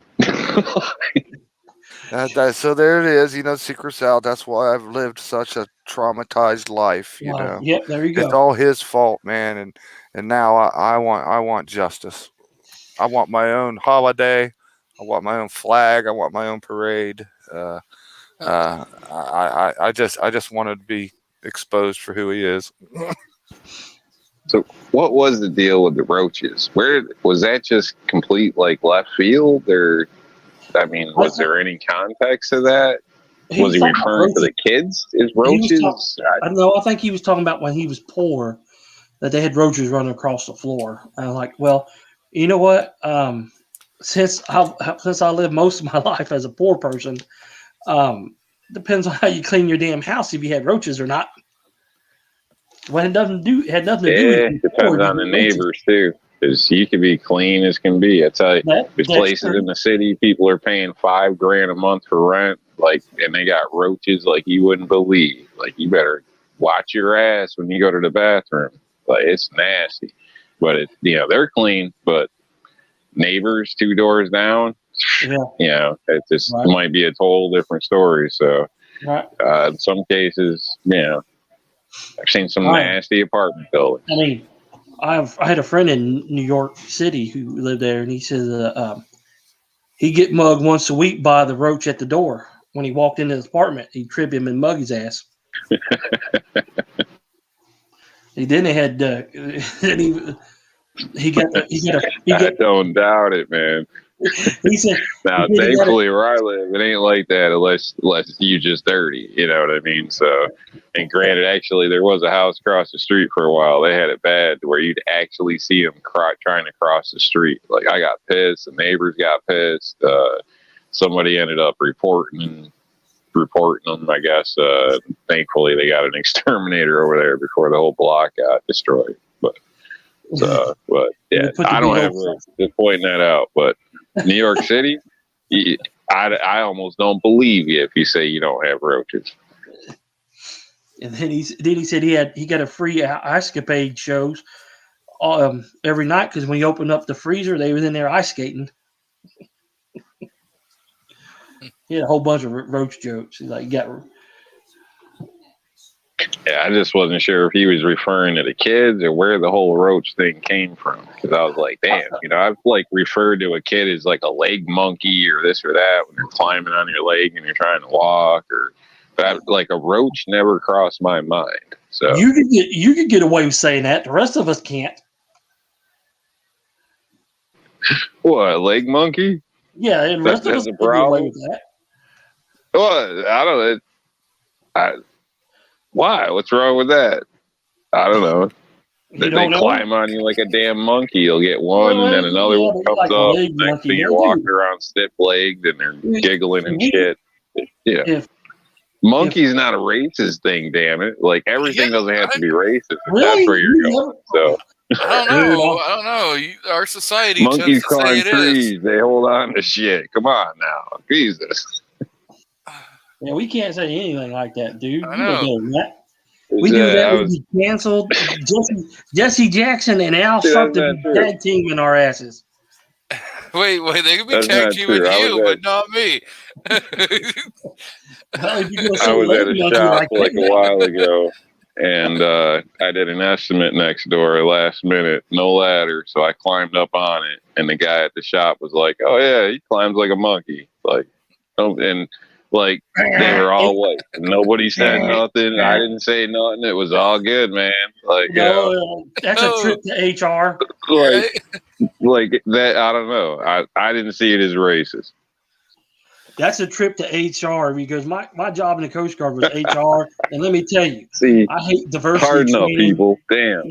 So there it is. You know, Secret Sal. That's why I've lived such a traumatized life. You know, Yep, there you it's go. all his fault, man. And now I want justice. I want my own holiday. I want my own flag. I want my own parade. I just wanted to be exposed for who he is. So, what was the deal with the roaches? Where was that? Just complete like left field, or I mean, was there any context to that? Was he talking about referring to the roaches. kids as He was roaches? I know. I think he was talking about when he was poor, that they had roaches running across the floor. And I'm like, well, you know what? Since I lived most of my life as a poor person, depends on how you clean your damn house if you had roaches or not. Well, it had nothing to do with Yeah, you depends on the neighbors too. Because you can be clean as can be. I tell you, there's places in the city people are paying $5,000 a month for rent, like, and they got roaches like you wouldn't believe. Like, you better watch your ass when you go to the bathroom. Like, it's nasty, but it, they're clean. But neighbors 2 doors down, it just might be a total different story. So, in some cases, I've seen some nasty apartment buildings. I mean, I had a friend in New York City who lived there, and he said he'd get mugged once a week by the roach at the door. When he walked into his apartment, he'd trip him and mug his ass. Then they had I don't doubt it, man. He said, now, thankfully, where I live, it ain't like that unless you just dirty. You know what I mean? So, and granted, actually, there was a house across the street for a while. They had it bad where you'd actually see them trying to cross the street. Like, I got pissed, the neighbors got pissed. Somebody ended up reporting them, I guess. Thankfully, they got an exterminator over there before the whole block got destroyed. But yeah, I don't have to point that out. But New York City, I almost don't believe you if you say you don't have roaches. And then he said he got a free Ice Capade shows every night because when he opened up the freezer, they was in there ice skating. He had a whole bunch of roach jokes. He's like, Yeah, I just wasn't sure if he was referring to the kids or where the whole roach thing came from. Because I was like, damn, I've like referred to a kid as like a leg monkey or this or that when they're climbing on your leg and you're trying to walk, or that, like a roach never crossed my mind. So you could get away with saying that. The rest of us can't. What, a leg monkey? Yeah, and the rest of us can get away with that. Well, I don't know. Why? What's wrong with that? I don't know. They climb on you like a damn monkey. You'll get one, and then another one comes up. Next thing you're walking around stiff-legged, and they're giggling and shit. Yeah. Monkey's not a racist thing, damn it. Like, everything doesn't have to be racist. That's where you're going. So. I don't know. Our society monkeys climb trees. Is. They hold on to shit. Come on now. Jesus. Yeah, we can't say anything like that, dude. I know. We do that. We be canceled. Jesse Jackson and Al Sharpton tag teaming our asses. Wait, they could be tag teaming you, but not me. I was at a shop like a while ago, and I did an estimate next door last minute, no ladder, so I climbed up on it, and the guy at the shop was like, "Oh yeah, he climbs like a monkey," like, and like they were all white. Nobody said nothing. I didn't say nothing. It was all good, man. Like, that's a trip to HR. Like that. I don't know. I didn't see it as racist. That's a trip to HR because my job in the Coast Guard was HR, and let me tell you, I hate diversity. Hard enough, people. Damn,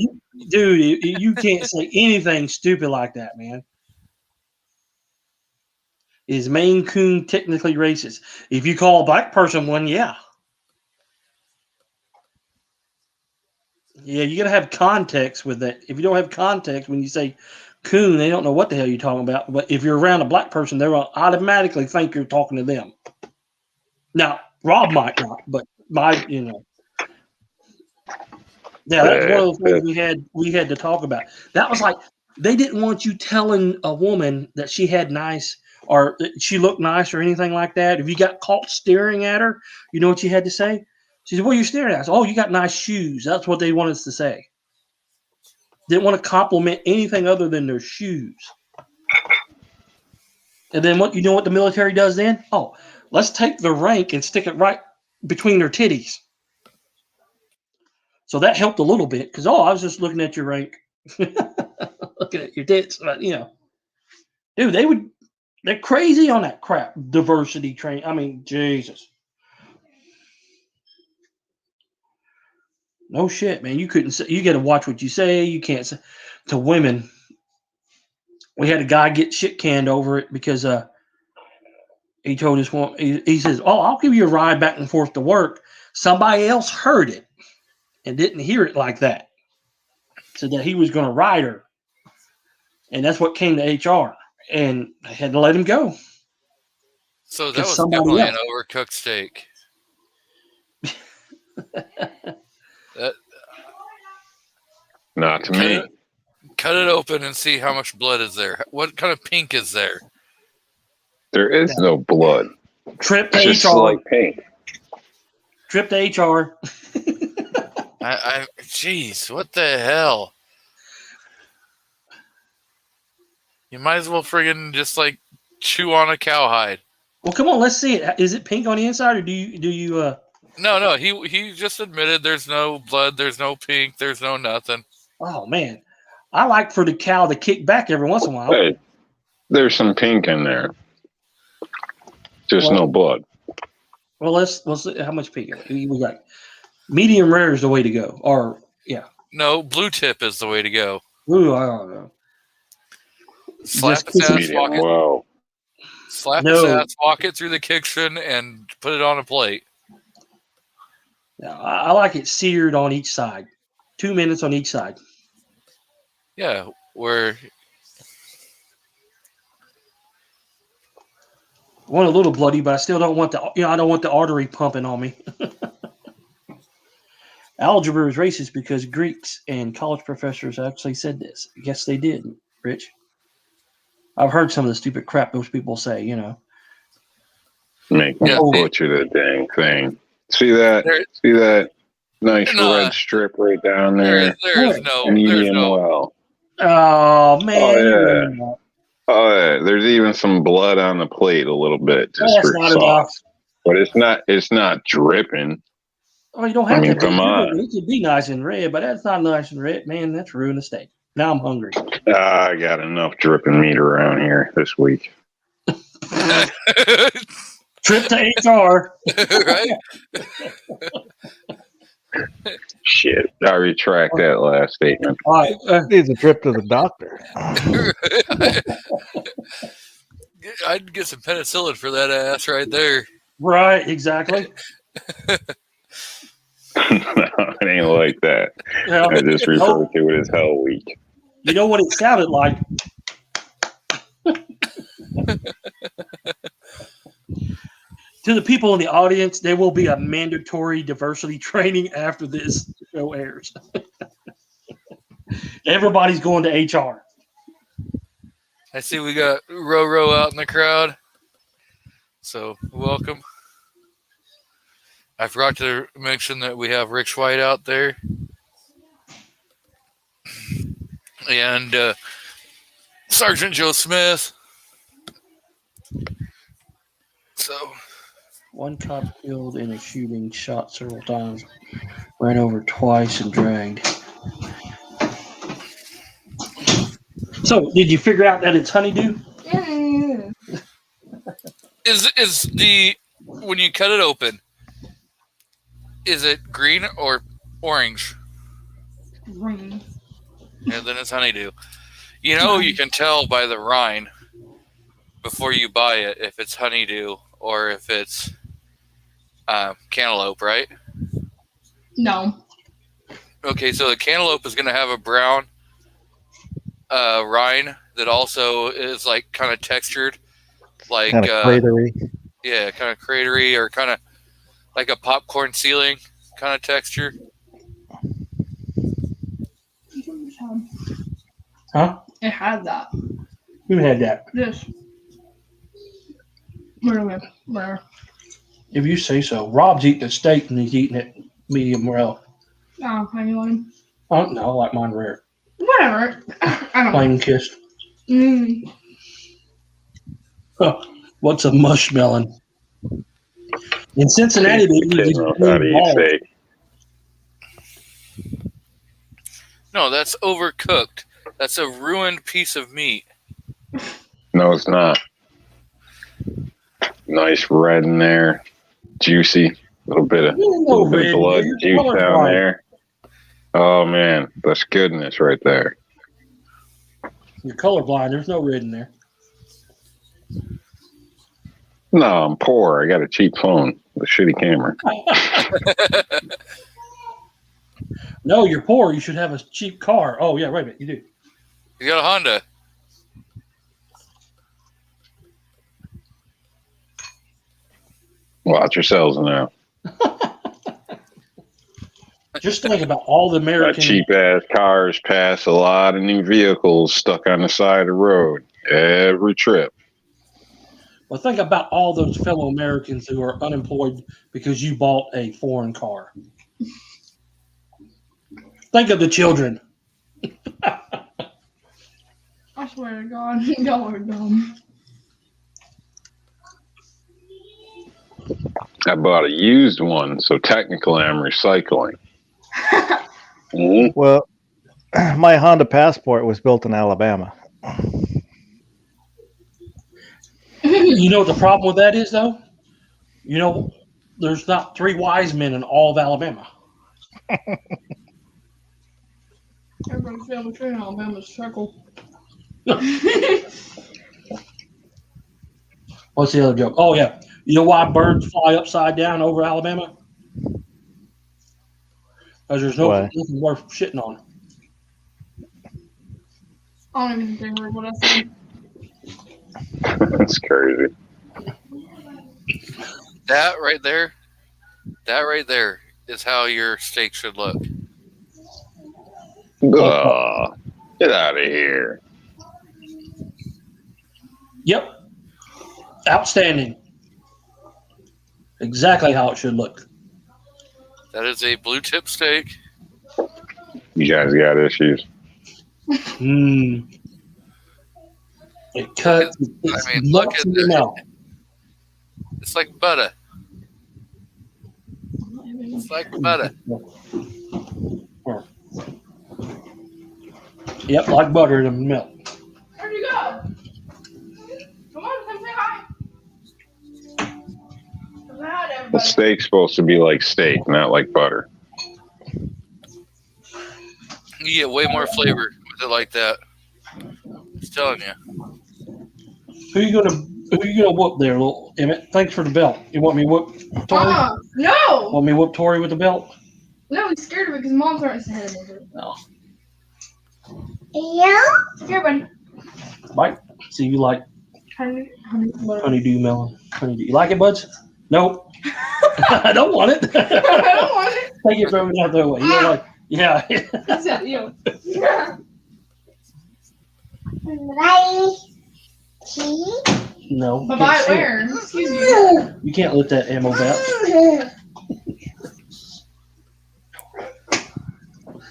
dude, you can't say anything stupid like that, man. Is Maine Coon technically racist? If you call a black person one, yeah. Yeah, you got to have context with that. If you don't have context when you say coon, they don't know what the hell you're talking about. But if you're around a black person, they'll automatically think you're talking to them. Now, Rob might not, but yeah, that's one of the things we had to talk about. That was like they didn't want you telling a woman that she had nice or that she looked nice or anything like that. If you got caught staring at her, you know what you had to say? She said, "What are you staring at?" I said, "Oh, you got nice shoes." That's what they wanted us to say. Didn't want to compliment anything other than their shoes. And then what the military does then? Oh, let's take the rank and stick it right between their titties. So that helped a little bit because I was just looking at your rank, looking at your tits. But dude, they're crazy on that crap. Diversity training. I mean, Jesus. No shit, man. You couldn't say. You got to watch what you say. You can't say to women. We had a guy get shit canned over it because he told us one. He says, "Oh, I'll give you a ride back and forth to work." Somebody else heard it and didn't hear it like that. Said that he was going to ride her, and that's what came to HR, and I had to let him go. So that was definitely an overcooked steak. Not to me. Cut it open and see how much blood is there. What kind of pink is there? There is no blood. Trip to Just HR. like pink. Trip to HR. Jeez, what the hell? You might as well friggin' just like chew on a cowhide. Well, come on, let's see it. Is it pink on the inside, or do you? No. He just admitted there's no blood, there's no pink, there's no nothing. Oh man, I like for the cow to kick back every once in a while. Hey, there's some pink in there. Just no blood. Well, let's see how much pink we got. Medium rare is the way to go. Or yeah. No, blue tip is the way to go. Ooh, I don't know. Slap his ass, walk it. Whoa. Slap his ass, walk it through the kitchen, and put it on a plate. Yeah, I like it seared on each side. 2 minutes on each side. Yeah, where I want a little bloody, but I still don't want I don't want the artery pumping on me. Algebra is racist because Greeks and college professors actually said this. Yes, they did, Rich. I've heard some of the stupid crap those people say, Make me butcher the dang thing. See that? See that nice red strip right down there? There's no. Well. Oh, man. Oh, yeah. There's even some blood on the plate a little bit. Just That's for not sauce. But it's not dripping. Oh, you don't have to. Come on. It could be nice and red, but that's not nice and red. Man, that's ruined the steak. Now I'm hungry. I got enough dripping meat around here this week. Trip to HR. Right? Shit. I retract that last statement. All right. Needs a trip to the doctor. I'd get some penicillin for that ass right there. Right, exactly. It ain't like that. Yeah, I just refer to it as Hell Week. You know what it sounded like? To the people in the audience, there will be a mandatory diversity training after this show airs. Everybody's going to HR. I see we got Roro out in the crowd. So, welcome. I forgot to mention that we have Rich White out there. And Sergeant Joe Smith. So, one cop killed in a shooting, shot several times, ran over twice, and dragged. So, did you figure out that it's honeydew? is the when you cut it open, is it green or orange? Green. And then it's honeydew. You can tell by the rind before you buy it if it's honeydew or if it's cantaloupe, right? No. Okay, so the cantaloupe is going to have a brown rind, that also is like kind of textured, like Kind of cratery. yeah, kind of cratery or kind of like a popcorn ceiling kind of texture. Huh? It had that. Who had that? This. Where? If you say so. Rob's eating a steak and he's eating it medium well. Oh, how you want him? Oh, no, I like mine rare. Whatever. I don't know. Plain kissed. Mm. Huh. What's a mushmelon? In Cincinnati, they use Kids these know how to green eat balls. steak. No, that's overcooked. That's a ruined piece of meat. No, it's not. Nice red in there, juicy. Little bit of red, blood you're juice down colorblind. there. Oh man, that's goodness right there. You're colorblind. There's no red in there. No, I'm poor. I got a cheap phone with a shitty camera. No, you're poor. You should have a cheap car. Oh, yeah, wait a minute. You do. You got a Honda. Watch yourselves now. Just think about all the American. Cheap ass cars pass a lot of new vehicles stuck on the side of the road every trip. Well, think about all those fellow Americans who are unemployed because you bought a foreign car. Think of the children. I swear to God, y'all are dumb. I bought a used one, so technically I'm recycling. Mhm. Well, my Honda Passport was built in Alabama. You know what the problem with that is, though? You know, there's not 3 wise men in all of Alabama. Everybody's family tree in Alabama's circle. What's the other joke? Oh, yeah. You know why birds fly upside down over Alabama? Because there's Why? nothing worth shitting on. I don't even think what I said. That's crazy. That right there is how your steak should look. Ugh, get out of here. Yep. Outstanding. Exactly how it should look. That is a blue tip steak. You guys got issues. Mmm. It cuts. It's I mean, look melts at in your it. mouth. It's like butter. It's like butter. Yep, like butter in milk. Where'd you go? Come on, come say hi. Come say hi to The everybody. steak's supposed to be like steak, not like butter. You get way more flavor with it like that. Just telling you. Who you gonna whoop there, little Emmett? Thanks for the belt. You want me to whoop Tori? No! Want me to whoop Tori with the belt? No, he's scared of it because mom's starting to hit him with it. No. Yeah? Here, buddy. Mike, see you like Honey, whatever. honeydew melon. Honeydew. You like it, buds? Nope. I don't want it. I don't want it. Take it from the other way. You don't like, yeah. He said, you. No. you Bye can't bye, say it. where? Excuse me. You can't let that ammo out.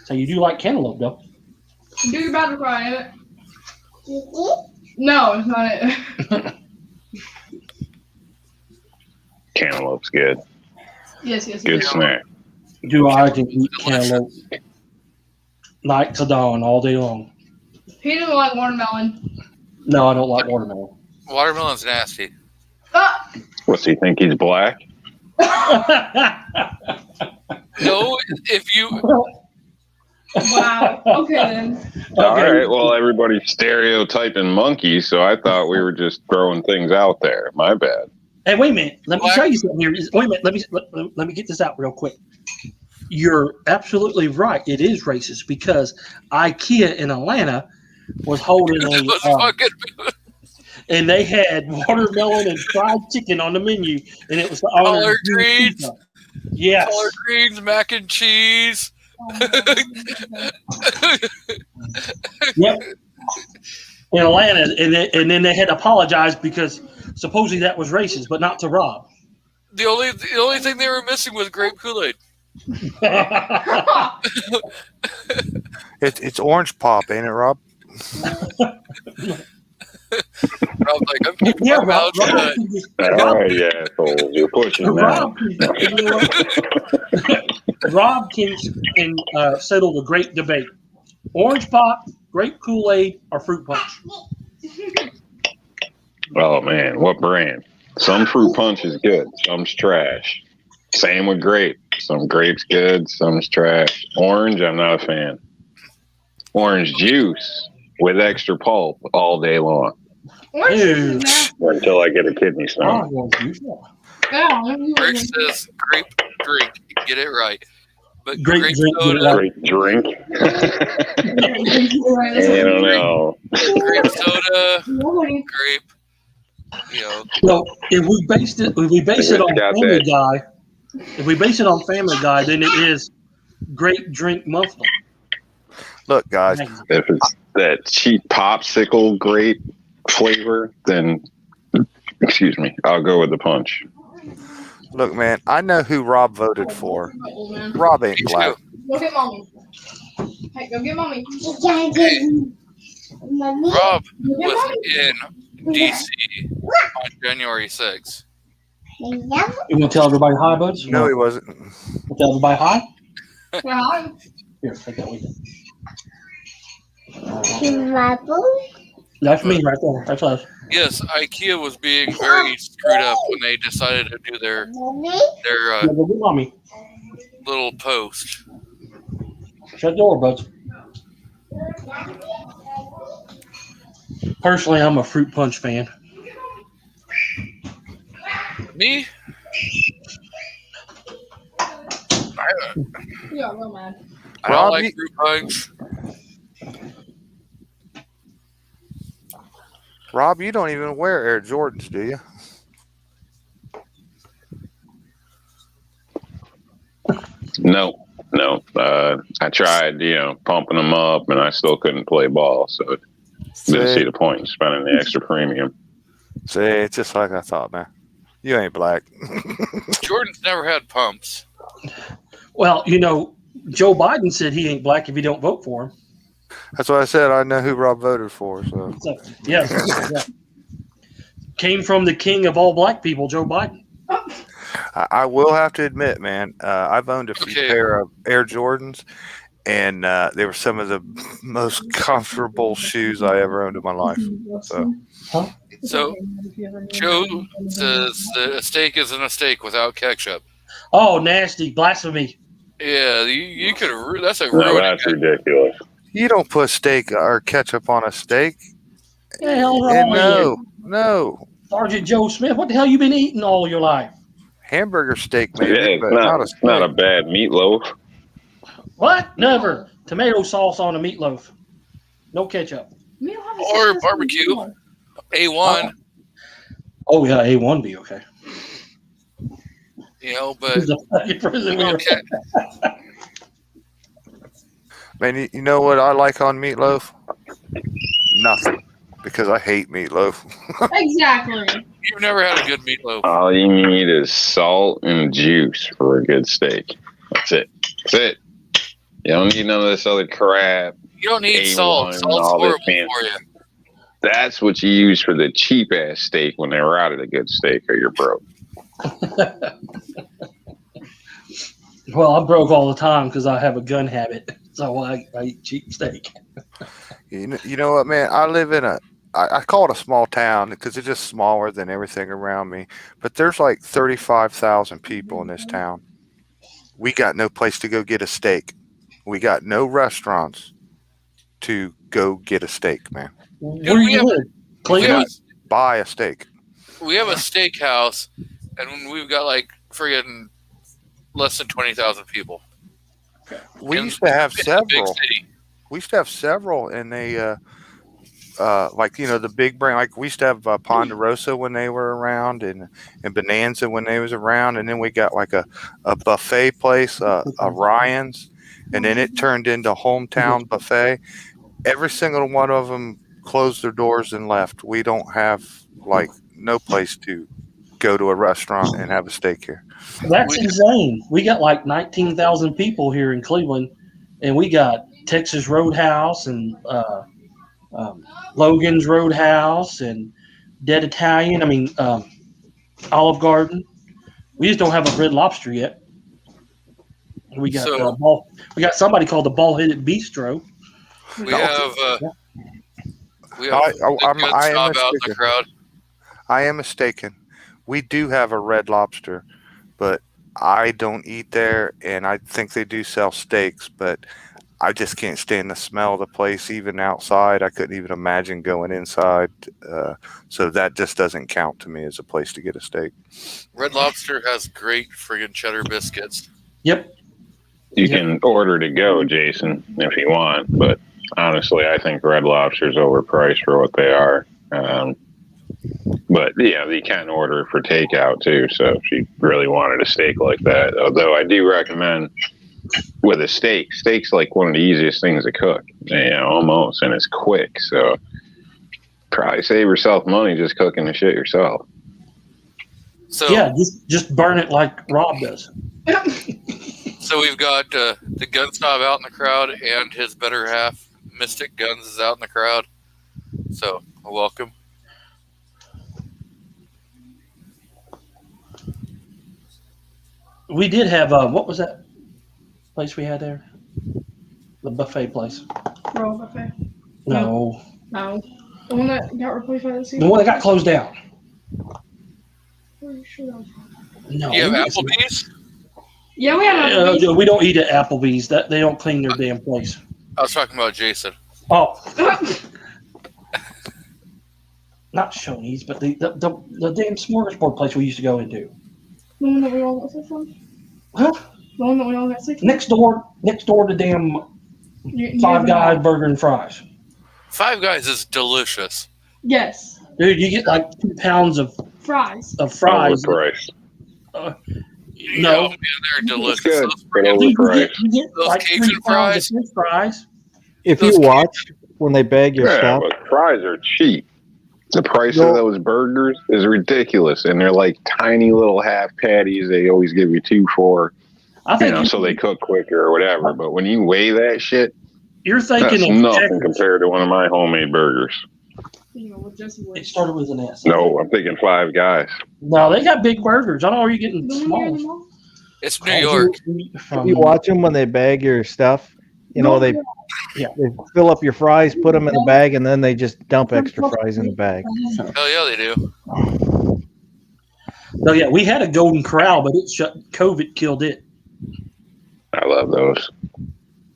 So you do like cantaloupe, though. Do your battle cry, Emmett. No, it's not it. Cantaloupe's good. Yes, Good yes. snack. Do I can eat cantaloupe night to dawn all day long? He doesn't like watermelon. No, I don't like watermelon. Watermelon's nasty. Ah! What's he think he's black? No, if you Wow. Okay then. All right. Well, everybody's stereotyping monkeys, so I thought we were just throwing things out there. My bad. Hey, wait a minute. Let me What? tell you something here. Wait a minute. Let me get this out real quick. You're absolutely right. It is racist because IKEA in Atlanta was holding It was a, fucking and they had watermelon and fried chicken on the menu, and it was the honor collard of Jimmy greens, Pizza. Yes. collard greens, mac and cheese. Yep. In Atlanta, and then they had to apologize because supposedly that was racist, but not to Rob. The only thing they were missing was grape Kool-Aid. It's orange pop, ain't it, Rob? Rob's like, I'm keeping Yeah, my mouth shut. All right, you assholes. You're pushing now. Rob can settle the great debate: orange pop, grape Kool-Aid, or fruit punch. Oh, man. What brand? Some fruit punch is good. Some's trash. Same with grape. Some grape's good. Some's trash. Orange, I'm not a fan. Orange juice with extra pulp all day long Orange juice is Ew. nasty. until I get a kidney stone. Rick says grape drink. Get it right. But Grape grape drink, get it soda, Great drink. I don't know. grape soda, grape. You know, So if we base it on Got Family that. Guy, then it is grape drink monthly. Look, guys, If it's that cheap popsicle grape flavor, then excuse me, I'll go with the punch. look, man. I know who Rob voted for. Rob ain't me black. too. Go get mommy. Hey, go get mommy. Rob Go get was mommy. in DC on January 6th. You want to tell everybody hi, buds? No, he wasn't. Want to tell everybody hi? Yeah. Here, take that with you. That's me right there. That's us. Yes, IKEA was being very screwed up when they decided to do their Yeah, go get mommy. little post. Shut the door, buds. Personally, I'm a fruit punch fan. Me? You got real mad. I don't Rob, like you- fruit punch. Rob, you don't even wear Air Jordans, do you? No. I tried, pumping them up, and I still couldn't play ball. So didn't see the point in spending the extra premium. See, it's just like I thought, man. You ain't black. Jordan's never had pumps. Well, Joe Biden said he ain't black if you don't vote for him. That's why I said I know who Rob voted for. So So, yes. Yeah. Came from the king of all black people, Joe Biden. I will have to admit, man, I've owned a few Okay. pair of Air Jordans, and they were some of the most comfortable shoes I ever owned in my life. So So Joe says that a steak isn't a steak without ketchup. Oh, nasty. Blasphemy. Yeah, you could. That's a No, rude. that's ridiculous. you don't put steak or ketchup on a steak. What the hell wrong And with you? no. Sergeant Joe Smith, what the hell you been eating all your life? Hamburger steak, Yeah, maybe, it's but not a not, steak. not a bad meatloaf. What? Never. Tomato sauce on a meatloaf. No ketchup. Or barbecue. A1, Oh, yeah, A1 be okay. but Okay. okay. Man, you know what I like on meatloaf? Nothing, because I hate meatloaf. Exactly. You've never had a good meatloaf. All you need is salt and juice for a good steak. That's it. That's it. You don't need none of this other crap. You don't need A1 salt. and Salt's all this horrible for fancy- you. That's what you use for the cheap ass steak when they're out of a good steak, or you're broke. Well, I'm broke all the time because I have a gun habit. So I eat cheap steak. You know what, man? I live in I call it a small town because it's just smaller than everything around me. But there's like 35,000 people in this town. We got no place to go get a steak. We got no restaurants to go get a steak, man. Where we you have- live? We have, Cleveland? Buy a steak. we have a steakhouse, and we've got like friggin' less than 20,000 people. We In- used to have It's a big several. city. We used to have several, and they like the big brand. Like we used to have Ponderosa when they were around, and Bonanza when they was around, and then we got like a buffet place, Ryan's, and then it turned into Hometown Buffet. Every single one of them closed their doors and left. We don't have like no place to go to a restaurant and have a steak here. That's insane. We got like 19,000 people here in Cleveland, and we got Texas Roadhouse and Logan's Roadhouse and Dead Italian. I mean, Olive Garden. We just don't have a Red Lobster yet. We got we got somebody called the Ball-Headed Bistro. We have the crowd. I am mistaken. We do have a Red Lobster, but I don't eat there, and I think they do sell steaks, but I just can't stand the smell of the place, even outside. I couldn't even imagine going inside. So that just doesn't count to me as a place to get a steak. Red Lobster has great friggin' cheddar biscuits. Yep. You can order to go, Jason, if you want, but honestly, I think Red Lobster's overpriced for what they are. But yeah, you can order for takeout too. So if you really wanted a steak like that, although I do recommend with a steak's like one of the easiest things to cook, almost, and it's quick. So probably save yourself money just cooking the shit yourself. So yeah, just burn it like Rob does. So we've got the Gun Snob out in the crowd, and his better half, Mystic Guns, is out in the crowd. So welcome. We did have what was that place we had there? The buffet place. Royal Buffet. No. No. The one that got replaced by the season? The one that got closed down. Pretty sure that was... No. You have Applebee's? Yeah, we have Applebee's. We don't eat at Applebee's. That they don't clean their damn place. I was talking about Jason. Oh. Not Shoney's, but the damn smorgasbord place we used to go into. The one that we all got sick from? Huh? The one that we all got sick from? Next door to damn Five Guys Burger and Fries. Five Guys is delicious. Yes. Dude, you get like 2 pounds of fries. Overpriced. No, man, they're delicious. Good, Those but friggin' overpriced. you get Those like Cajun 3 pounds of French fries. If Those you watch when they bag your Yeah, stuff, but fries are cheap. The price of those burgers is ridiculous, and they're like tiny little half patties. They always give you 2 for, I think so they cook quicker or whatever. But when you weigh that shit, you're that's thinking of nothing Checkers. compared to one of my homemade burgers. You know, with Jesse It started with an S. No, I'm thinking Five Guys. No, they got big burgers. I don't know where you're getting The one here in the small. mall? It's New York. if you watch them when they bag your stuff, they fill up your fries, put them in a bag, and then they just dump extra fries in the bag. Hell yeah, they do. No, yeah, we had a Golden Corral, but it shut. COVID killed it. I love those.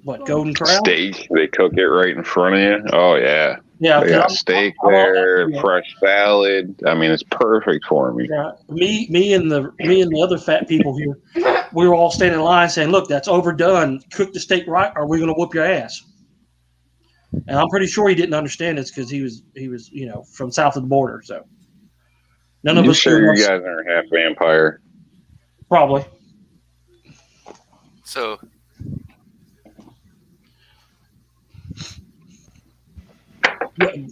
What, Golden Corral? Steak, they cook it right in front of you. Oh, yeah. Yeah, They got steak there, yeah. fresh salad. I mean, it's perfect for me. Yeah. Me and the other fat people here, we were all standing in line saying, "Look, that's overdone. Cook the steak right, or we're going to whoop your ass." And I'm pretty sure he didn't understand this because he was from south of the border. So none of You us sure you guys aren't half vampire? probably. So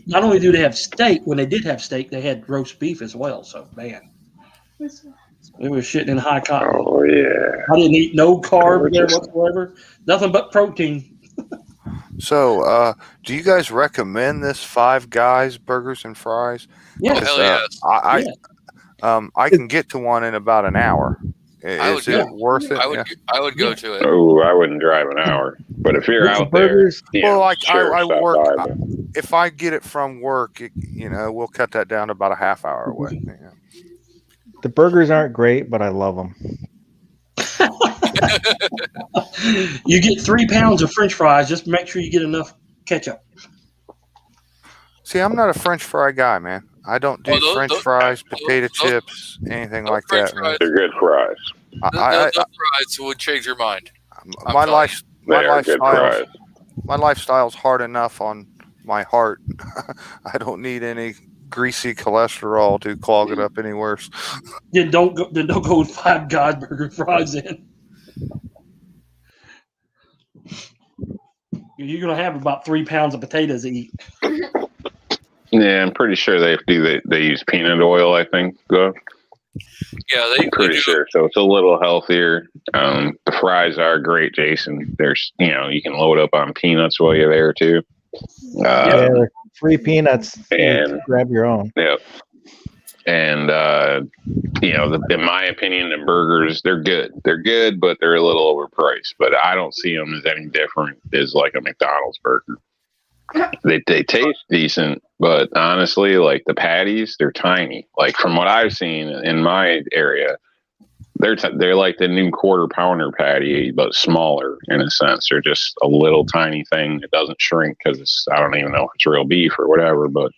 Not only do they have steak, when they did have steak, they had roast beef as well. So man, it was shitting in high cotton. Oh, yeah. I didn't eat no carbs there Gorgeous. whatsoever. Nothing but protein. So, do you guys recommend this Five Guys burgers and fries? Yeah. Oh, hell yes. I can get to one in about an hour. I Is would it go. worth it? I would go to it. Oh, I wouldn't drive an hour. But if you're out there, Burgers, Well, like, I stop work- by, but- If I get it from work, we'll cut that down to about a half hour away. Yeah. the burgers aren't great, but I love them. You get 3 pounds of French fries. Just make sure you get enough ketchup. See, I'm not a French fry guy, man. I don't do French fries, potato chips, anything those like French that. man. fries- They're good fries. I, Those fries would change your mind. my They lifestyle, are good fries. my lifestyle's hard enough on my heart. I don't need any greasy cholesterol to clog it up any worse. Then don't go with Five Guys burger fries in. You're gonna have about 3 pounds of potatoes to eat. Yeah, I'm pretty sure they use peanut oil. I think though. Yeah, I'm pretty sure. So it's a little healthier. The fries are great, Jason. There's you can load up on peanuts while you're there too. Yeah, they're free peanuts. And grab your own. Yep. And in my opinion, the burgers they're good. They're good, but they're a little overpriced. But I don't see them as any different as like a McDonald's burger. They taste decent, but honestly, like the patties, they're tiny. Like from what I've seen in my area, they're like the new quarter pounder patty, but smaller in a sense. They're just a little tiny thing. It doesn't shrink because I don't even know if it's real beef or whatever. But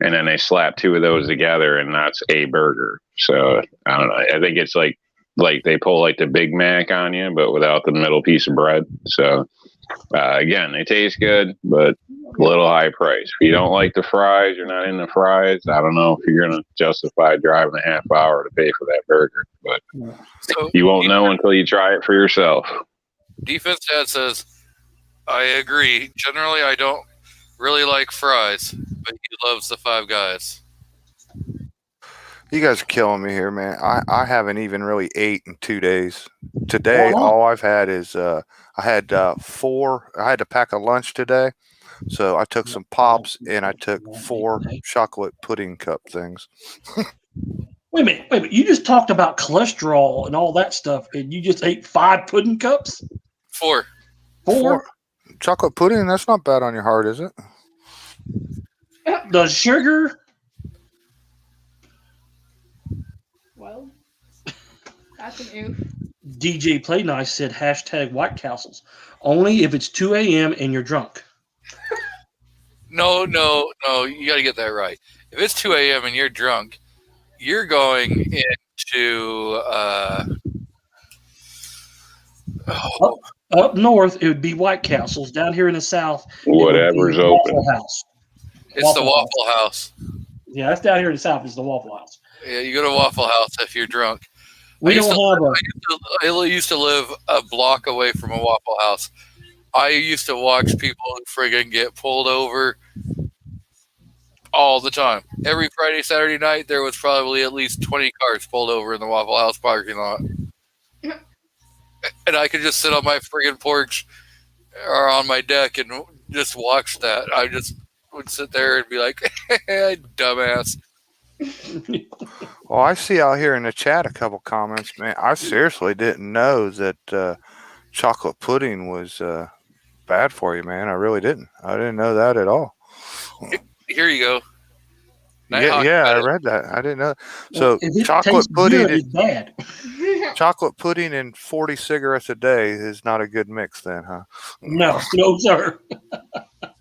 and then they slap 2 of those together, and that's a burger. So I don't know. I think it's like they pull like the Big Mac on you, but without the middle piece of bread. So. Again, they taste good, but a little high price. If you don't like the fries, you're not into fries. I don't know if you're going to justify driving a half hour to pay for that burger, but you won't know until you try it for yourself. Defense Dad says, I agree. Generally, I don't really like fries, but he loves the Five Guys. You guys are killing me here, man. I haven't even really ate in 2 days. Today, all I've had is I had 4. I had to pack a lunch today, so I took some pops and I took 4 chocolate pudding cup things. Wait a minute. You just talked about cholesterol and all that stuff, and you just ate 5 pudding cups? 4. 4? Chocolate pudding? That's not bad on your heart, is it? The sugar? Well, that's an oof. DJ Play Nice said hashtag White Castles. Only if it's 2 a.m. and you're drunk. No. You got to get that right. If it's 2 a.m. and you're drunk, you're going into up north. It would be White Castles. Down here in the south, whatever's open. Waffle House. It's the Waffle House. Yeah, that's down here in the south. It's the Waffle House. Yeah, you go to Waffle House if you're drunk. I used to live a block away from a Waffle House. I used to watch people friggin' get pulled over all the time. Every Friday, Saturday night, there was probably at least 20 cars pulled over in the Waffle House parking lot. And I could just sit on my friggin' porch or on my deck and just watch that. I just would sit there and be like, dumbass. Well, I see out here in the chat a couple comments, man. I seriously didn't know that chocolate pudding was bad for you, man. I really didn't. I didn't know that at all. Here you go. Yeah, I read that. I didn't know. So chocolate pudding is bad. Chocolate pudding and 40 cigarettes a day is not a good mix, then, huh? No, sir.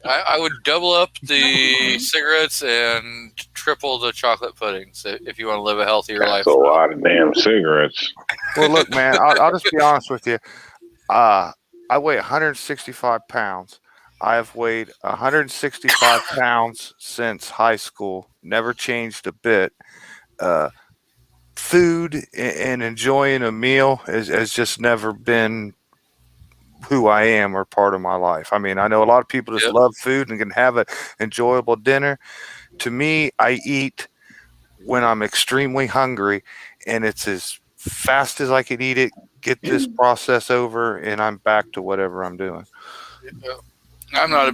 I would double up the cigarettes and triple the chocolate puddings if you want to live a healthier life. That's a lot of damn cigarettes. Well, look, man, I'll just be honest with you. I weigh 165 pounds. I have weighed 165 pounds since high school. Never changed a bit. Food and enjoying a meal has just never been who I am or part of my life. I mean, I know a lot of people just love food and can have an enjoyable dinner. To me, I eat when I'm extremely hungry, and it's as fast as I can eat it, get this process over, and I'm back to whatever I'm doing. I'm not I'm a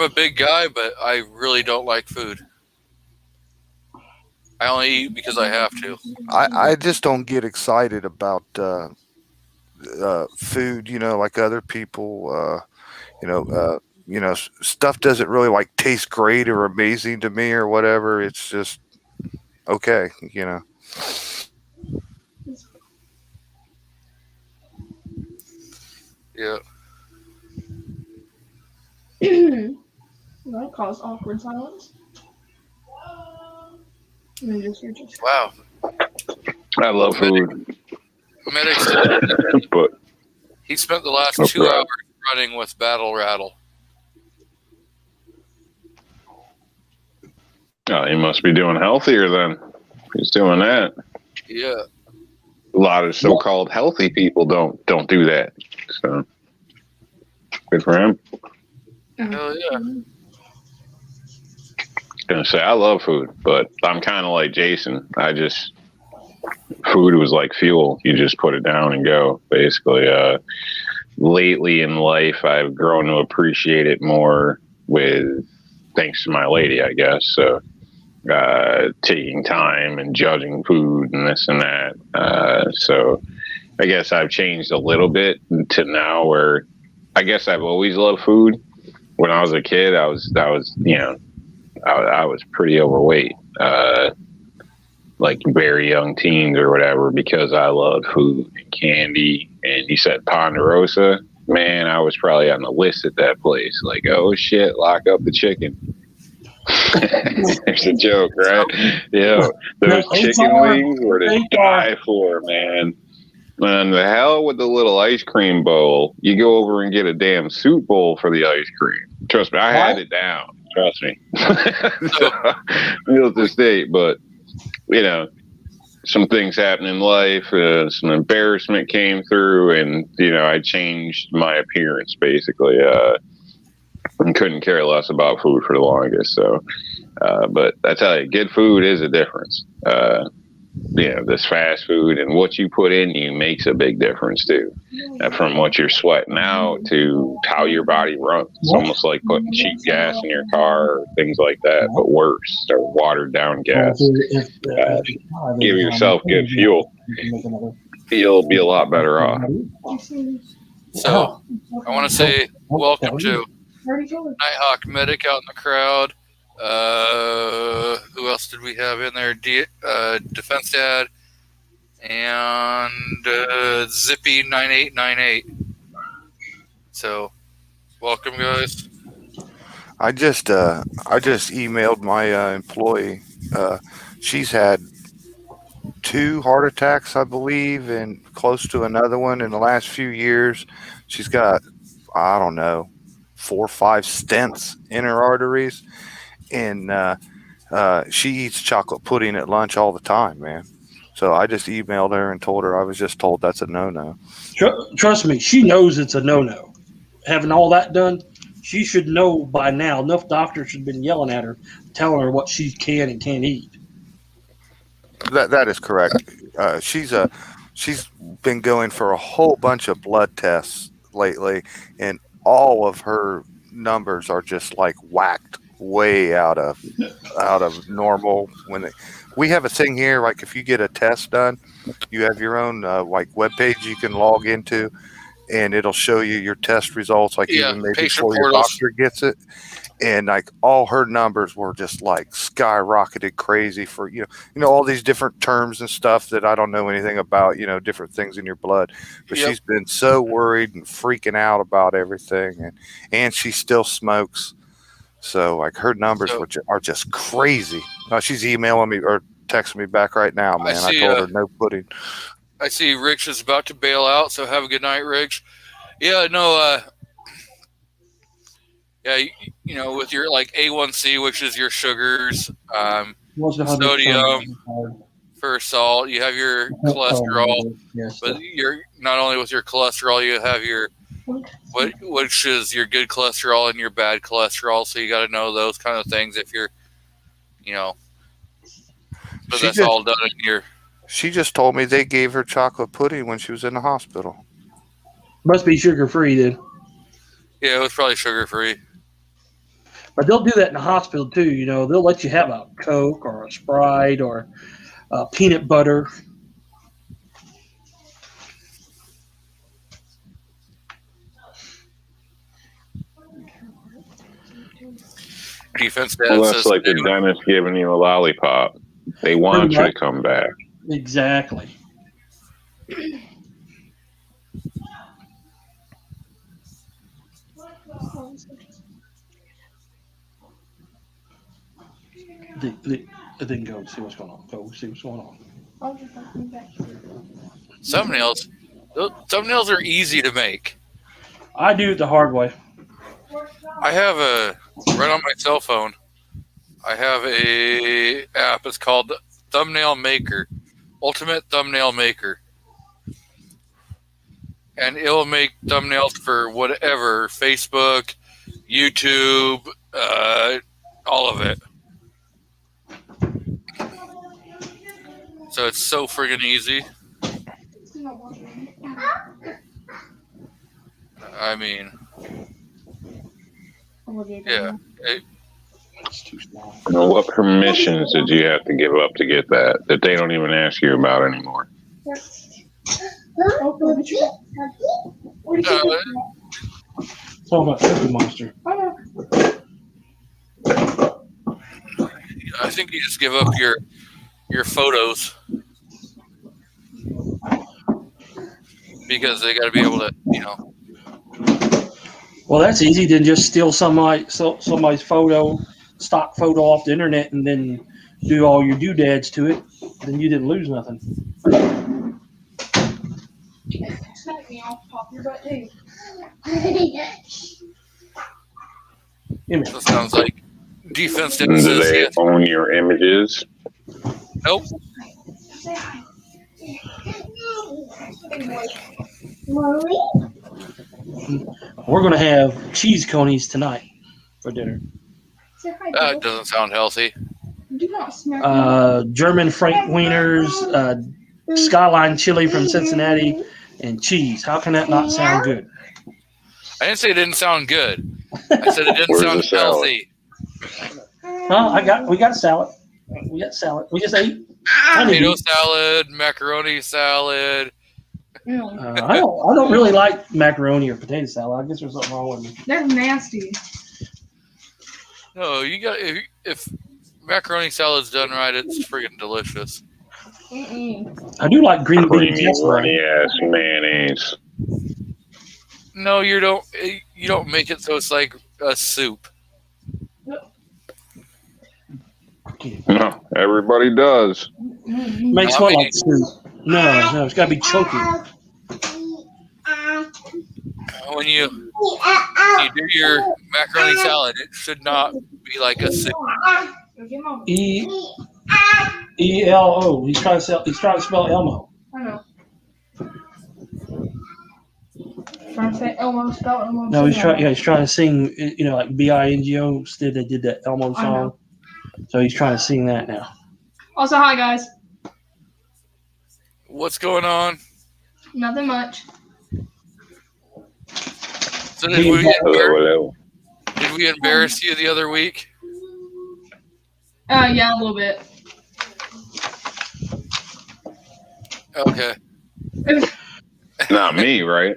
big guy, but I really don't like food. I only eat because I have to. I just don't get excited about food, like other people. Stuff doesn't really like taste great or amazing to me or whatever. It's just okay, Yeah. That caused awkward silence. Wow. I love food. Medic, but he spent the last 2 hours running with Battle Rattle. Oh, he must be doing healthier then. He's doing that. Yeah. A lot of so-called healthy people don't do that. So good for him. Hell yeah. Gonna say I love food, but I'm kind of like Jason. Food was like fuel. You just put it down and go. Basically, lately in life, I've grown to appreciate it more thanks to my lady, I guess. So taking time and judging food and this and that. So I guess I've changed a little bit to now where I guess I've always loved food. When I was a kid, I was I was pretty overweight, like very young teens or whatever, because I loved food and candy. And you said Ponderosa, man, I was probably on the list at that place. Like, oh shit, lock up the chicken. There's a joke, right? Yeah, those chicken wings were to die for, man. And the hell with the little ice cream bowl. You go over and get a damn soup bowl for the ice cream. Trust me, I had it down. Trust me. So, real to state, but some things happened in life. Some embarrassment came through, and I changed my appearance basically. And couldn't care less about food for the longest. So, but I tell you, good food is a difference. This fast food and what you put in you makes a big difference too. From what you're sweating out to how your body runs. It's almost like putting cheap gas in your car or things like that, but worse, or watered down gas. Give yourself good fuel. You'll be a lot better off. So I want to say welcome to Nighthawk Medic out in the crowd. Who else did we have in there? Defense Dad and Zippy 9898. So, welcome, guys. I just emailed my employee. She's had 2 heart attacks, I believe, and close to another one in the last few years. She's got, I don't know, 4 or 5 stents in her arteries. And she eats chocolate pudding at lunch all the time, man. So I just emailed her and told her I was just told that's a no-no. Trust me, she knows it's a no-no. Having all that done, she should know by now. Enough doctors should have been yelling at her, telling her what she can and can't eat. That is correct. She's been going for a whole bunch of blood tests lately, and all of her numbers are just like whacked way out of normal. We have a thing here, like if you get a test done, you have your own like web page you can log into, and it'll show you your test results, like even maybe before your doctor gets it. And like all her numbers were just like skyrocketed crazy for all these different terms and stuff that I don't know anything about, different things in your blood. But she's been so worried and freaking out about everything, and she still smokes. So like her numbers are just crazy. She's emailing me or texting me back right now, man. I told her no pudding. I see Rich is about to bail out, so have a good night, Rich. Yeah, no, with your like A1C, which is your sugars, sodium, for salt, you have your cholesterol, but you're not only with your cholesterol, you have your which is your good cholesterol and your bad cholesterol. So you got to know those kind of things if you're, but that's all done in your. She just told me they gave her chocolate pudding when she was in the hospital. Must be sugar free then. Yeah, it was probably sugar free. But they'll do that in the hospital too. They'll let you have a Coke or a Sprite or peanut butter. Defense Well, that's like the dentist giving you a lollipop. They want you to come back. Exactly. Then go see what's going on. Go see what's going on. Thumbnails are easy to make. I do it the hard way. I have right on my cell phone. I have a app. It's called Thumbnail Maker, Ultimate Thumbnail Maker, and it'll make thumbnails for whatever, Facebook, YouTube, all of it. So it's so friggin' easy. I mean, yeah. Now, what permissions did you have to give up to get that they don't even ask you about anymore? Talking about Cookie Monster. I think you just give up your photos because they got to be able to, Well, that's easy. Then just steal somebody's photo, stock photo off the internet, and then do all your doodads to it. Then you didn't lose nothing. Smack me, I'll pop your butt too. That sounds like defense Do didn't they exist. own your images? Nope. We're gonna have cheese conies tonight for dinner. That doesn't sound healthy. Do not smack me. German Frank wieners, Skyline chili from Cincinnati, and cheese. How can that not sound good? I didn't say it didn't sound good. I said it didn't Where's sound the salad? healthy. We got salad. We got salad. We just ate. Tomato salad, macaroni salad. Ew. I don't really like macaroni or potato salad. I guess there's something wrong with me. That's nasty. No, you got if macaroni salad's done right, it's friggin' delicious. Mm-mm. I do like green bean Creamy, casserole. runny ass mayonnaise. No, you don't make it so it's like a soup. No, everybody does. Makes I one mean- like soup. No, it's got to be chunky. When you do your macaroni salad, it should not be like a soup. ELO. He's trying to spell Elmo. I know. Trying to say Elmo, spell Elmo. No, he's trying to sing. Like BINGO. Instead, they did that Elmo I know. song. So he's trying to sing that now. Also, hi guys. What's going on? Nothing much. So did we Hello. embarrass you the other week? Yeah, a little bit. Okay. Not me, right?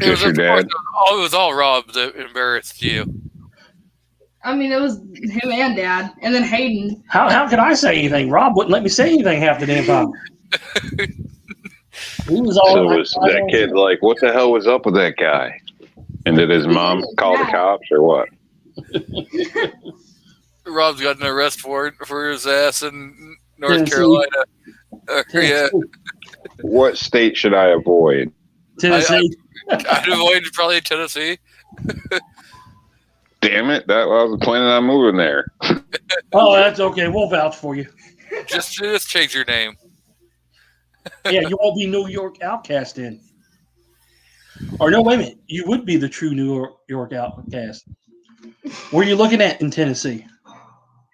It was, Just your dad. it was all Rob that embarrassed you. I mean, it was him and Dad, and then Hayden. How could I say anything? Rob wouldn't let me say anything half the damn time. He was all So was that kid like, what the hell was up with that guy? And did his mom call the cops or what? Rob's got an arrest warrant for his ass in North Tennessee. Carolina. Yeah, What state should I avoid? Tennessee. I'd avoid probably Tennessee. Damn it! I was planning on moving there. Oh, that's okay. We'll vouch for you. Just change your name. Yeah, you won't be New York outcast then. Or no, wait a minute. You would be the true New York outcast. Where are you looking at in Tennessee?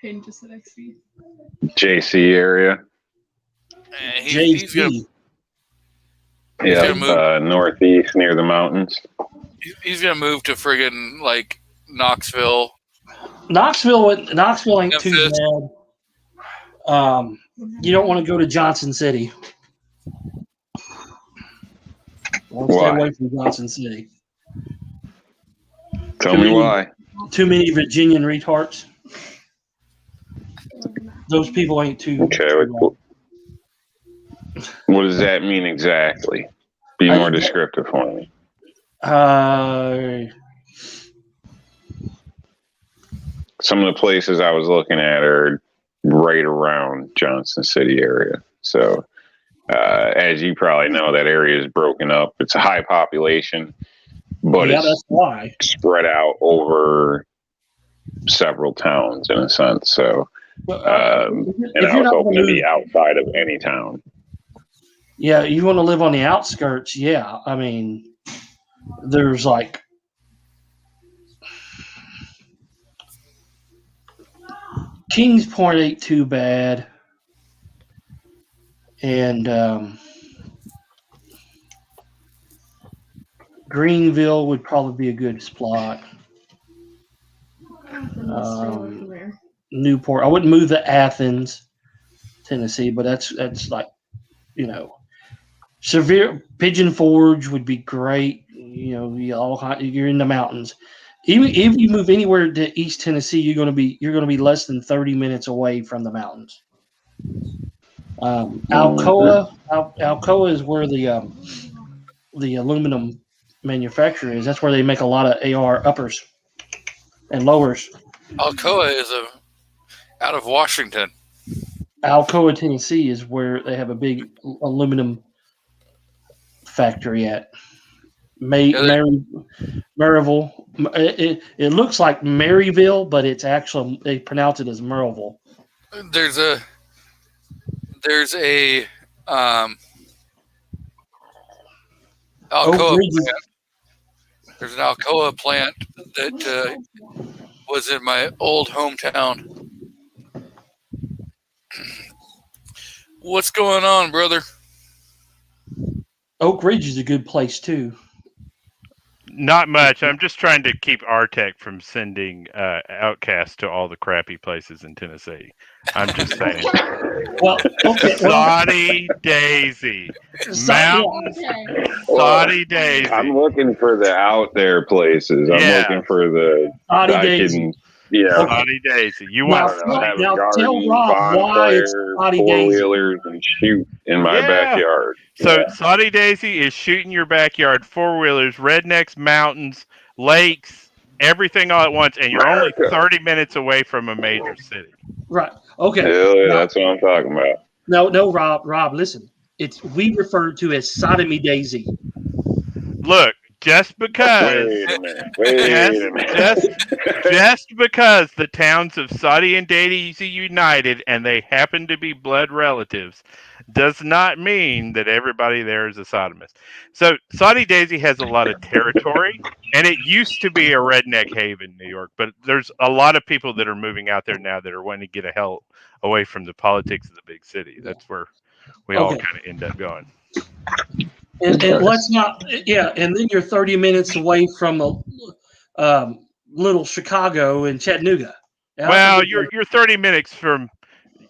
Hayden just said XP. JC area. He's gonna Yeah, gonna move. northeast near the mountains. He's gonna move to friggin' like Knoxville. Knoxville ain't too Memphis. bad. You don't want to go to Johnson City. Want to stay Why? away from Johnson City. Tell me why. Too many Virginian retards. Those people ain't too. Okay. What does that mean exactly? Be more descriptive for me. Some of the places I was looking at are right around Johnson City area. So, as you probably know, that area is broken up. It's a high population, but yeah, it's that's why. spread out over several towns in a sense. So, But, and if I you're was not hoping gonna to be move, outside of any town. yeah, you want to live on the outskirts. Yeah, I mean, there's like Kings Point ain't too bad, and Greenville would probably be a good spot. Newport, I wouldn't move to Athens, Tennessee, but that's like, you know, severe. Pigeon Forge would be great. You know, you're in the mountains. Even if you move anywhere to East Tennessee, you're going to be less than 30 minutes away from the mountains. Alcoa is where the aluminum manufacturer is. That's where they make a lot of AR uppers and lowers. Alcoa is out of Washington. Alcoa, Tennessee is where they have a big aluminum factory at. Maryville. It looks like Maryville, but it's actually, they pronounce it as Merrillville. There's a Alcoa plant. There's an Alcoa plant that was in my old hometown. What's going on, brother? Oak Ridge is a good place too. Not much. I'm just trying to keep Artec from sending Outcast to all the crappy places in Tennessee. I'm just saying. Well, okay. Saudi Daisy. Mountains. Saudi Daisy. I'm looking for the out there places. I'm looking for the Saudi Daisy. Saudi Daisy. You want to have now a garden, tell Rob why it's Saudi Daisy. 4-wheelers and shoot in my backyard. So Saudi Daisy is shooting your backyard, 4-wheelers, rednecks, mountains, lakes, everything all at once, and you're only 30 minutes away from a major city. Right. Okay. Hell yeah, that's what I'm talking about. No, Rob, listen. We refer to it as Sodomy Daisy. Look, just because just because the towns of Saudi and Daisy united and they happen to be blood relatives does not mean that everybody there is a sodomist. So Saudi Daisy has a lot of territory, and it used to be a redneck haven, New York, but there's a lot of people that are moving out there now that are wanting to get a hell away from the politics of the big city. That's where we all kind of end up going. And let's not, and then you're 30 minutes away from little Chicago and Chattanooga. Well, you're 30 minutes from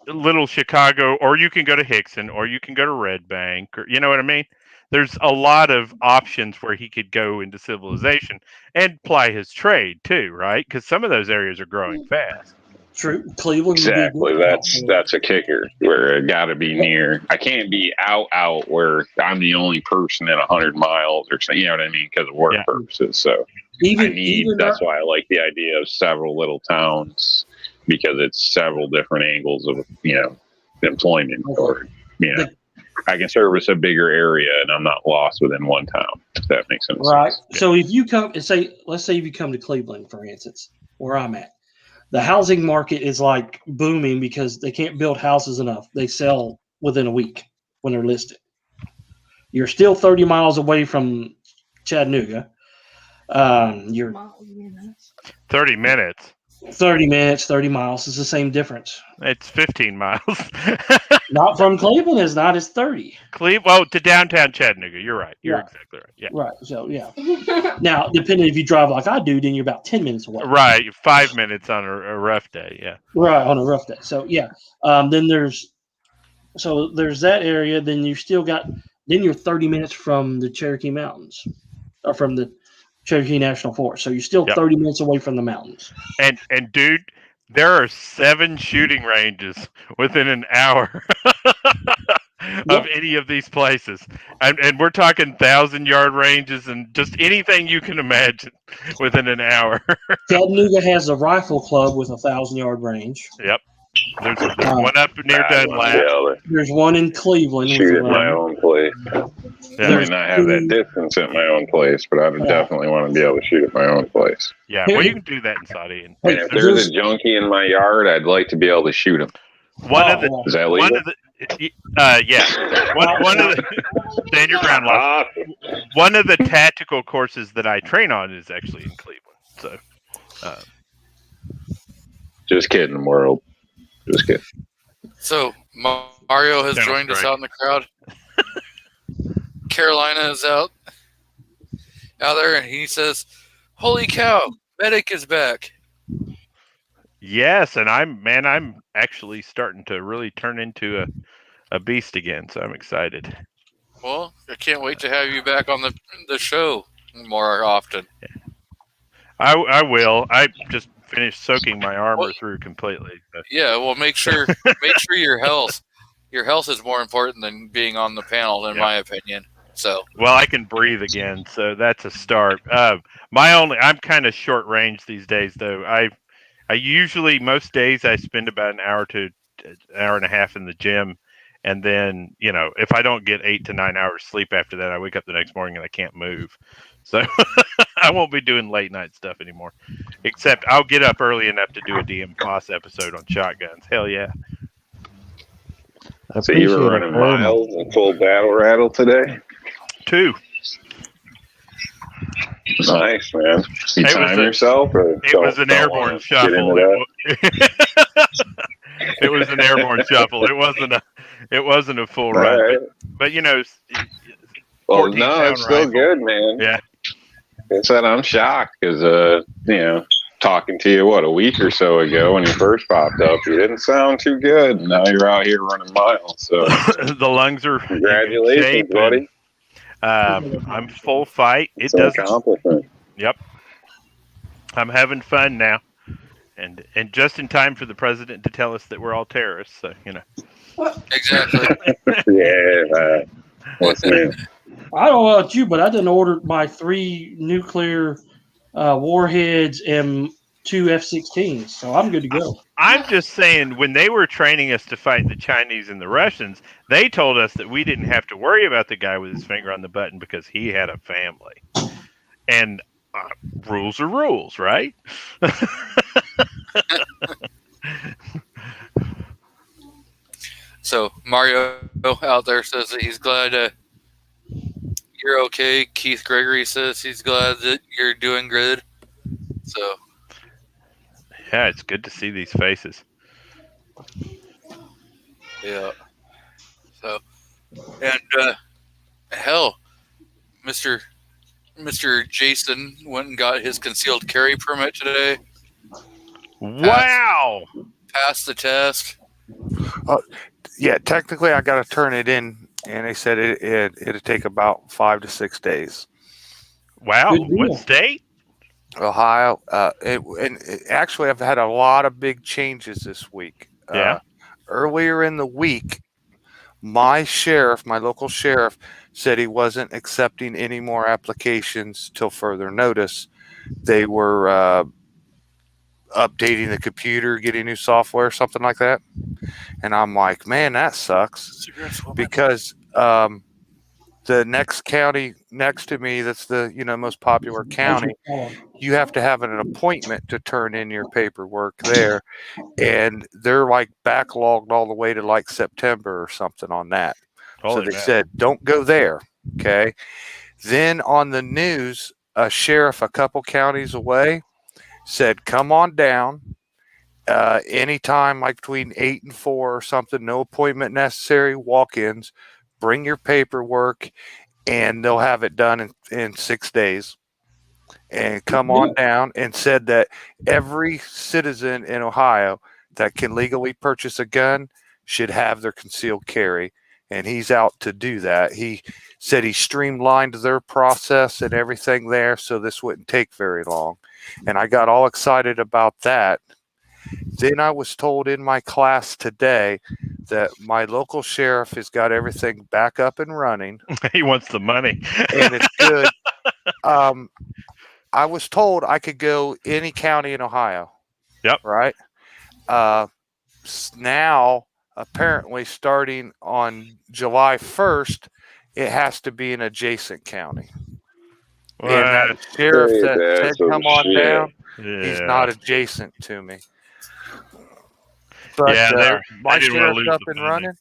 little Chicago, or you can go to Hickson, or you can go to Red Bank, or you know what I mean? There's a lot of options where he could go into civilization and ply his trade too, right? Because some of those areas are growing fast. True, Cleveland. Exactly. That's a kicker. Where it got to be near. I can't be out where I'm the only person in 100 miles or something. You know what I mean? Because of work purposes. So that's why I like the idea of several little towns, because it's several different angles of employment, or I can service a bigger area and I'm not lost within one town. If that makes sense. Right. So if you come and let's say if you come to Cleveland, for instance, where I'm at. The housing market is like booming because they can't build houses enough. They sell within a week when they're listed. You're still 30 miles away from Chattanooga. You're 30 minutes. 30 minutes, 30 miles is the same difference. It's 15 miles. Not from Cleveland, it's not. It's 30. To downtown Chattanooga. You're right. You're exactly right. Yeah. Right. So, now, depending if you drive like I do, then you're about 10 minutes away. Right. 5 minutes on a rough day. Yeah. Right. On a rough day. So, then there's that area. Then you still got, you're 30 minutes from the Cherokee Mountains, or from the Cherokee National Forest. So you're still 30 minutes away from the mountains. And dude, there are 7 shooting ranges within an hour of any of these places. And we're talking 1,000-yard ranges and just anything you can imagine within an hour. Chattanooga has a rifle club with a 1,000-yard range. Yep. There's one up near Dunlap. There's one in Cleveland. Shoot at my own place. I might not have that distance at my own place, but I would definitely want to be able to shoot at my own place. Yeah, well, you can do that in Saudi. And And if there's a junkie in my yard, I'd like to be able to shoot him. one of the Is that legal? one of the yeah, one of the stand your ground law. One of the tactical courses that I train on is actually in Cleveland. So, Just kidding, world. Just kidding. So Mario has Channel joined us strike. out in the crowd. Carolina is out there, and he says, "Holy cow, Medic is back." yes, and I'm actually starting to really turn into a beast again. So I'm excited. Well, I can't wait to have you back on the show more often. I will. I just finished soaking my armor through completely. So. Yeah, well, make sure your health is more important than being on the panel, in my opinion. So, well, I can breathe again, so that's a start. I'm kind of short range these days, though. I usually most days I spend about an hour to an hour and a half in the gym, and then if I don't get 8 to 9 hours sleep after that, I wake up the next morning and I can't move. So I won't be doing late night stuff anymore. Except I'll get up early enough to do a DM Boss episode on shotguns. Hell yeah! So you were running miles in full battle rattle today? 2. Nice, man. You time yourself? Or it was an airborne shuffle. It was an airborne shuffle. It wasn't a full run. Right. But well, no, it's still good, man. Yeah. I said I'm shocked because talking to you a week or so ago when you first popped up, you didn't sound too good. Now you're out here running miles. So the lungs are congratulations, buddy. I'm full fight. It's an accomplishment. Yep. I'm having fun now, and just in time for the president to tell us that we're all terrorists. So exactly. Yeah. What's new? I don't know about you, but I didn't order my 3 nuclear warheads and 2 F-16s, so I'm good to go. I'm just saying, when they were training us to fight the Chinese and the Russians, they told us that we didn't have to worry about the guy with his finger on the button because he had a family. And rules are rules, right? So Mario out there says that he's glad you're okay. Keith Gregory says he's glad that you're doing good. So yeah, it's good to see these faces. Yeah. So and hell, Mr. Jason went and got his concealed carry permit today. Wow! Passed the test. Yeah, technically I got to turn it in, and they said it'd take about 5 to 6 days. Wow! What state? Ohio. Actually, I've had a lot of big changes this week. Yeah. Earlier in the week, my local sheriff, said he wasn't accepting any more applications till further notice. They were updating the computer, getting new software, something like that. And I'm like, man, that sucks, because the next county next to me, that's the most popular county, you have to have an appointment to turn in your paperwork there, and they're like backlogged all the way to like September or something on that. So they said, don't go there. Okay. Then on the news, a sheriff a couple counties away said, come on down. Anytime like between 8 and 4 or something, no appointment necessary, walk-ins, bring your paperwork, and they'll have it done in 6 days. And come on down, and said that every citizen in Ohio that can legally purchase a gun should have their concealed carry. And he's out to do that. He said he streamlined their process and everything there, so this wouldn't take very long. And I got all excited about that. Then I was told in my class today that my local sheriff has got everything back up and running. He wants the money. And it's good. I was told I could go any county in Ohio. Yep. Right? Now, apparently, starting on July 1st, it has to be an adjacent county. Well, And that sheriff Hey, that said that's some come on shit. down, yeah. he's not adjacent to me. But Yeah, my I didn't wanna sheriff's lose up the and funding. running,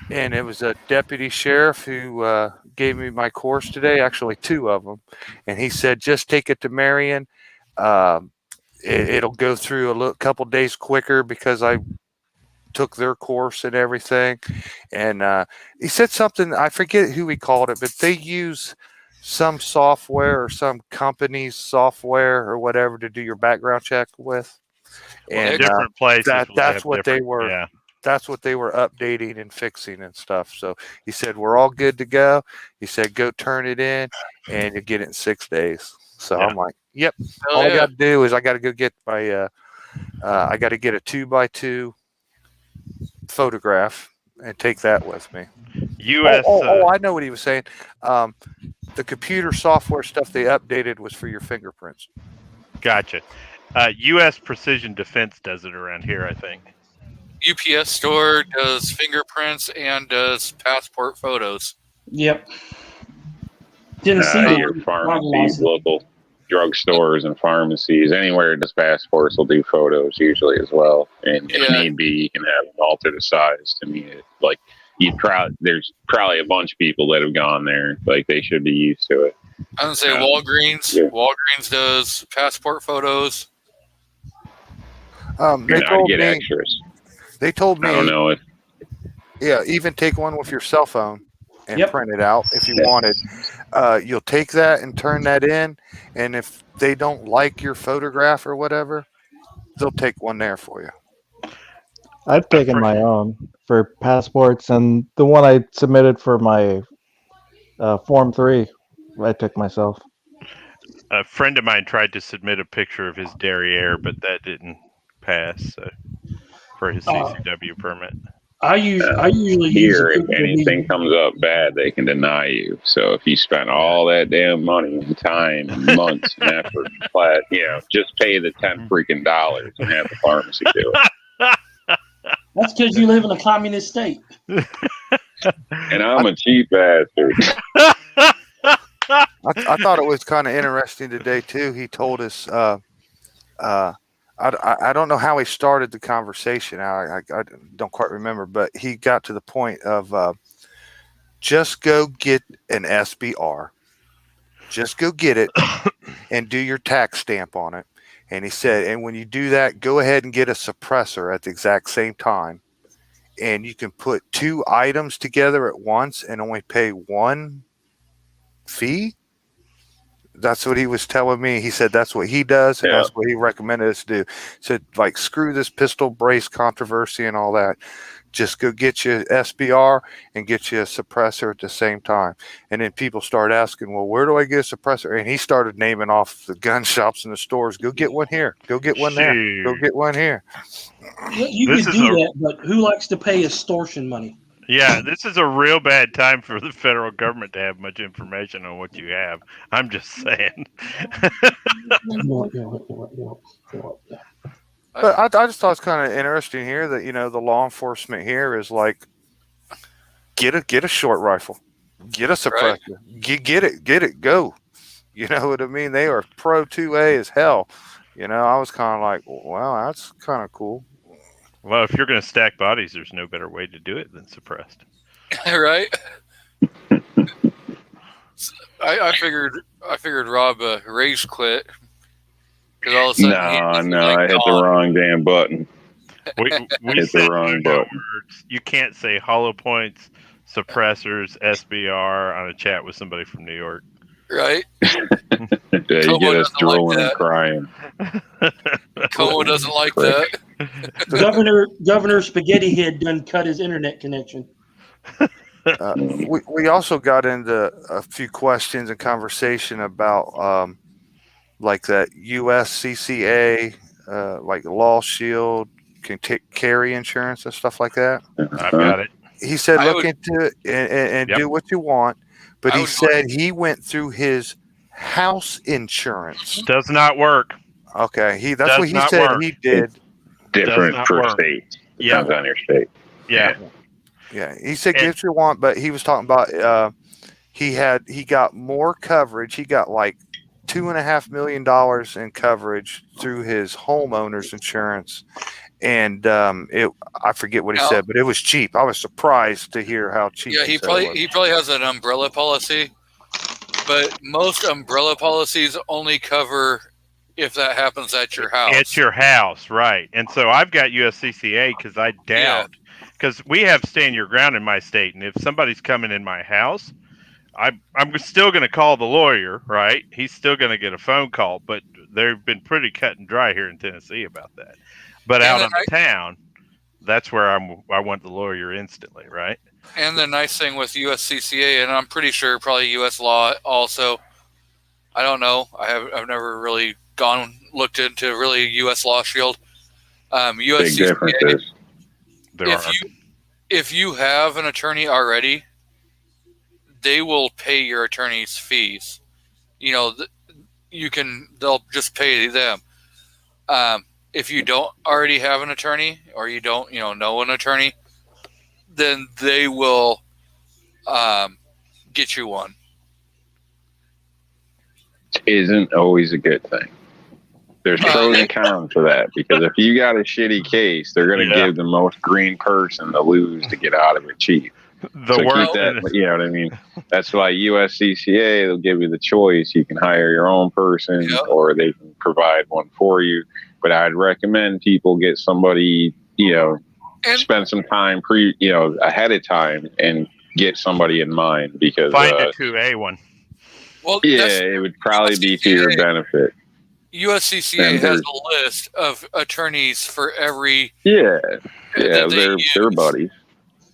and it was a deputy sheriff who gave me my course today, actually 2 of them, and he said just take it to Marion. It'll go through a couple days quicker because I took their course and everything. And he said something, I forget who he called it, but they use some software or some company's software or whatever to do your background check with. And different places. will that's have what they different- were. Yeah. That's what they were updating and fixing and stuff. So he said we're all good to go. He said go turn it in and you get it in 6 days. So Yeah. I'm like, yep. Hell All I yeah. got to do is I got to go get my I got to get a 2x2 photograph and take that with me. U.S. I know what he was saying. The computer software stuff they updated was for your fingerprints. Gotcha. U.S. Precision Defense does it around here, I think. UPS store does fingerprints and does passport photos. Yep. Tennessee. Your pharmacies, local drugstores and pharmacies, anywhere it does passports will do photos usually as well. And if Yeah. need be, you can have them alter the size to meet it. Like there's probably a bunch of people that have gone there. Like they should be used to it. I would say Walgreens. Yeah. Walgreens does passport photos. They told get me. extras. They told me. I don't know if Yeah, even take one with your cell phone and Yep. print it out if you wanted. You'll take that and turn that in, and if they don't like your photograph or whatever, they'll take one there for you. I've taken my own for passports, and the one I submitted for my Form 3, I took myself. A friend of mine tried to submit a picture of his derriere, but that didn't pass for his CCW permit. I usually use here, a if picture of me. anything comes up bad, they can deny you. So if you spend all that damn money and time and months and effort, but just pay the $10 and have the pharmacy do it. That's because you live in a communist state. And I'm a cheap bastard. I thought it was kind of interesting today too. He told us. I don't know how he started the conversation. I don't quite remember, but he got to the point of just go get an SBR. Just go get it and do your tax stamp on it. And he said, and when you do that, go ahead and get a suppressor at the exact same time. And you can put 2 items together at once and only pay 1 fee. That's what he was telling me. He said that's what he does, and that's what he recommended us to do. Said, like, screw this pistol brace controversy and all that. Just go get you SBR and get you a suppressor at the same time. And then people start asking, well, where do I get a suppressor? And he started naming off the gun shops and the stores. Go get one here. Go get one there. Go get one here. You This can is do a- that, but who likes to pay extortion money? Yeah, this is a real bad time for the federal government to have much information on what you have. I'm just saying. But I just thought it's kind of interesting here that, the law enforcement here is like, get a short rifle, get a suppressor, get it, go. You know what I mean? They are pro 2A as hell. I was kind of like, wow, that's kind of cool. Well, if you're going to stack bodies, there's no better way to do it than suppressed. Right? I figured Rob rage quit because all of a sudden No, I hit the wrong damn button. We Hit said the wrong no button. words. You can't say hollow points, suppressors, SBR on a chat with somebody from New York. Right? You get us doesn't like drooling and that. crying. Como doesn't like that. Governor Spaghetti Head done cut his internet connection. We also got into a few questions and conversation about like that USCCA, like Law Shield, can carry insurance and stuff like that. I've got it. He said I look would- into it and Yep. do what you want, but I he would- said he went through his house insurance. Does not work. Okay, that's Does what he not said work. he did. Different not per work. state. Yeah. Depends on your state. Yeah. Yeah, he said And- get what you want, but he was talking about he got more coverage. He got like $2.5 million in coverage through his homeowner's insurance. And I forget what he Now- said, but it was cheap. I was surprised to hear how cheap. Yeah, he probably has an umbrella policy, but most umbrella policies only cover if that happens at your house. It's your house, right? And so I've got USCCA because I doubt, because we have stand your ground in my state, and if somebody's coming in my house, I'm still going to call the lawyer, right? He's still going to get a phone call, but they've been pretty cut and dry here in Tennessee about that. But out on the town, that's where I want the lawyer instantly, right? And the nice thing with USCCA, and I'm pretty sure probably US law also, I don't know, I've never really looked into really US Law Shield. Big USCCA, differences. if you have an attorney already, they will pay your attorney's fees. You know, they'll just pay them. If you don't already have an attorney, or you don't, know an attorney, then they will get you one. Isn't always a good thing. There's pros and cons to that, because if you got a shitty case, they're going to give the most green person the lose to get out of it cheap. You know what I mean? That's why USCCA, they'll give you the choice. You can hire your own person, or they can provide one for you. But I'd recommend people get somebody, spend some time ahead of time and get somebody in mind, because find a 2A one. Well, it would probably be to your benefit. USCCA has a list of attorneys for every. They're buddies.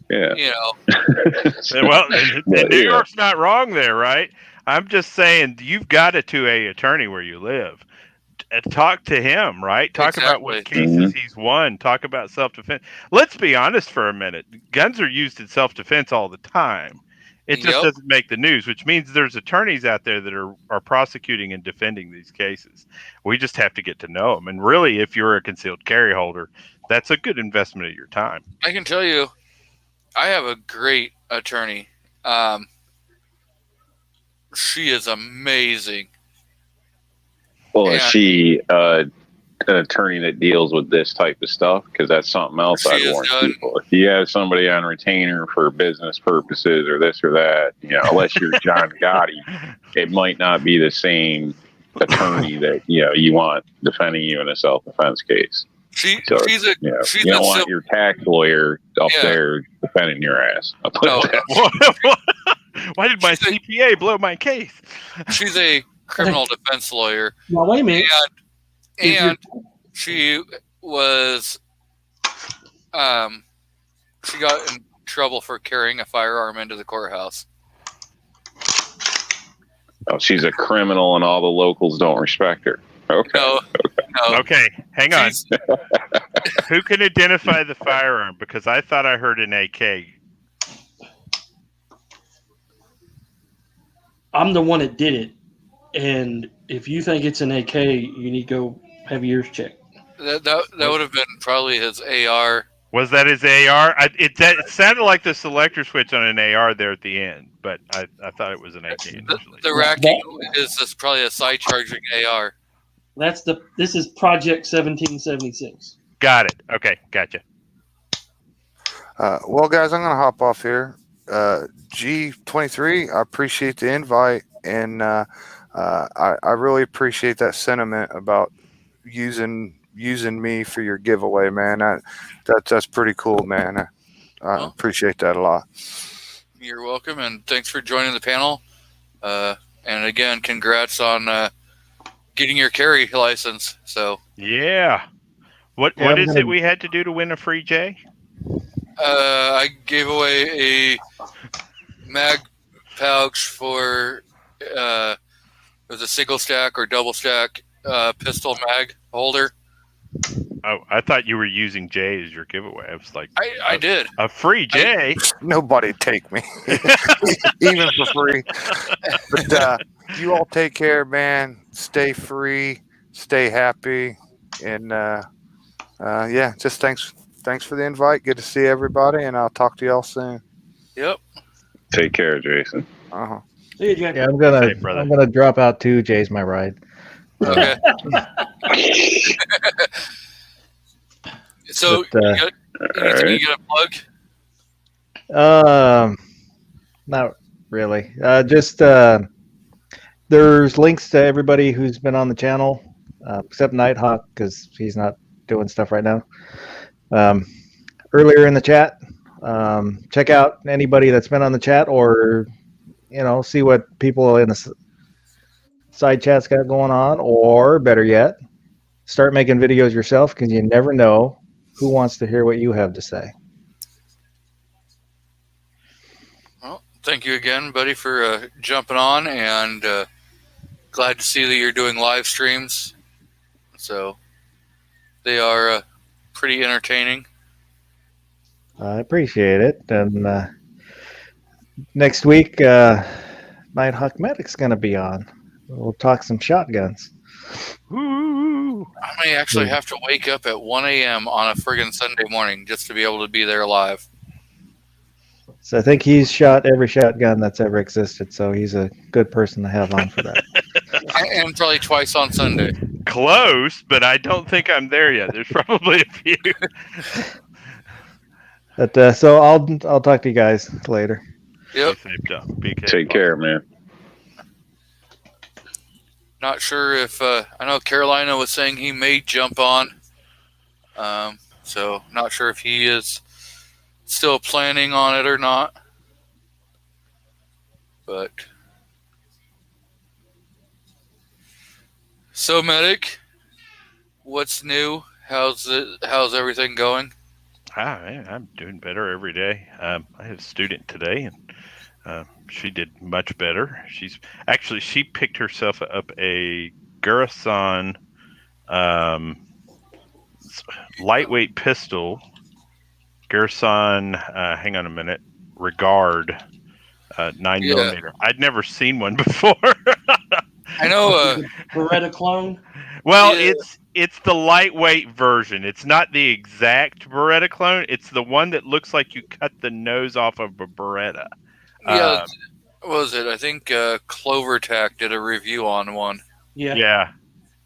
Yeah. Well, New York's not wrong there, right? I'm just saying, you've got a 2A attorney where you live. Talk to him, right? Talk about what cases he's won. Talk about self-defense. Let's be honest for a minute. Guns are used in self-defense all the time. It just doesn't make the news, which means there's attorneys out there that are prosecuting and defending these cases. We just have to get to know them. And really, if you're a concealed carry holder, that's a good investment of your time. I can tell you, I have a great attorney. She is amazing. Well, is she an attorney that deals with this type of stuff? Because that's something else I'd warn people. If you have somebody on retainer for business purposes or this or that, unless you're John Gotti, it might not be the same attorney that you want defending you in a self-defense case. You don't want your tax lawyer up there defending your ass. Why did my CPA blow my case? She's a criminal defense lawyer. Now, wait a minute. And she was, she got in trouble for carrying a firearm into the courthouse. Oh, she's a criminal, and all the locals don't respect her. Okay. No. Okay, hang on. Who can identify the firearm? Because I thought I heard an AK. I'm the one that did it, and if you think it's an AK, you need to go have your ears checked. That would have been probably his AR. Was that his AR? It sounded like the selector switch on an AR there at the end, but I thought it was an AK initially. The racking is probably a side charging AR. This is Project 1776. Got it. Okay, gotcha. Well, guys, I'm going to hop off here. G23, I appreciate the invite, and I really appreciate that sentiment about using me for your giveaway, man. That's pretty cool, man. I appreciate that a lot. You're welcome, and thanks for joining the panel. And again, congrats on getting your carry license. So yeah, what is it we had to do to win a free J? I gave away a mag pouch for it was a single stack or double stack pistol mag holder. Oh, I thought you were using J as your giveaway. I was like, I did a free J. Nobody take me, even for free. But you all take care, man. Stay free, stay happy, and just thanks for the invite. Good to see everybody, and I'll talk to y'all soon. Yep. Take care, Jason. Uh-huh. See you, Jay. Yeah, I'm gonna Safe, brother. I'm gonna drop out too. Jay's my ride. Okay. So But, you got anything you got to plug? Not really. Just there's links to everybody who's been on the channel, except Nighthawk because he's not doing stuff right now. Earlier in the chat, check out anybody that's been on the chat, or see what people in the side chats got going on, or better yet, start making videos yourself because you never know who wants to hear what you have to say. Well, thank you again, buddy, for jumping on, and glad to see that you're doing live streams. So they are pretty entertaining. I appreciate it. And next week, Nighthawk Medic's going to be on. We'll talk some shotguns. Ooh. I may actually have to wake up at 1 a.m. on a friggin' Sunday morning just to be able to be there live. So I think he's shot every shotgun that's ever existed. So he's a good person to have on for that. And probably twice on Sunday. Close, but I don't think I'm there yet. There's probably a few. But so I'll talk to you guys later. Yep. Be careful. Take care, man. Not sure if I know Carolina was saying he may jump on. So not sure if he is still planning on it or not. But so Medic, what's new? How's everything going? Man, I'm doing better every day. I had a student today, and she did much better. She picked herself up a Garrison lightweight pistol. Garrison, hang on a minute, Regard 9mm. I'd never seen one before. I know. Beretta clone. Well, Yeah. it's the lightweight version. It's not the exact Beretta clone. It's the one that looks like you cut the nose off of a Beretta. Yeah, what was it? I think CloverTac did a review on one. Yeah. Yeah.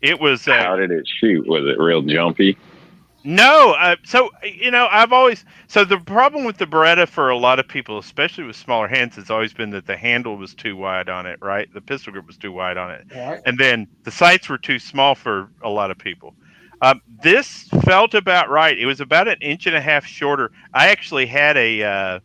It was. How did it shoot? Was it real jumpy? No, so the problem with the Beretta for a lot of people, especially with smaller hands, has always been that the handle was too wide on it, right? The pistol grip was too wide on it, All right. and then the sights were too small for a lot of people. This felt about right. It was about 1.5 inches shorter. I actually had a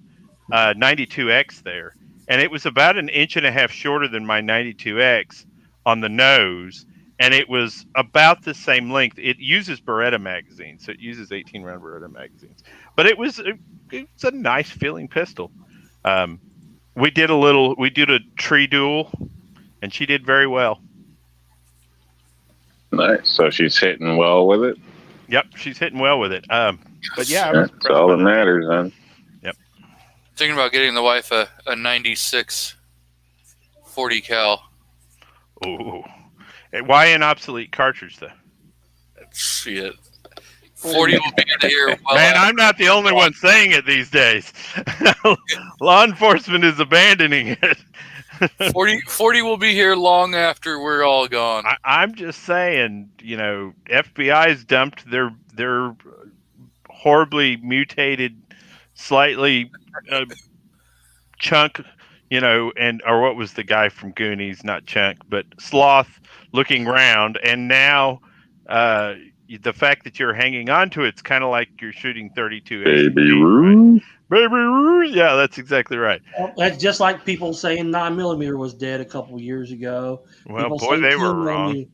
92X there, and it was about 1.5 inches shorter than my 92X on the nose. And it was about the same length. It uses Beretta magazines, so it uses 18-round Beretta magazines. But it's a nice feeling pistol. We did a tree duel, and she did very well. Nice. So she's hitting well with it. Yep, she's hitting well with it. But yeah, I was That's all that matters, then. Yep. Thinking about getting the wife a 96 40 cal. Ooh. Why an obsolete cartridge, though? Shit. 40 will be in here. Well, Man, I'm not the only one saying it these days. Law enforcement is abandoning it. 40 will be here long after we're all gone. I'm just saying, FBI's dumped their horribly mutated, slightly chunk, or what was the guy from Goonies? Not chunk, but sloth looking round, and now the fact that you're hanging on to it's kind of like you're shooting 32 Baby Ruth. Baby Ruth. Yeah, that's exactly right. Well, that's just like people saying 9mm was dead a couple years ago. Well, People boy, say they were 10mm wrong.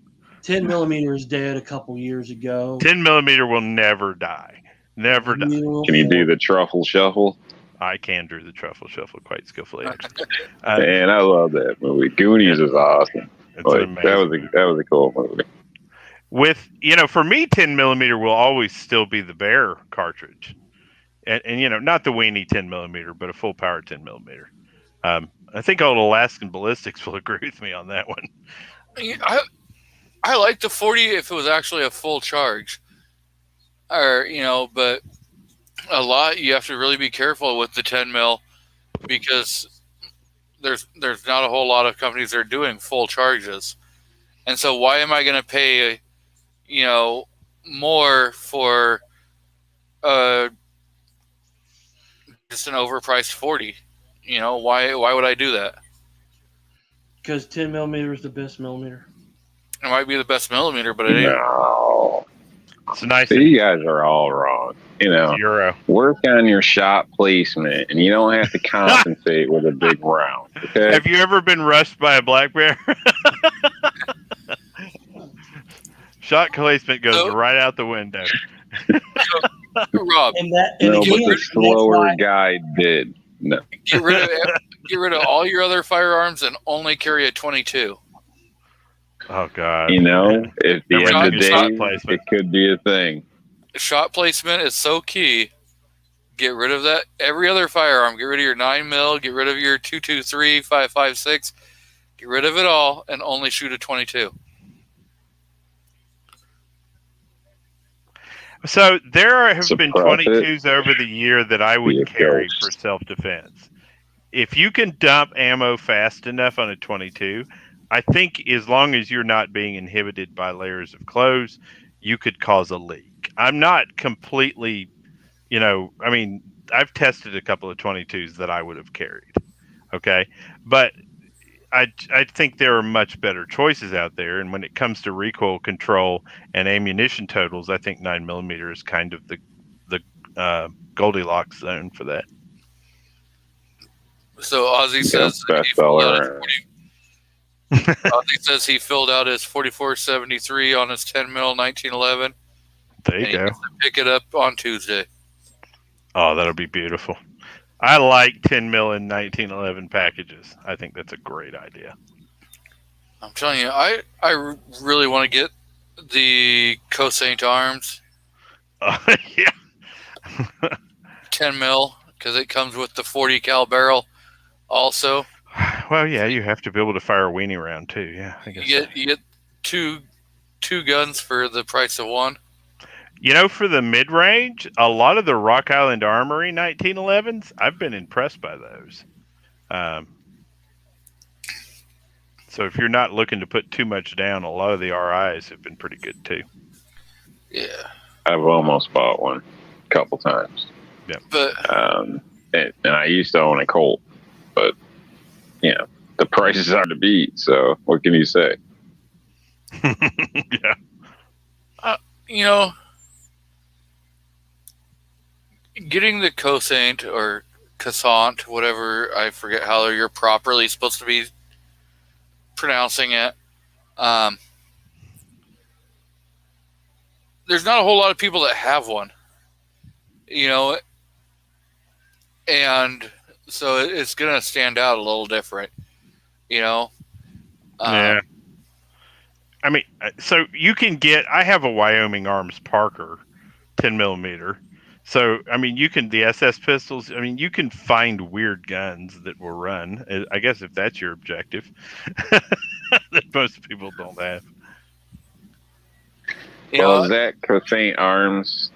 10mm is dead a couple years ago. 10mm will never die. Never die. Can you do the truffle shuffle? I can do the truffle shuffle quite skillfully, actually. Man, I love that movie. Goonies is awesome. It's Like, an that amazing was a cool movie. With for me, 10mm will always still be the Bear cartridge, and not the weenie 10mm, but a full power 10mm. I think all Alaskan Ballistics will agree with me on that one. I like the 40 if it was actually a full charge, or but a lot you have to really be careful with the 10 mil because there's not a whole lot of companies that are doing full charges, and so why am I going to pay, more for just an overpriced 40? Why would I do that? Because 10 millimeter is the best millimeter. It might be the best millimeter, but it ain't. No. It's nice. So you guys are all wrong. Euro. Work on your shot placement, and you don't have to compensate with a big round. Okay. Have you ever been rushed by a black bear? Shot placement goes right out the window. Rob, And But the slower guy did. No. get rid of all your other firearms and only carry a 22. Oh God. At the end of the Shot day, placement. it could be a thing. Shot placement is so key. Get rid of that. Every other firearm. Get rid of your 9mm. Get rid of your 223, 5.56. Get rid of it all and only shoot a 22. So there have been Suppress it. 22s over the year that I would Be a carry ghost. for self-defense. If you can dump ammo fast enough on a 22, I think as long as you're not being inhibited by layers of clothes, you could cause a leak. I'm not completely, I've tested a couple of 22s that I would have carried. Okay. But I think there are much better choices out there. And when it comes to recoil control and ammunition totals, I think 9mm is kind of the Goldilocks zone for that. So Ozzy says best he filled out seller. Ozzy says he filled out his 4473 on his 10mm 1911. There And you he go. gets to pick it up on Tuesday. Oh, that'll be beautiful. I like 10mm in 1911 packages. I think that's a great idea. I'm telling you, I really want to get the Cossaint Arms Yeah. 10mm because it comes with the 40 cal barrel. Also, Well, yeah, you have to be able to fire a weenie round too. Yeah, I guess. you get two guns for the price of one. For the mid range, a lot of the Rock Island Armory 1911s, I've been impressed by those. So if you're not looking to put too much down, a lot of the RIs have been pretty good too. Yeah, I've almost bought one a couple times. but And I used to own a Colt, but the prices are to beat. So what can you say? Yeah. Getting the Cossaint or Cassant, whatever, I forget how you're properly supposed to be pronouncing it. There's not a whole lot of people that have one, and so it's going to stand out a little different, Yeah. So you can get. I have a Wyoming Arms Parker 10mm. So, the SS pistols, you can find weird guns that will run, I guess, if that's your objective, that most people don't have. Well, is that Cossaint Arms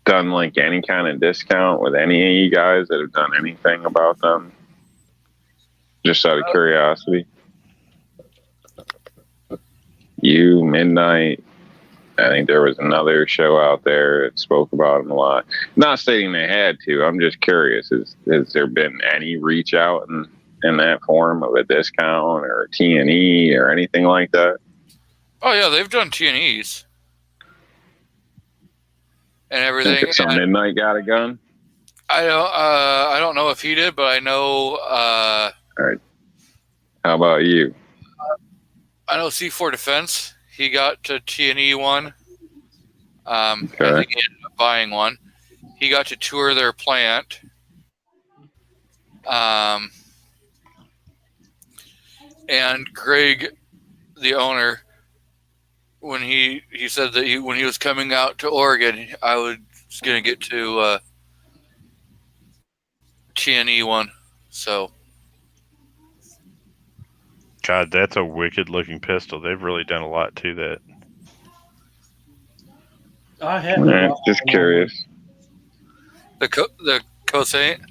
done like any kind of discount with any of you guys that have done anything about them? Just out of curiosity. You, Midnight. I think there was another show out there that spoke about them a lot. Not stating they had to. I'm just curious. Has there been any reach out in that form of a discount or a T&E or anything like that? Oh yeah, they've done T&Es and everything. So Midnight got a gun? I don't know if he did, but I know. All right. How about you? I know C4 Defense. He got to T&E one. I Okay. think he ended up buying one. He got to tour their plant. And Greg, the owner, when he said that when he was coming out to Oregon, I was going to get to T&E one. So. God, that's a wicked looking pistol. They've really done a lot to that. I have Just curious. The Cossaint?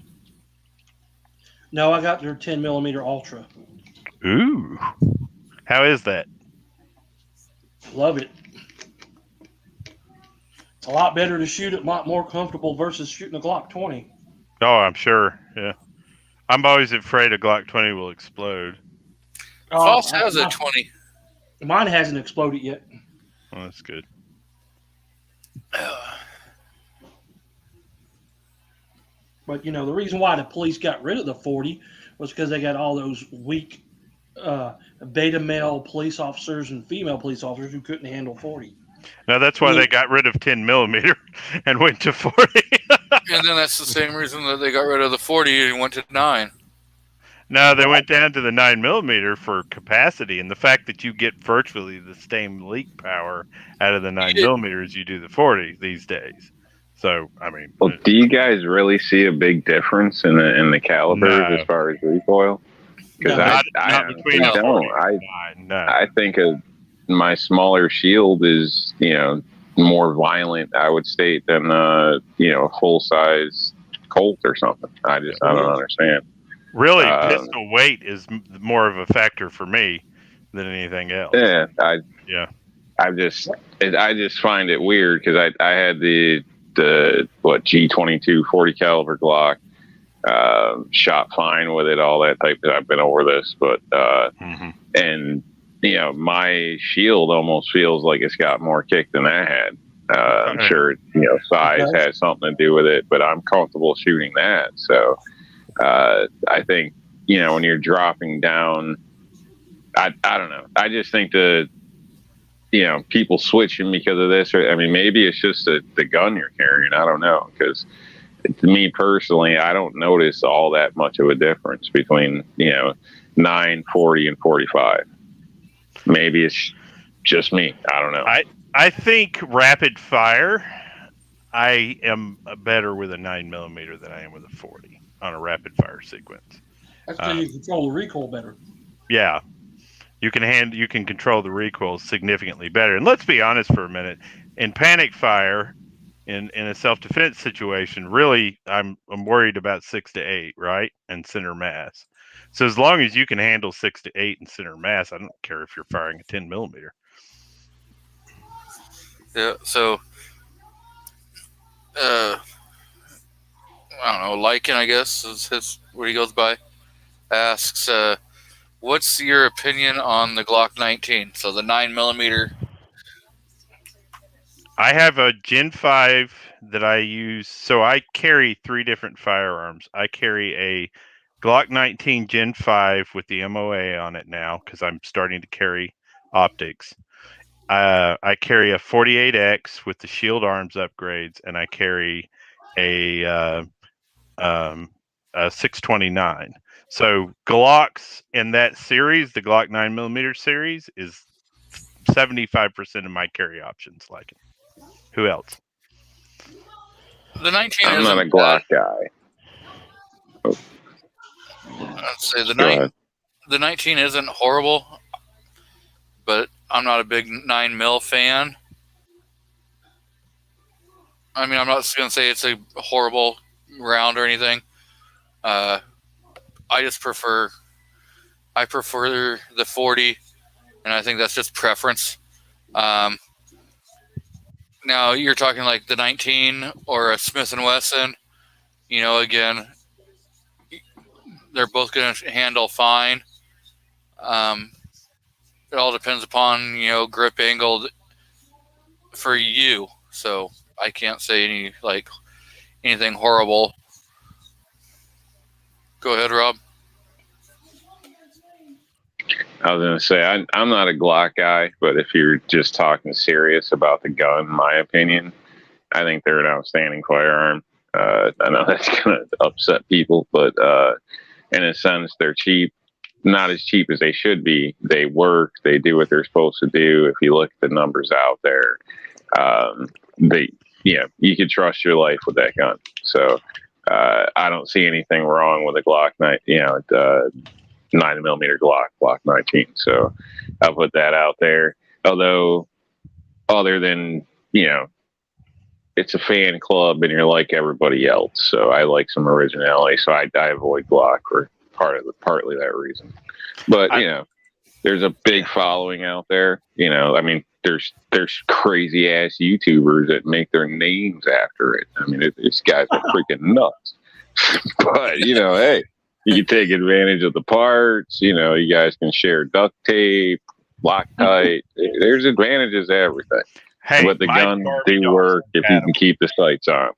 No, I got their 10mm Ultra. Ooh. How is that? Love it. It's a lot better to shoot it, a lot more comfortable versus shooting a Glock 20. Oh, I'm sure. Yeah. I'm always afraid a Glock 20 will explode. Voss has a 20. Mine hasn't exploded yet. Oh, that's good. But, you know, the reason why the police got rid of the 40 was because they got all those weak beta male police officers and female police officers who couldn't handle 40. Now, that's why they got rid of 10mm and went to 40. And then that's the same reason that they got rid of the 40 and went to 9. No, they went down to the 9mm for capacity, and the fact that you get virtually the same leak power out of the 9mm as you do the 40 these days. So, I mean, well, do you guys really see a big difference in the calibers as far as recoil? Because I don't. I think my smaller shield is, you know, more violent, I would state, than you know, a full size Colt or something. I don't understand. Really, pistol weight is more of a factor for me than anything else. Yeah, I just find it weird because I had the G22 40 caliber Glock, shot fine with it, all that type. I've been over this, but and you know, my shield almost feels like it's got more kick than that had. I'm sure, you know, size has something to do with it, but I'm comfortable shooting that. So I think, you know, when you're dropping down, I don't know. I just think you know, people switching because of this, or I mean, maybe it's just the gun you're carrying. I don't know, because to me personally, I don't notice all that much of a difference between, you know, 9, 40, and 45. Maybe it's just me. I don't know. I think rapid fire, I am better with a 9mm than I am with a 40 on a rapid fire sequence. That's because you control the recoil better. Yeah. You can control the recoil significantly better. And let's be honest for a minute. In panic fire, in a self-defense situation, really, I'm worried about 6 to 8, right? And center mass. So as long as you can handle 6 to 8 in center mass, I don't care if you're firing a 10mm. Yeah. So, I don't know. Lycan, I guess, is what he goes by. Asks, what's your opinion on the Glock 19? So the 9mm. I have a Gen 5 that I use. So I carry 3 different firearms. I carry a Glock 19 Gen 5 with the MOA on it now because I'm starting to carry optics. I carry a 48X with the shield arms upgrades, and I carry a 629. So Glocks in that series, the Glock 9mm series, is 75% of my carry options. Like it. Who else? The 19. I'm not a Glock guy. I'd say the 19 isn't horrible, but I'm not a big 9mm fan. I mean, I'm not going to say it's a horrible round or anything. I prefer the 40, and I think that's just preference. Now you're talking like the 19 or a Smith & Wesson. You know, again, they're both going to handle fine. It all depends upon, you know, grip angle for you. So I can't say anything horrible. Go ahead, Rob. I was going to say, I'm not a Glock guy, but if you're just talking serious about the gun, in my opinion, I think they're an outstanding firearm. I know that's going to upset people, but in a sense, they're cheap. Not as cheap as they should be. They work. They do what they're supposed to do. If you look at the numbers out there, you can trust your life with that gun. So I don't see anything wrong with a Glock 9mm Glock 19. So I'll put that out there. Although, other than, you know, it's a fan club and you're like everybody else. So I like some originality. So I avoid Glock partly that reason. But there's a big following out there. I mean, there's crazy ass YouTubers that make their names after it. I mean, these guys are freaking nuts. But hey, you can take advantage of the parts. You guys can share duct tape, Loctite. There's advantages to everything. Hey, but the guns do work if you can keep the sights on.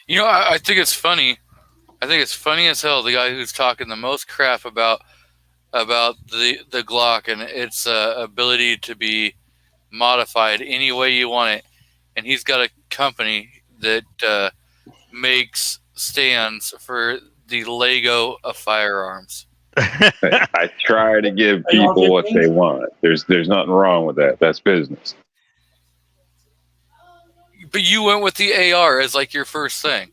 I think it's funny. I think it's funny as hell. The guy who's talking the most crap about the Glock and its ability to be modified any way you want it, and he's got a company that makes stands for the Lego of firearms. I try to give people what they want. There's nothing wrong with that. That's business. But you went with the AR as like your first thing.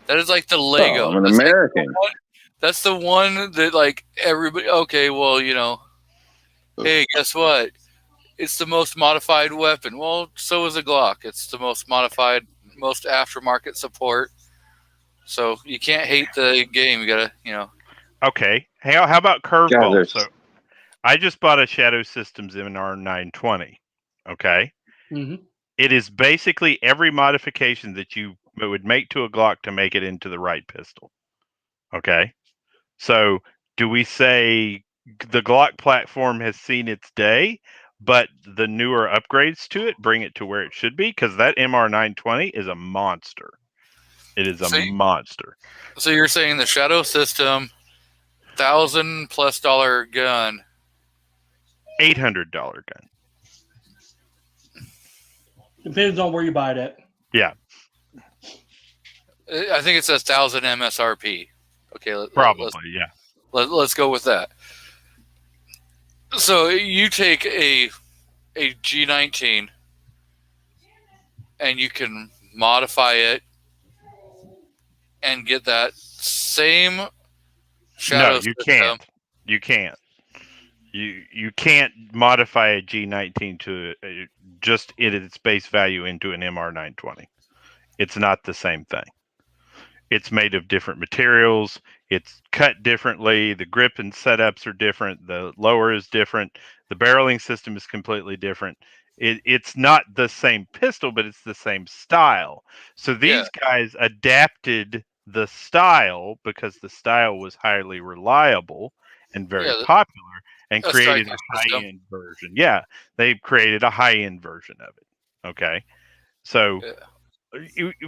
That is like the Lego. I'm an American. That's the one that like everybody. Okay, well, hey, guess what? It's the most modified weapon. Well, so is a Glock. It's the most modified, most aftermarket support. So you can't hate the game. You gotta, Okay. Hey, how about curveball? So I just bought a Shadow Systems MR 920. Okay. Mm-hmm. It is basically every modification that you would make to a Glock to make it into the right pistol. Okay. So do we say the Glock platform has seen its day, but the newer upgrades to it bring it to where it should be? Because that MR 920 is a monster. It is a monster. So you're saying the Shadow System, $1,000+ gun, $800 gun. Depends on where you buy it at. Yeah. I think it's 1,000 MSRP. Okay, probably, yeah. Let's go with that. So you take a G19 and you can modify it and get that same Shadow system. Can't. You can't. You can't modify a G19 to just its base value into an MR 920. It's not the same thing. It's made of different materials. It's cut differently. The grip and setups are different. The lower is different. The barreling system is completely different. It's not the same pistol, but it's the same style. So these guys adapted the style because the style was highly reliable and very popular, and created a high-end version. Yeah, they created a high-end version of it. Okay, so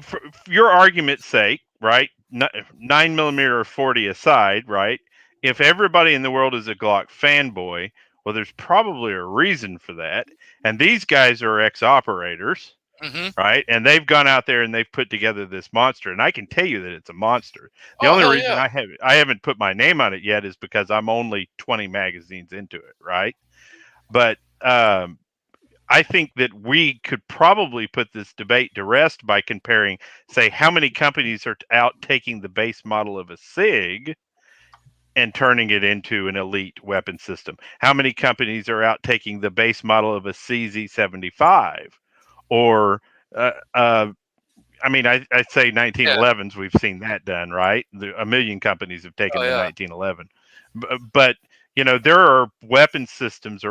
for your argument's sake, right? 9mm or 40 aside, right? If everybody in the world is a Glock fanboy, well, there's probably a reason for that. And these guys are ex-operators, right? And they've gone out there and they've put together this monster. And I can tell you that it's a monster. The only reason I haven't put my name on it yet is because I'm only 20 magazines into it, right? But I think that we could probably put this debate to rest by comparing, say, how many companies are out taking the base model of a SIG and turning it into an elite weapon system. How many companies are out taking the base model of a CZ75? Or, I say 1911s, we've seen that done, right? A million companies have taken the 1911. But, there are weapon systems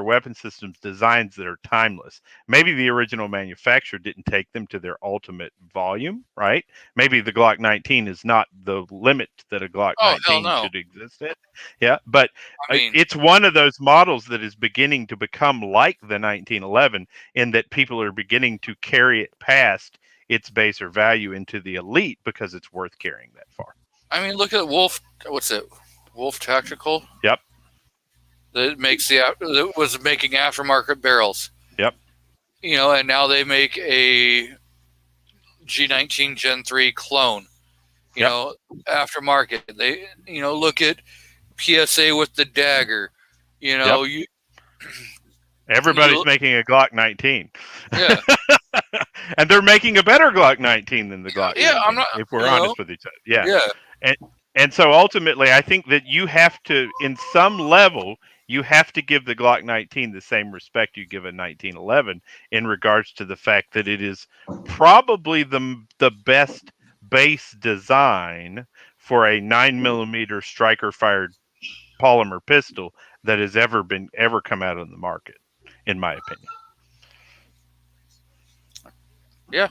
designs that are timeless. Maybe the original manufacturer didn't take them to their ultimate volume, right? Maybe the Glock 19 is not the limit that a Glock 19 should exist at. Yeah, but it's one of those models that is beginning to become like the 1911 in that people are beginning to carry it past its base or value into the elite because it's worth carrying that far. I mean, look at Wolf. What's it? Wolf Tactical. Yep. That was making aftermarket barrels. Yep. And now they make a G19 Gen 3 clone. Aftermarket. They look at PSA with the dagger. Everybody's making a Glock 19. Yeah. And they're making a better Glock 19 than the Glock 19, I'm not, if we're honest with each other. Yeah. Yeah. And so ultimately, I think that you have to, in some level, you have to give the Glock 19 the same respect you give a 1911 in regards to the fact that it is probably the best base design for a 9mm striker fired polymer pistol that has ever come out on the market, in my opinion. Yeah.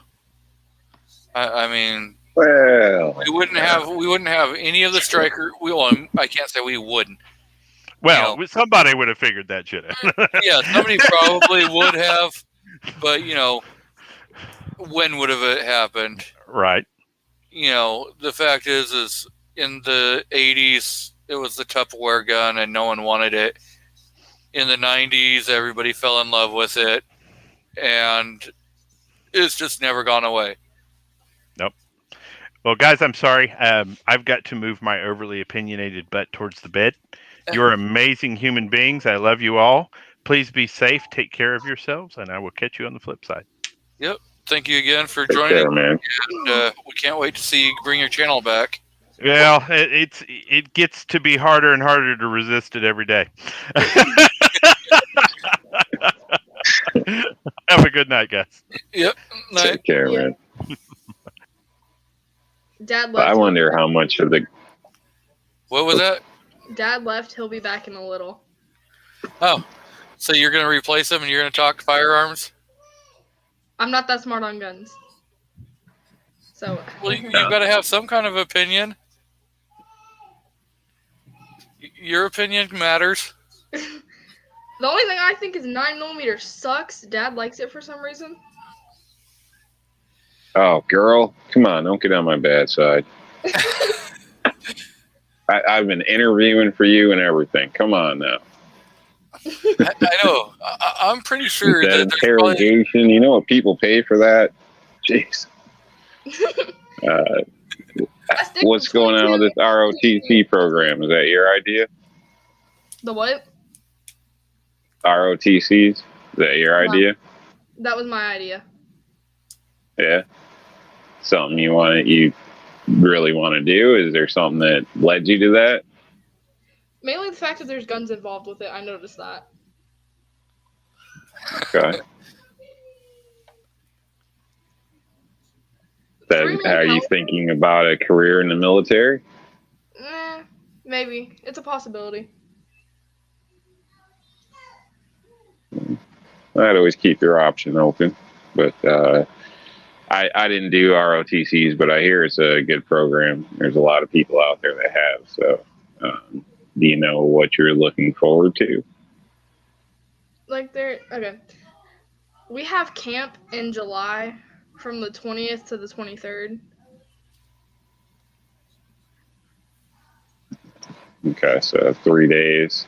I mean, Well, we wouldn't have any of the striker. I can't say we wouldn't. Well, somebody would have figured that shit out. Yeah, somebody probably would have, but when would have it happened? Right. The fact is in the 80s it was the Tupperware gun and no one wanted it. In the 90s, everybody fell in love with it, and it's just never gone away. Nope. Well, guys, I'm sorry. I've got to move my overly opinionated butt towards the bed. You're amazing human beings. I love you all. Please be safe. Take care of yourselves, and I will catch you on the flip side. Yep. Thank you again for take joining. care, man. And, we can't wait to see you bring your channel back. Well, it gets to be harder and harder to resist it every day. Have a good night, guys. Yep. Night. Take care, Yeah. man. Dad left. I wonder how much of the What was that? Dad left. He'll be back in a little. Oh, so you're going to replace him and you're going to talk firearms? I'm not that smart on guns. So. Well, you've got to have some kind of opinion. Your opinion matters. The only thing I think is 9mm sucks. Dad likes it for some reason. Oh, girl, come on, don't get on my bad side. I've been interviewing for you and everything. Come on now. I know. I'm pretty sure that that interrogation. You know what people pay for that? Jeez. What's going on with this ROTC program? Is that your idea? The what? ROTCs? Is that your idea? That was my idea. Yeah. Something you really want to do? Is there something that led you to that? Mainly the fact that there's guns involved with it. I noticed that. Okay. Are you thinking about a career in the military? Maybe. It's a possibility. I'd always keep your option open. But I didn't do ROTCs, but I hear it's a good program. There's a lot of people out there that have. So do you know what you're looking forward to? Okay. We have camp in July from the 20th to the 23rd. Okay, so 3 days.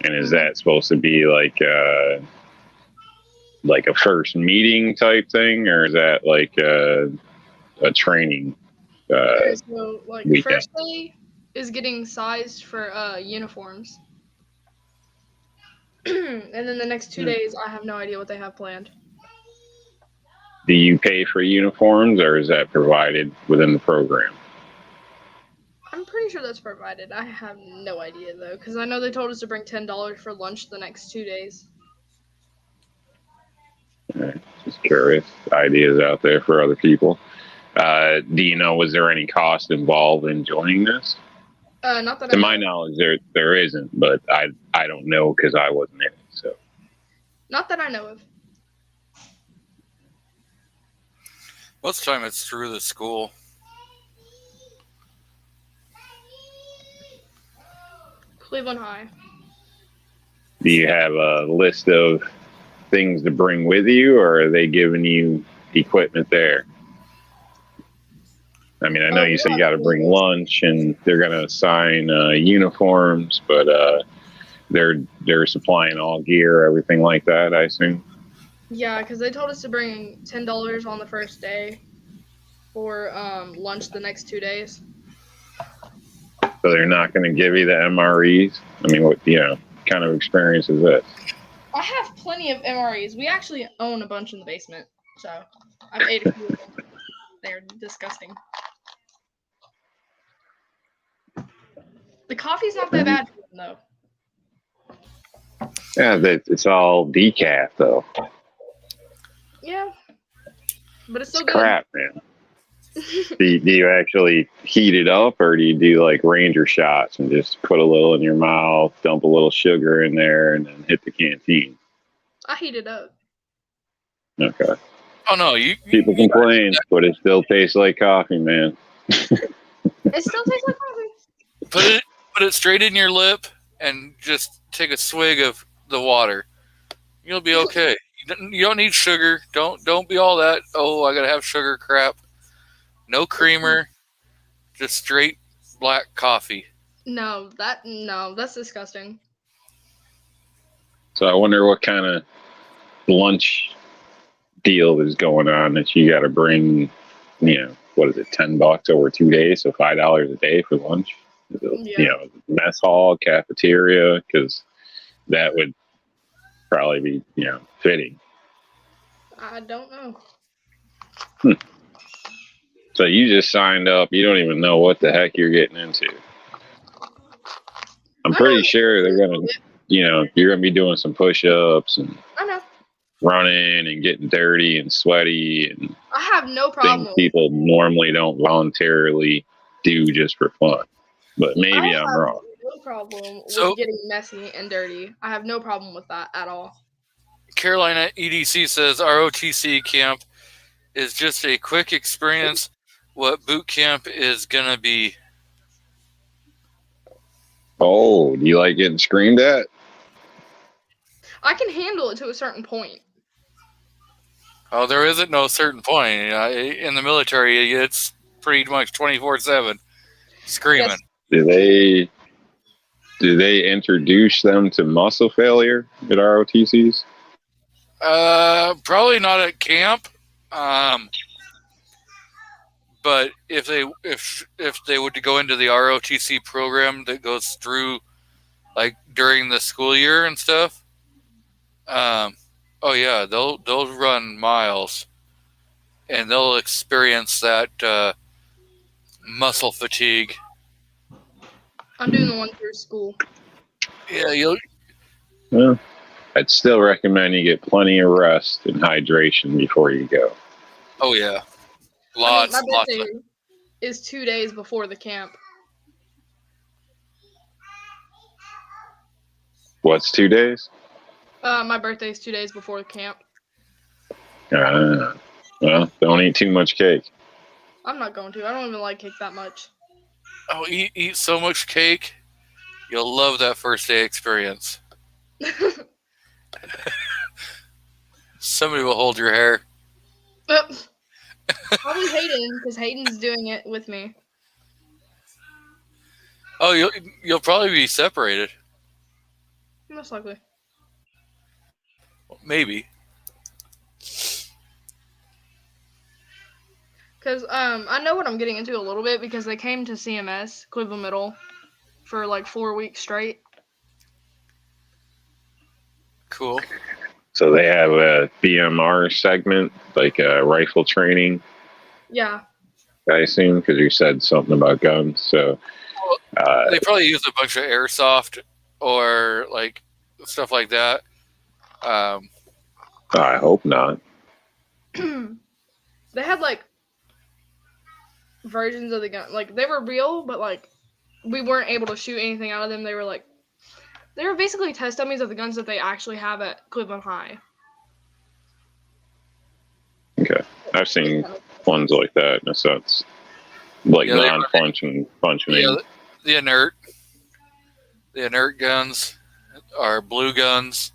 And is that supposed to be like a first meeting type thing, or is that like a training So weekend? First day is getting sized for uniforms. And then the next 2 days, I have no idea what they have planned. Do you pay for uniforms, or is that provided within the program? I'm pretty sure that's provided. I have no idea, though, because I know they told us to bring $10 for lunch the next 2 days. Just curious. Ideas out there for other people. Do you know, was there any cost involved in joining this? Not that To my knowledge, there isn't, but I don't know because I wasn't in it. So Not that I know of. most time it's through the school. Cleveland High. do you have a list of things to bring with you, or are they giving you equipment there? I mean, I know you said you got to bring lunch, and they're going to assign uniforms, but they're supplying all gear, everything like that, I assume. Yeah, because they told us to bring $10 on the first day for lunch the next 2 days. So they're not going to give you the MREs. I mean, what kind of experience is this? I have plenty of MREs. We actually own a bunch in the basement, so I've ate a few of them. They're disgusting. The coffee's not that bad, though. Yeah, it's all decaf though. Yeah, but it's still It's good. crap, man. Do you actually heat it up, or do you do like Ranger shots and just put a little in your mouth, dump a little sugar in there, and then hit the canteen? I heat it up. Okay. Oh no, you People complain, but it still tastes like coffee, man. It still tastes like coffee. put it straight in your lip and just take a swig of the water. You'll be okay. You don't need sugar. Don't be all that. Oh, I gotta have sugar crap. No creamer, just straight black coffee. No, that's disgusting. So I wonder what kind of lunch deal is going on that you got to bring, what is it, $10 over 2 days, so $5 a day for lunch? Yeah. Mess hall, cafeteria, because that would probably be, fitting. I don't know. So you just signed up. You don't even know what the heck you're getting into. I'm pretty sure they're going to, you're going to be doing some push-ups and I know. running and getting dirty and sweaty and I have no problem. things people normally don't voluntarily do just for fun. But maybe I'm wrong. No problem So- with getting messy and dirty. I have no problem with that at all. Carolina EDC says ROTC camp is just a quick experience. What boot camp is gonna be? Oh, do you like getting screamed at? I can handle it to a certain point. Oh, there isn't no certain point. In the military, it's pretty much 24/7 screaming. Yes. Do they introduce them to muscle failure at ROTCs? Probably not at camp. But if they were to go into the ROTC program that goes through like during the school year and stuff, oh yeah, they'll run miles and they'll experience that muscle fatigue. I'm doing the one through school. Yeah, Well, I'd still recommend you get plenty of rest and hydration before you go. oh yeah, My lots. birthday is 2 days before the camp. What's 2 days? My birthday is 2 days before the camp. Well, don't eat too much cake. I'm not going to. I don't even like cake that much. Oh, eat so much cake, you'll love that first day experience. Somebody will hold your hair. Probably Hayden, because Hayden's doing it with me. Oh, you'll probably be separated. Most likely. Maybe. Because I know what I'm getting into a little bit because they came to CMS, Cleveland Middle, for like 4 weeks straight. Cool. So they have a BMR segment, like a rifle training, Yeah. I assume, because you said something about guns. So They probably use a bunch of airsoft or like stuff like that. I hope not. They had like versions of the gun. Like they were real, but like we weren't able to shoot anything out of them. They were basically test dummies of the guns that they actually have at Cleveland High. Okay. I've seen ones like that in a sense. Like Yeah, they- non-functioning. Yeah, the inert guns are blue guns,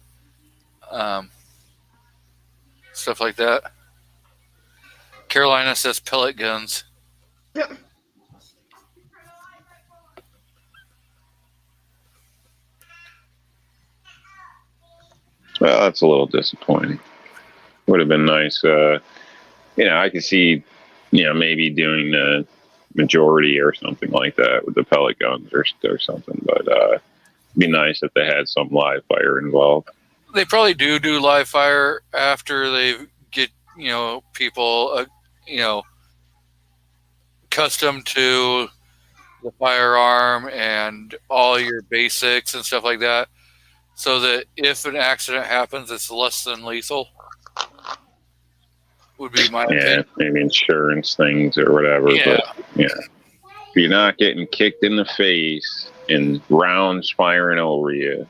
stuff like that. Carolina says pellet guns. Well, that's a little disappointing. Would have been nice. I could see, maybe doing the majority or something like that with the pellet guns or something. But it'd be nice if they had some live fire involved. They probably do live fire after they get people accustomed to the firearm and all your basics and stuff like that, so that if an accident happens, it's less than lethal. would be my Yeah, opinion. maybe insurance things or whatever. Yeah. But yeah, if you're not getting kicked in the face and rounds firing over you,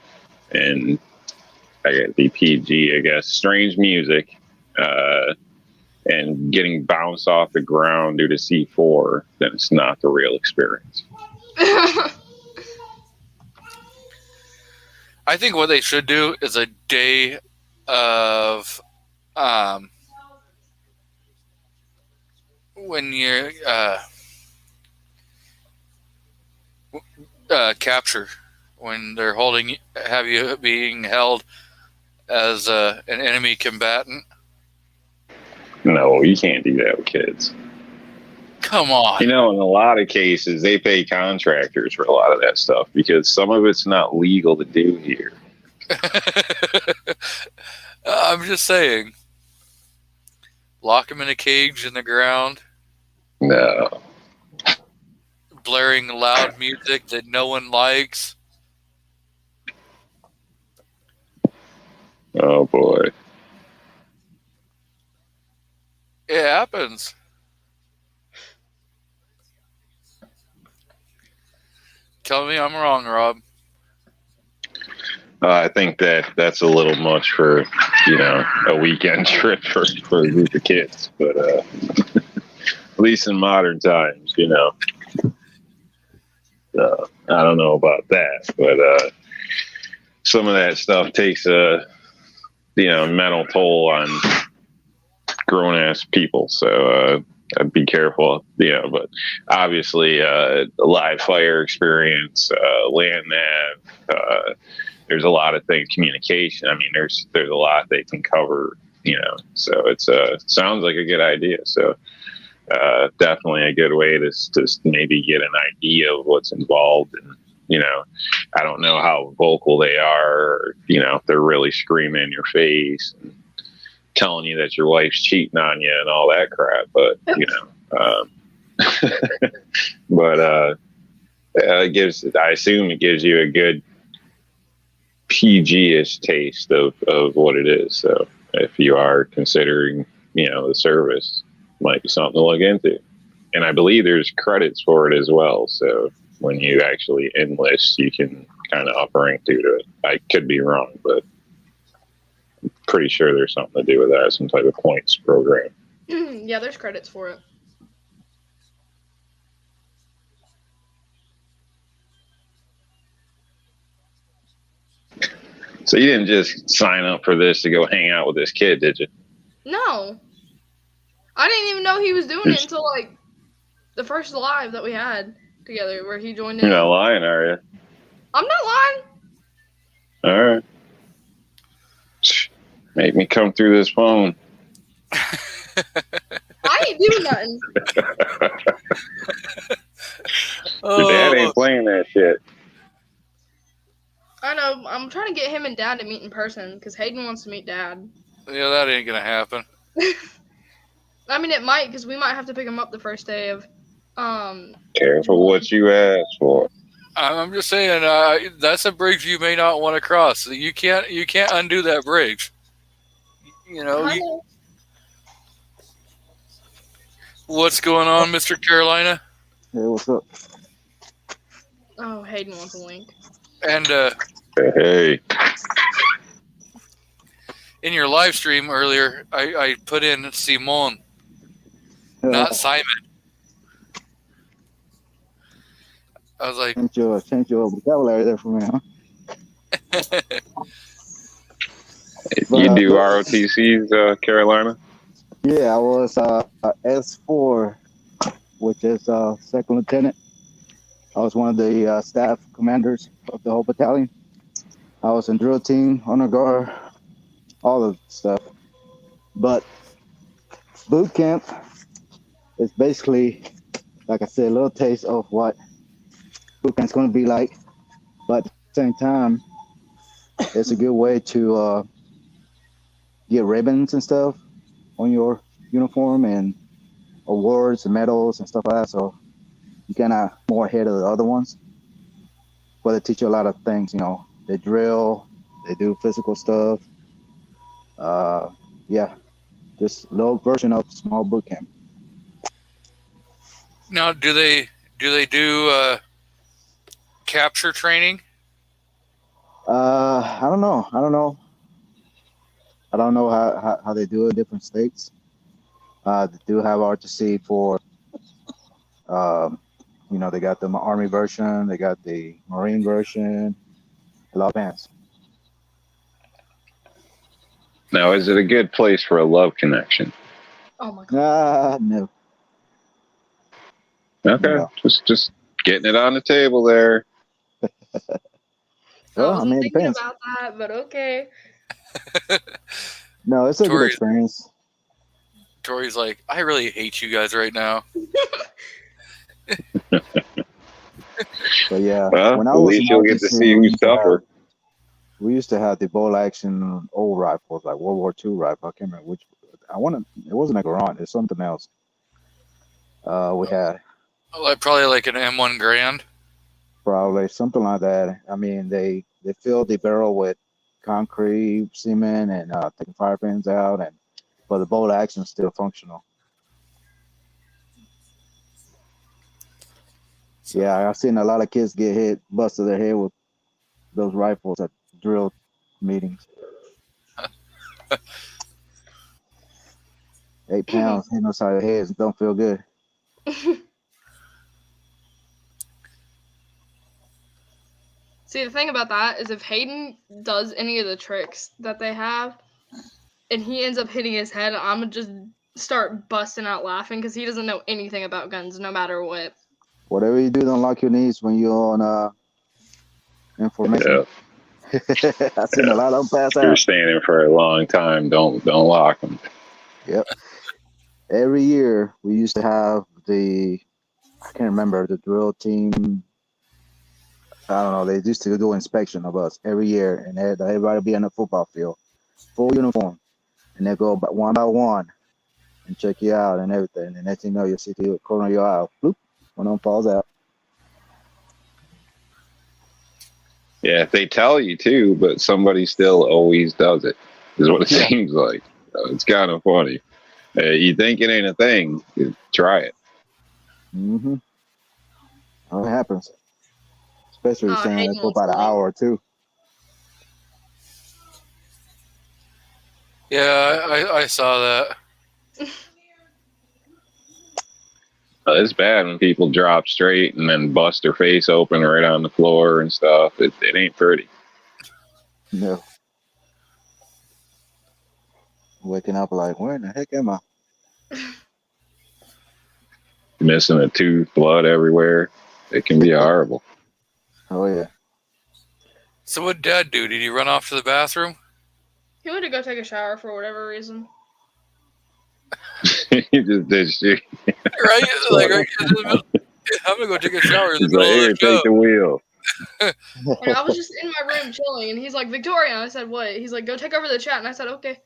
and I got the PG, I guess, strange music, and getting bounced off the ground due to C4, then it's not the real experience. I think what they should do is a day of when you're capture, when they're have you being held as an enemy combatant. No, you can't do that with kids. Come on. You know, in a lot of cases, they pay contractors for a lot of that stuff because some of it's not legal to do here. I'm just saying. Lock them in a cage in the ground. No. Blaring loud music that no one likes. Oh, boy. It happens. Tell me I'm wrong, Rob. I think that's a little much for, a weekend trip for a group of kids. But at least in modern times, I don't know about that. But some of that stuff takes a, mental toll on grown-ass people. So I'd be careful, but obviously a live fire experience, land nav, there's a lot of things, communication. I mean, there's a lot they can cover, so it's sounds like a good idea. So definitely a good way to maybe get an idea of what's involved. And, I don't know how vocal they are, or, if they're really screaming in your face and telling you that your wife's cheating on you and all that crap. But, I assume it gives you a good PG-ish taste of what it is. So if you are considering, the service, might be something to look into. And I believe there's credits for it as well. So when you actually enlist, you can kind of up rank due to it. I could be wrong, but I'm pretty sure there's something to do with that, some type of points program. Yeah, there's credits for it. So you didn't just sign up for this to go hang out with this kid, did you? No. I didn't even know he was doing it until, like, the first live that we had together where he joined in. You're not lying, are you? I'm not lying. All right. Make me come through this phone. I ain't doing nothing. Your dad ain't playing that shit. I know. I'm trying to get him and Dad to meet in person because Hayden wants to meet Dad. Yeah, that ain't gonna happen. I mean, it might because we might have to pick him up the first day of. Careful what you ask for. I'm just saying that's a bridge you may not want to cross. You can't undo that bridge. What's going on, Mr. Carolina? Hey, what's up? Oh, Hayden wants a link. And hey, in your live stream earlier, I put in Simon, not Simon. I was like, change your vocabulary there for me, huh? You do ROTCs, Carolina? Yeah, I was S4, which is second lieutenant. I was one of the staff commanders of the whole battalion. I was in drill team, honor guard, all of the stuff. But boot camp is basically, like I said, a little taste of what boot camp's going to be like. But at the same time, it's a good way to get ribbons and stuff on your uniform and awards and medals and stuff like that. So you kind of more ahead of the other ones. But they teach you a lot of things, They drill, they do physical stuff. Yeah. Just low version of small boot camp. Now, do they do capture training? I don't know. I don't know how they do it in different states. They do have RTC for, they got the Army version, they got the Marine version, a lot of bands. Now, is it a good place for a love connection? Oh my god. No. Okay, No. just getting it on the table there. I Well, I wasn't mean, it thinking depends. about that, but okay. No, it's a good Tori- experience. Tori's like, I really hate you guys right now. But yeah, Well, when I at was in least you'll get to RTC, see who's tougher. we used to have the bolt action old rifles, like World War II rifle. I can't remember which. It wasn't a Garand. It's something else. We had Probably like an M1 Grand. probably something like that. I mean, they filled the barrel with concrete, cement, and taking fire pins out, but the bolt action is still functional. Yeah, I've seen a lot of kids get busted their head with those rifles at drill meetings. 8 pounds hitting us on your heads don't feel good. See, the thing about that is if Hayden does any of the tricks that they have, and he ends up hitting his head, I'm gonna just start busting out laughing because he doesn't know anything about guns, no matter what. Whatever you do, don't lock your knees when you're on information. Yeah. I've seen a lot of them pass If you're out. standing for a long time, don't lock them. Yep. Every year we used to have I can't remember, the drill team. I don't know. They used to do inspection of us every year, and everybody be on the football field, full uniform, and they go one by one and check you out and everything. And next thing you know, you see the corner of your eye, bloop, one of them falls out. Yeah, they tell you to, but somebody still always does it, is what it seems like. So it's kind of funny. You think it ain't a thing, you try it. Mm-hmm. Oh, it happens. Especially saying Hayden it for was about an like- hour or two. Yeah, I saw that. It's bad when people drop straight and then bust their face open right on the floor and stuff. It ain't pretty. No. Waking up like, where in the heck am I? Missing a tooth, blood everywhere. It can be horrible. Oh, yeah. So what'd Dad do? Did he run off to the bathroom? He went to go take a shower for whatever reason. He just did shit. Right? Like, right in the middle- I'm gonna go take a shower in the He's like, middle here, of the show. take the wheel. And I was just in my room chilling, and he's like, Victoria. And I said, what? He's like, go take over the chat. And I said, okay.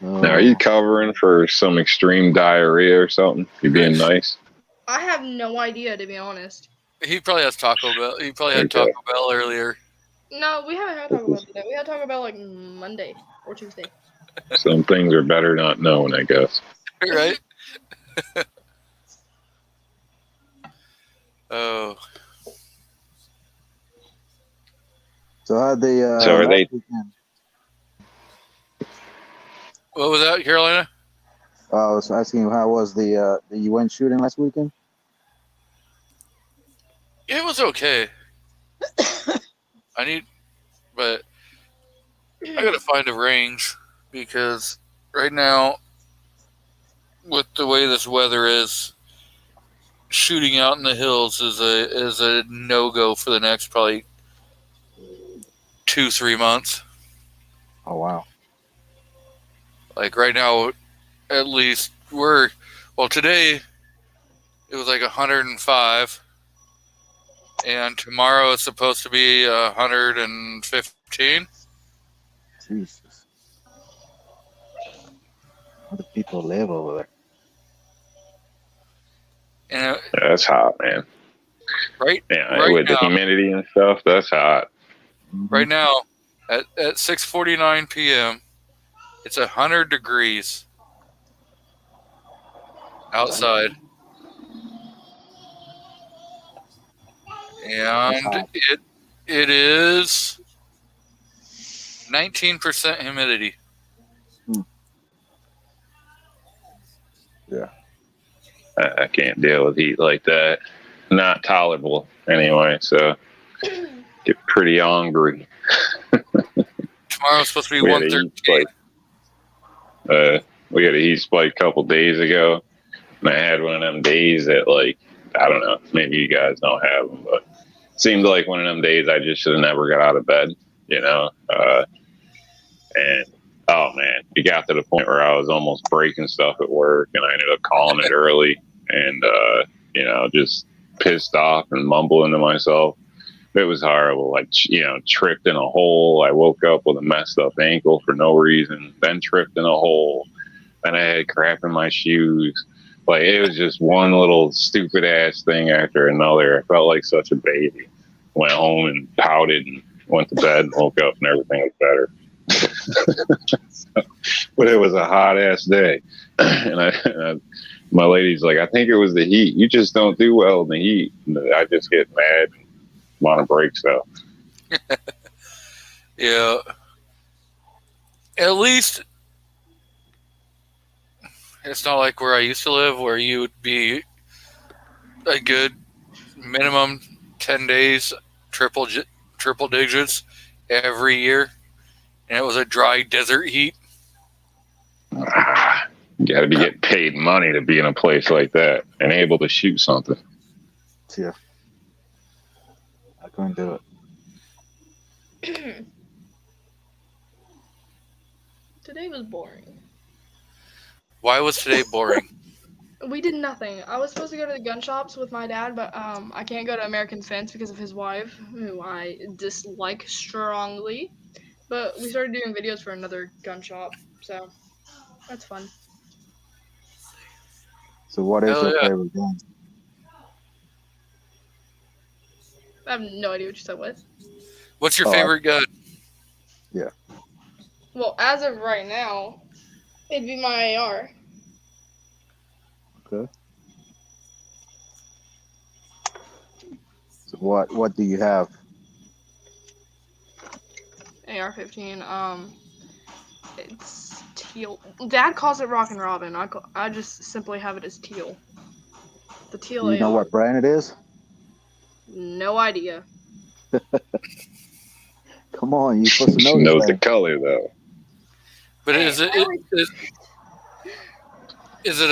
Now, are you covering for some extreme diarrhea or something? You being nice? I have no idea, to be honest. He probably has Taco Bell. He probably had Okay. Taco Bell earlier. No, we haven't had Taco Bell today. We had Taco Bell like Monday or Tuesday. Some things are better not known, I guess. Right? Oh. So how they? So are they- last weekend? What was that, Carolina? I was asking you, how was the UN shooting last weekend? It was okay. But I gotta find a range because right now, with the way this weather is, shooting out in the hills is a no go for the next probably 2-3 months. Oh wow! Like right now, at least today it was like 105, and tomorrow it's supposed to be 115. Jesus, how do people live over there? And That's hot, man. right Yeah, Right with the now. humidity and stuff, that's hot. Mhm. right now, At 6:49 p.m., it's 100 degrees outside, and it is 19% humidity. Yeah. I can't deal with heat like that. Not tolerable anyway. So get pretty angry. Tomorrow's supposed to be We had a heat 113. spike. We had a heat spike a couple days ago, and I had one of them days that, like, I don't know, maybe you guys don't have them, but it seemed like one of them days I just should have never got out of bed, you know. And oh man, it got to the point where I was almost breaking stuff at work, and I ended up calling it early, and you know, just pissed off and mumbling to myself. It was horrible. Like, you know, tripped in a hole. I woke up with a messed up ankle for no reason, then tripped in a hole. Then I had crap in my shoes. Like, it was just one little stupid ass thing after another. I felt like such a baby. Went home and pouted and went to bed and woke up and everything was better. But it was a hot ass day. And my lady's like, I think it was the heat. You just don't do well in the heat. And I just get mad and want to break stuff. Yeah. At least it's not like where I used to live, where you would be a good minimum 10 days, triple digits every year, and it was a dry desert heat. You got to be getting paid money to be in a place like that and able to shoot something. Yeah. I couldn't do it. Today was boring. Why was today boring? We did nothing. I was supposed to go to the gun shops with my dad, but I can't go to American Fence because of his wife, who I dislike strongly. But we started doing videos for another gun shop, so that's fun. So what is Hell your yeah. favorite gun? I have no idea what you said. What? What's your favorite gun? Yeah. Well, as of right now, it'd be my AR. Okay. So what do you have? AR-15. It's teal. Dad calls it Rockin' Robin. I just simply have it as teal. The teal Do you know AR. what brand it is? No idea. Come on, you're supposed to know You know this the thing. color though. But is it a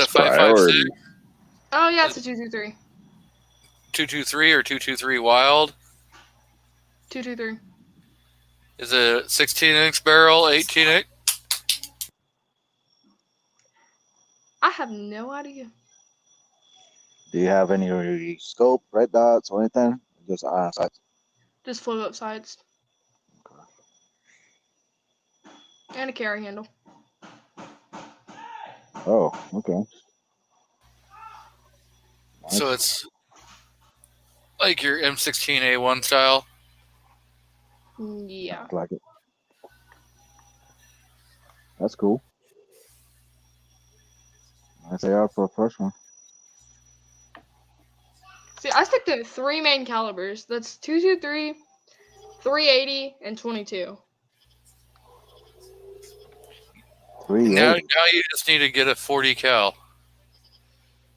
Priority. 5.56, Oh yeah, it's a 223. 223, or 223 Wild? 223. Is it 16-inch barrel, 18-inch? I have no idea. Do you have any scope, red dots, or anything? Just iron sights. Just flow up sights. And a carry handle. Oh, okay. Nice. So it's like your M16A1 style. Yeah. Like it. That's cool. Nice AR for a first one. See, I stick to 3 main calibers. That's 223, 380, and 22. 380. Now you just need to get a 40 cal.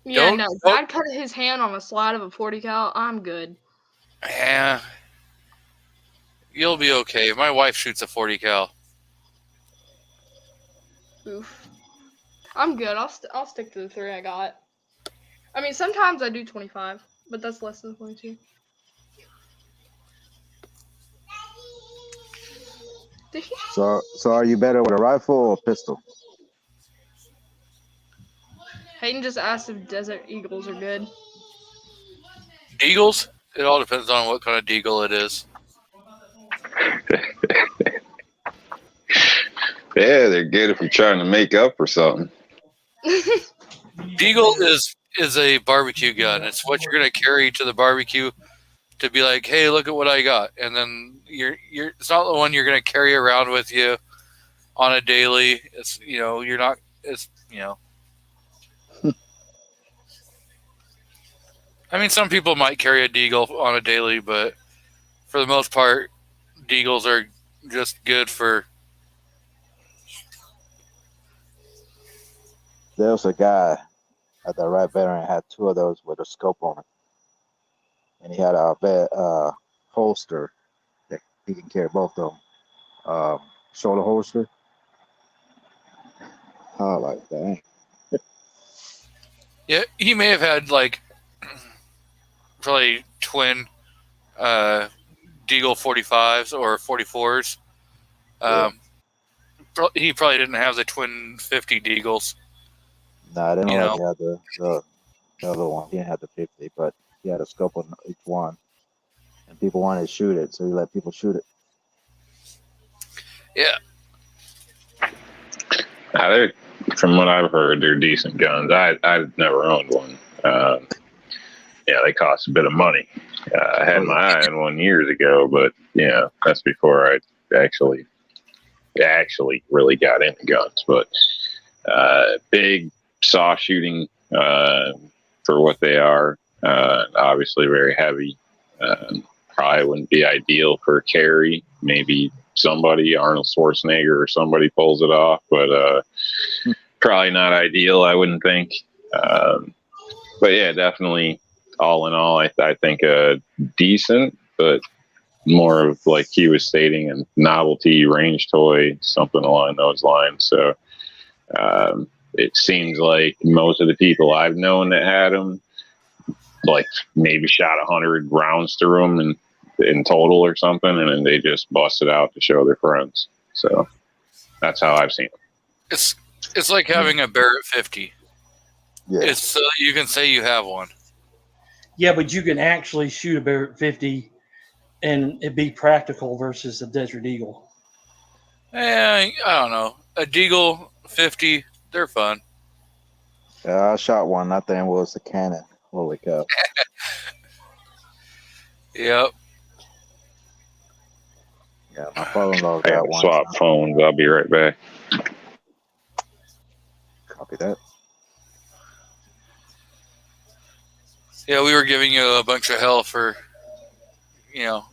Yeah, Don't- no. don't- Dad cut his hand on a slide of a 40 cal. I'm good. Yeah, you'll be okay. My wife shoots a 40 cal. Oof. I'm good. I'll stick to the 3 I got. I mean, sometimes I do 25, but that's less than 22. Did he? So are you better with a rifle or pistol? Hayden just asked if Desert Eagles are good. Deagles? It all depends on what kind of deagle it is. Yeah, they're good if you're trying to make up for something. Deagle is a barbecue gun. It's what you're going to carry to the barbecue to be like, hey, look at what I got. And then it's not the one you're going to carry around with you on a daily. It's, you're not, it's, I mean, some people might carry a Deagle on a daily, but for the most part, Deagles are just good for. There was a guy at the Right Veteran had 2 of those with a scope on it, and he had a holster that he can carry both of them. Shoulder holster. I like that. Yeah, he may have had like probably twin Deagle 45s or 44s. He probably didn't have the twin 50 Deagles. No, I didn't know he had the other one. He didn't have the 50, but he had a scope on each one. And people wanted to shoot it, so he let people shoot it. Yeah. From what I've heard, they're decent guns. I've never owned one. They cost a bit of money. I had my eye on one years ago, but that's before I actually really got into guns. But big saw shooting for what they are. Obviously very heavy. Probably wouldn't be ideal for carry. Maybe somebody, Arnold Schwarzenegger or somebody, pulls it off, but probably not ideal, I wouldn't think. But yeah, definitely all in all, I think decent, but more of, like he was stating, a novelty range toy, something along those lines. So it seems like most of the people I've known that had them, like maybe shot 100 rounds through them in total or something, and then they just busted out to show their friends. So that's how I've seen it. It's like having a Barrett 50. Yeah. It's so you can say you have one. Yeah, but you can actually shoot a Barrett 50 and it be practical versus a Desert Eagle. I don't know. A Deagle 50, they're fun. Yeah, I shot one. That thing was a cannon. Holy cow. Yep. Yeah, my father-in-law I got gotta one. swap phones. I'll be right back. Copy that. Yeah, we were giving you a bunch of hell for,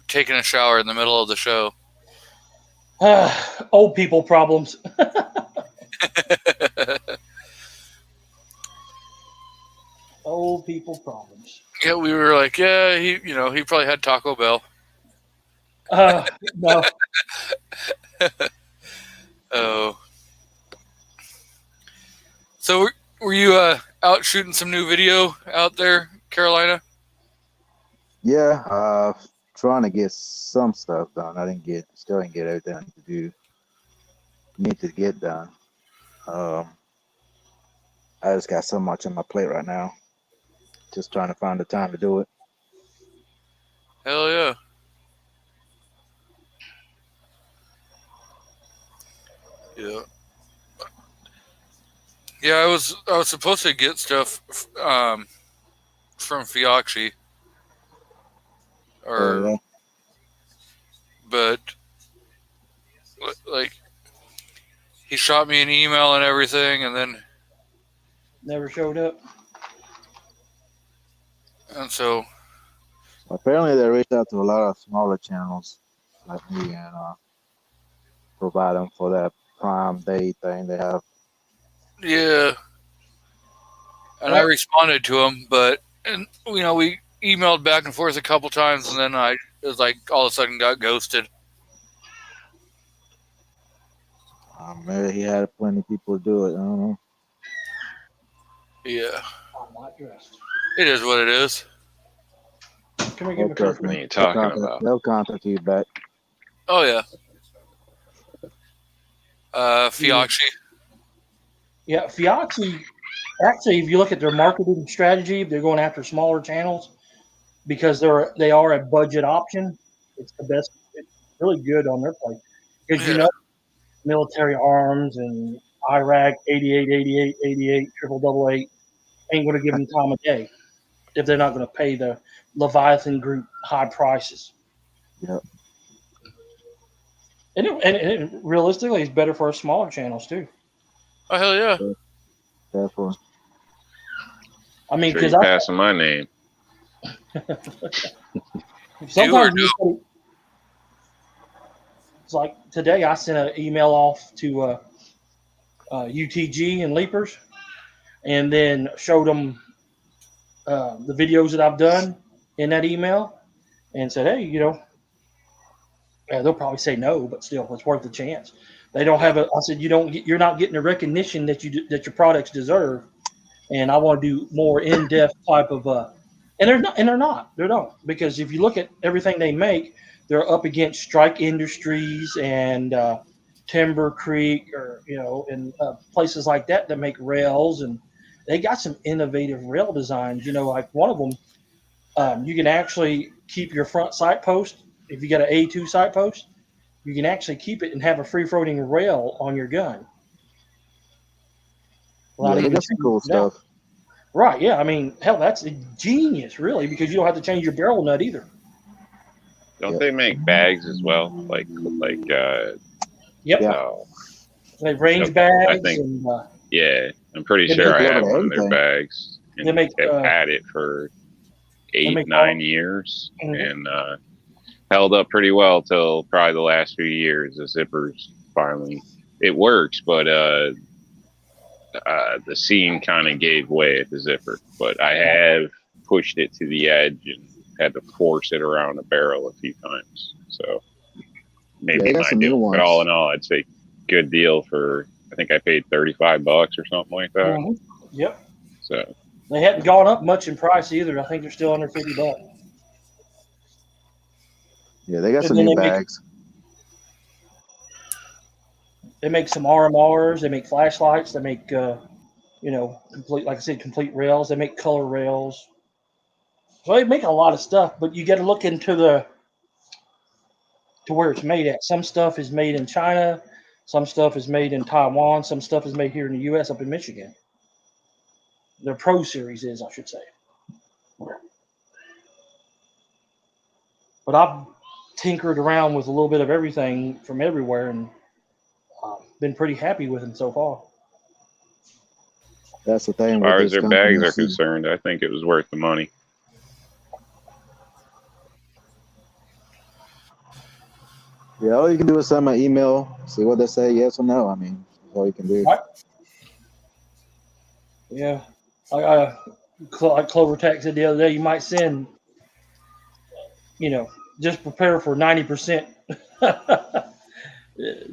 taking a shower in the middle of the show. Old people problems. Old people problems. Yeah, we were like, he probably had Taco Bell. No. Oh. So were you out shooting some new video out there, Carolina? Yeah, trying to get some stuff done. Still didn't get everything I need to get done. I just got so much on my plate right now. Just trying to find the time to do it. Hell yeah. Yeah. Yeah, I was supposed to get stuff from Fiocchi. But like he shot me an email and everything, and then never showed up. And so apparently they reached out to a lot of smaller channels like me and provide them for that Prime Day thing they have. yeah. And I responded to him, but we emailed back and forth a couple times, and then it was like all of a sudden got ghosted. Maybe he had plenty of people to do it. I don't know. Yeah. I'm not dressed. It is what it is. Can we get What are you talking about? They'll contact you back. Oh yeah. Fiocchi. Yeah, Fiocchi. Actually, if you look at their marketing strategy, they're going after smaller channels because they are a budget option. It's the best. It's really good on their plate because military arms and Iraq 88, 88, 88, 888 ain't going to give them time of day. if they're not going to pay the Leviathan Group high prices. Yep. And realistically, it's better for our smaller channels too. Oh hell yeah! Therefore, I mean, Sure because you passing my name. sometimes it's like today I sent an email off to UTG and Leapers, and then showed them the videos that I've done in that email, and said, hey, they'll probably say no, but still, it's worth a chance. They don't have I said, you're not getting the recognition that your products deserve, and I want to do more in-depth type of and they're not because if you look at everything they make, they're up against Strike Industries and Timber Creek, or and places like that make rails, and they got some innovative rail designs. Like one of them, you can actually keep your front sight post. If you got an A2 sight post, you can actually keep it and have a free floating rail on your gun. they got some cool stuff. Right? Yeah. I mean, hell, that's a genius, really, because you don't have to change your barrel nut either. Don't they make bags as well? Like Yep. They have range bags. I think. And, Yeah, I'm pretty They sure make I have one of everything. their bags. And They make, they've had it for make 8-9 years, Mhm. and held up pretty well till probably the last few years. The zippers finally, it works, but the seam kind of gave way at the zipper. But I have pushed it to the edge and had to force it around the barrel a few times. So maybe they got my some new deal. ones. But all in all, I'd say good deal for. I think I paid $35 or something like that. Mhm. Yep. So They hadn't gone up much in price either. I think they're still under $50. Yeah, they got And some then new they make- bags. They make some RMRs. They make flashlights. They make, complete, like I said, complete rails. They make color rails. So they make a lot of stuff, but you got to look into to where it's made at. Some stuff is made in China. Some stuff is made in Taiwan. Some stuff is made here in the U.S. up in Michigan. Their Pro Series is, I should say. But I've tinkered around with a little bit of everything from everywhere, and been pretty happy with them so far. That's the thing. as far with as this their bags company, are concerned, I think it was worth the money. Yeah, all you can do is send my email, see what they say, yes or no. I mean, that's all you can do. What? Yeah. Like CloverTech said the other day, you might send, just prepare for 90%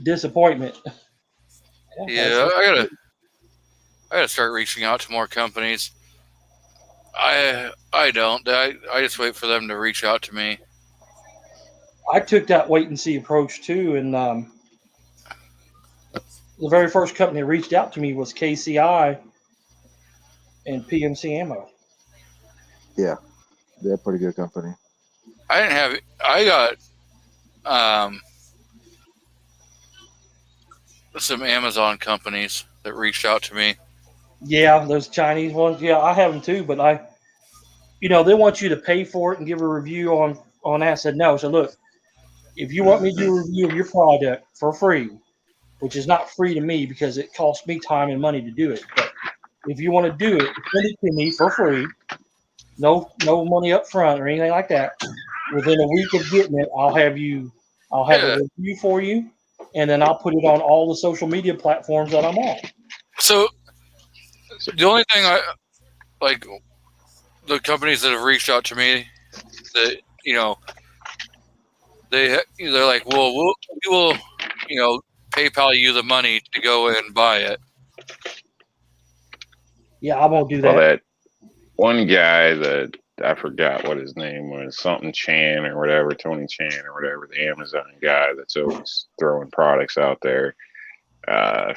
disappointment. Yeah, I gotta start reaching out to more companies. I don't. I just wait for them to reach out to me. I took that wait and see approach too, and the very first company that reached out to me was KCI and PMC Ammo. Yeah, they're a pretty good company. I got some Amazon companies that reached out to me. Yeah, those Chinese ones. Yeah, I have them too, but they want you to pay for it and give a review on that. I said no. So look, if you want me to do a review of your product for free, which is not free to me because it costs me time and money to do it, but if you want to do it, send it to me for free. No money up front or anything like that. Within a week of getting it, I'll have a review for you, and then I'll put it on all the social media platforms that I'm on. So the only thing I like, the companies that have reached out to me, that they're like, well, we will PayPal you the money to go and buy it. Yeah, I won't do that. Well, that one guy that I forgot what his name was, something Chan or whatever, Tony Chan or whatever, the Amazon guy that's always throwing products out there.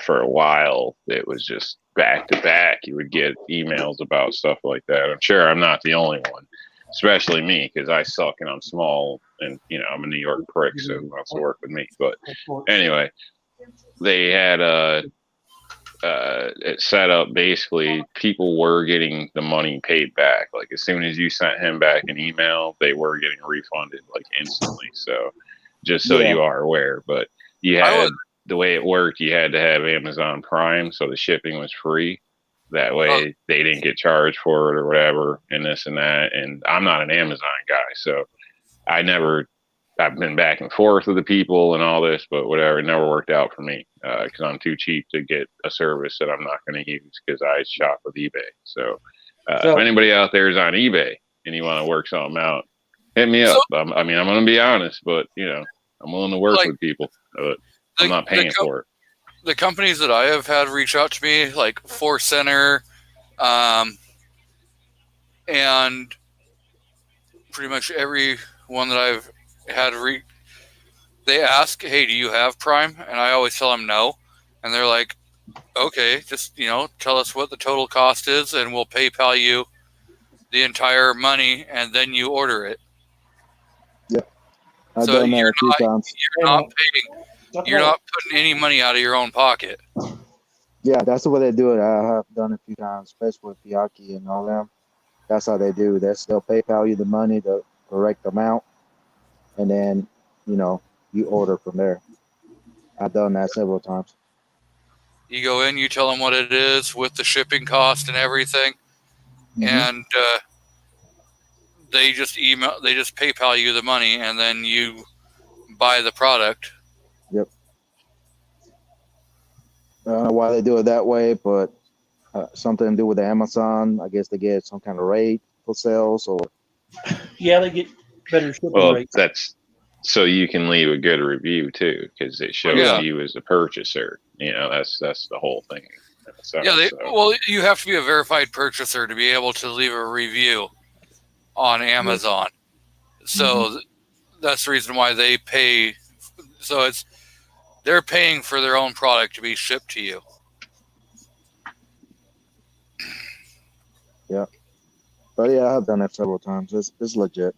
For a while, it was just back to back. You would get emails about stuff like that. I'm sure I'm not the only one, especially me, because I suck and I'm small and I'm a New York prick, so who wants to work with me? But anyway, they had it set up basically people were getting the money paid back. Like as soon as you sent him back an email, they were getting refunded like instantly. So just so Yeah. you are aware, but you I had was- the way it worked, you had to have Amazon Prime, so the shipping was free. That way they didn't get charged for it or whatever, and this and that. And I'm not an Amazon guy, so I've been back and forth with the people and all this, but whatever, it never worked out for me because I'm too cheap to get a service that I'm not going to use because I shop with eBay. So, So- if anybody out there is on eBay and you want to work something out, hit me up. I'm going to be honest, but I'm willing to work with people, but I'm not paying for it. The companies that I have had reach out to me, like Force Center, and pretty much every one that I've had they ask, hey, do you have Prime? And I always tell them no. And they're like, okay, just, tell us what the total cost is and we'll PayPal you the entire money and then you order it. I've So done that a few times. You're not putting any money out of your own pocket. Yeah, that's the way they do it. I have done it a few times, especially with Piaki and all them. That's how they do. They'll PayPal you the money, the correct amount, and then you order from there. I've done that several times. You go in, you tell them what it is with the shipping cost and everything, and they just PayPal you the money, and then you buy the product. Yep. I don't know why they do it that way, but something to do with Amazon. I guess they get some kind of rate for sales, or Yeah, they get better shipping Well, rates. that's so you can leave a good review too, because it shows Yeah. you as a purchaser. That's the whole thing. So, You have to be a verified purchaser to be able to leave a review on Amazon. So that's the reason why they pay. So they're paying for their own product to be shipped to you. yeah. But yeah, I've done that several times. It's legit.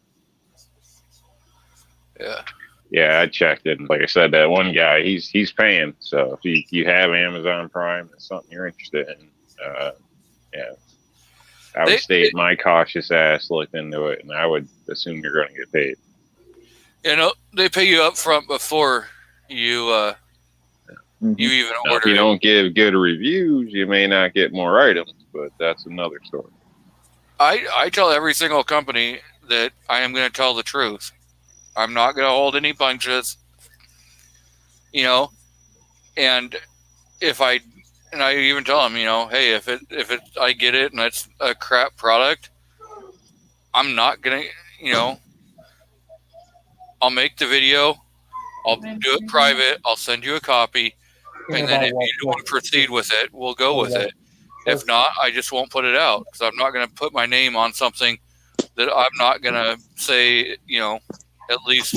Yeah. Yeah, I checked it. And like I said, that one guy, he's paying. So if you have Amazon Prime, it's something you're interested in. I would stay my cautious ass looked into it, and I would assume you're going to get paid. They pay you up front before you you even Now, order. if you don't give good reviews, you may not get more items, but that's another story. I tell every single company that I am going to tell the truth. I'm not going to hold any punches, and I even tell them, hey, if I get it and it's a crap product, I'm not going to, I'll make the video, I'll do it private, I'll send you a copy, and then if you want to proceed with it, we'll go with it. If not, I just won't put it out because I'm not going to put my name on something that I'm not going to say, at least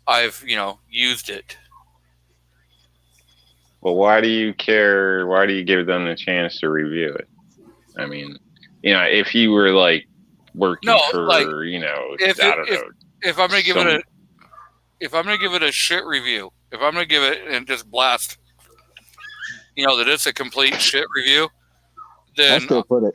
I've, used it. Well, why do you care? Why do you give them the chance to review it? I mean, if you were like working for, I don't know. If I'm going to give it a shit review, if I'm going to give it and just blast, that it's a complete shit review, I then still put it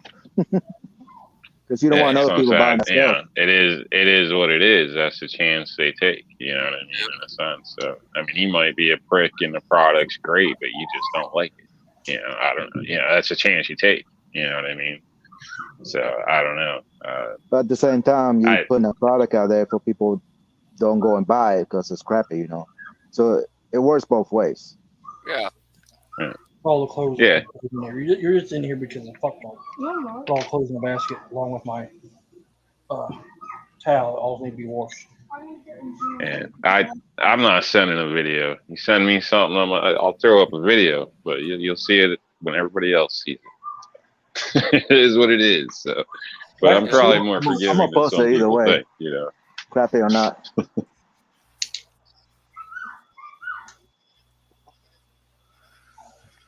because you don't want other people buying stuff. Yeah, it is what it is. That's the chance they take. You know what I mean? In a sense. So, I mean, he might be a prick and the product's great, but you just don't like it. I don't know. That's a chance you take. You know what I mean? So, I don't know. But at the same time, you're putting a product out there for people don't go and buy it because it's crappy, So it works both ways. Yeah. All the clothes. Yeah. In there. You're just in here because of fuck all the clothes in the basket along with my towel. All need to be washed. And I'm not sending a video. You send me something, I'll throw up a video, but you'll see it when everybody else sees it. It is what it is. So, but I'm probably more forgiving. I'm gonna post it either way, think, crappy or not.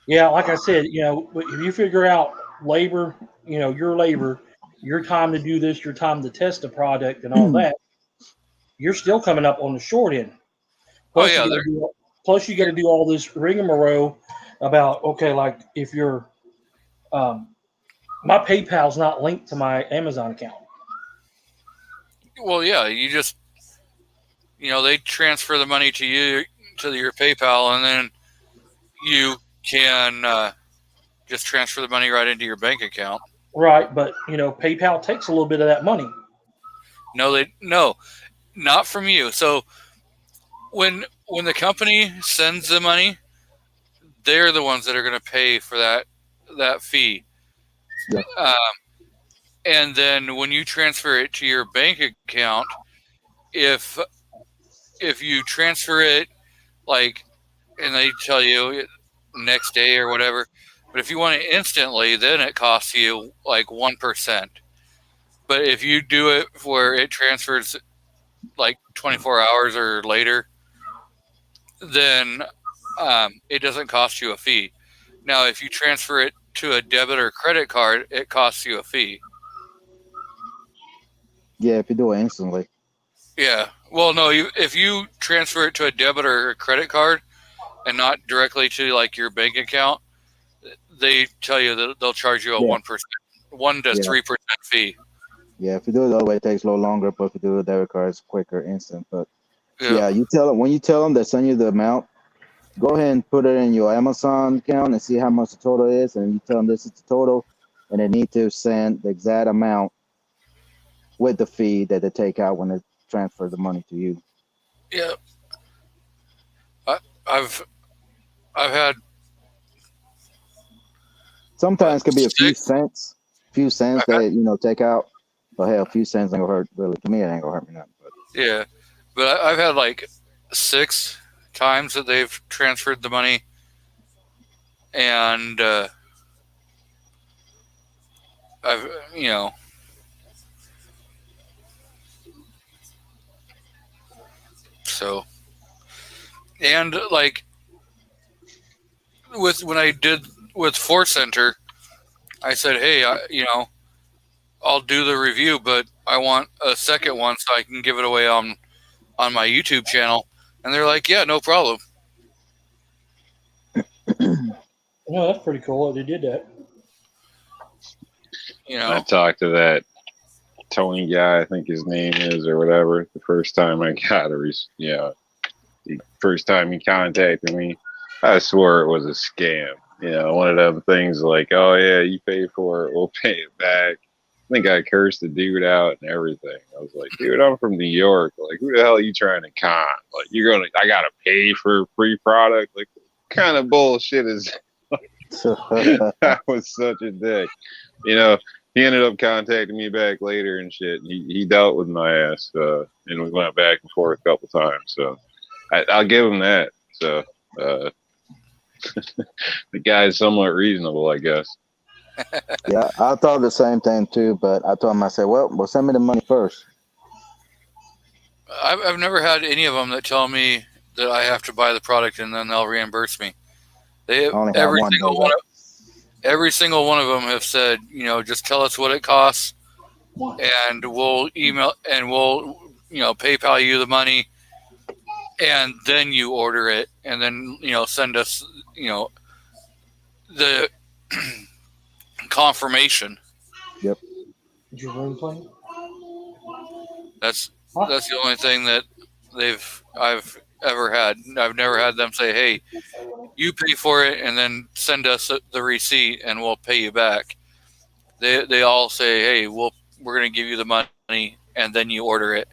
Yeah, like I said, if you figure out labor, your time to do this, your time to test the product and all that, you're still coming up on the short end. Plus, you got to do all this rigmarole about okay, like if you're my PayPal's not linked to my Amazon account. Well, yeah, you just they transfer the money to you to your PayPal, and then you can just transfer the money right into your bank account. Right, but PayPal takes a little bit of that money. No, not from you. So when the company sends the money, they're the ones that are going to pay for that fee. Yeah. And then when you transfer it to your bank account, if you transfer it and they tell you next day or whatever, but if you want it instantly, then it costs you 1%. But if you do it where it transfers 24 hours or later, then it doesn't cost you a fee. Now, if you transfer it to a debit or credit card, it costs you a fee. Yeah, if you do it instantly. Yeah. Well, no, if you transfer it to a debit or a credit card and not directly to your bank account, they tell you that they'll charge you a 1%, 1 to 3% fee. Yeah, if you do it the other way, it takes a little longer, but if you do it debit card, it's quicker, instant. But you tell them when you tell them they send you the amount, go ahead and put it in your Amazon account and see how much the total is, and you tell them this is the total, and they need to send the exact amount with the fee that they take out when they transfer the money to you. Yeah, I've had. Sometimes it could be a few cents that take out. But hell, a few cents ain't gonna hurt. Really, to me, it ain't gonna hurt me nothing. But yeah, but I've had 6 times that they've transferred the money, and I've so, and when I did with Force Center, I said, hey, I'll do the review, but I want a second one so I can give it away on my YouTube channel. And they're like, yeah, no problem. Well, that's pretty cool that they did that. I talked to that Tony guy, I think his name is, or whatever, the first time I got her. The first time he contacted me, I swore it was a scam. One of them things oh yeah, you pay for it, we'll pay it back. I think I cursed the dude out and everything. I was like, dude, I'm from New York. Who the hell are you trying to con? I gotta pay for free product. What kind of bullshit is that? I was such a dick. He ended up contacting me back later and shit. He dealt with my ass, and we went back and forth a couple times. So I'll give him that. So the guy's somewhat reasonable, I guess. Yeah, I thought the same thing too, but I told him, I said, well, send me the money first. I've never had any of them that tell me that I have to buy the product and then they'll reimburse me. Every single one of them have said, just tell us what it costs, and we'll email and we'll PayPal you the money, and then you order it, and then send us the confirmation. Yep. Is your room playing? That's the only thing that I've ever had. I've never had them say, "Hey, you pay for it and then send us the receipt and we'll pay you back." They all say, "Hey, we're going to give you the money and then you order it."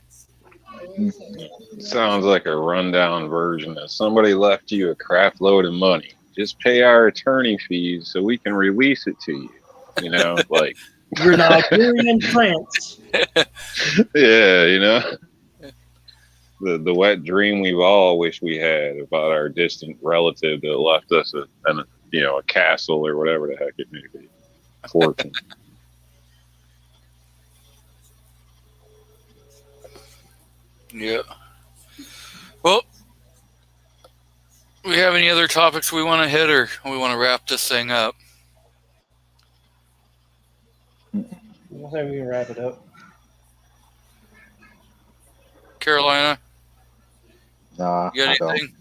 Sounds like a rundown version of somebody left you a crap load of money. Just pay our attorney fees so we can release it to you. You're Nigerian France. Yeah, the wet dream we've all wished we had about our distant relative that left us a castle or whatever the heck it may be. Fortune. Yeah. Well, we have any other topics we want to hit, or we want to wrap this thing up? I think we can wrap it up. Carolina? Nah, You got anything?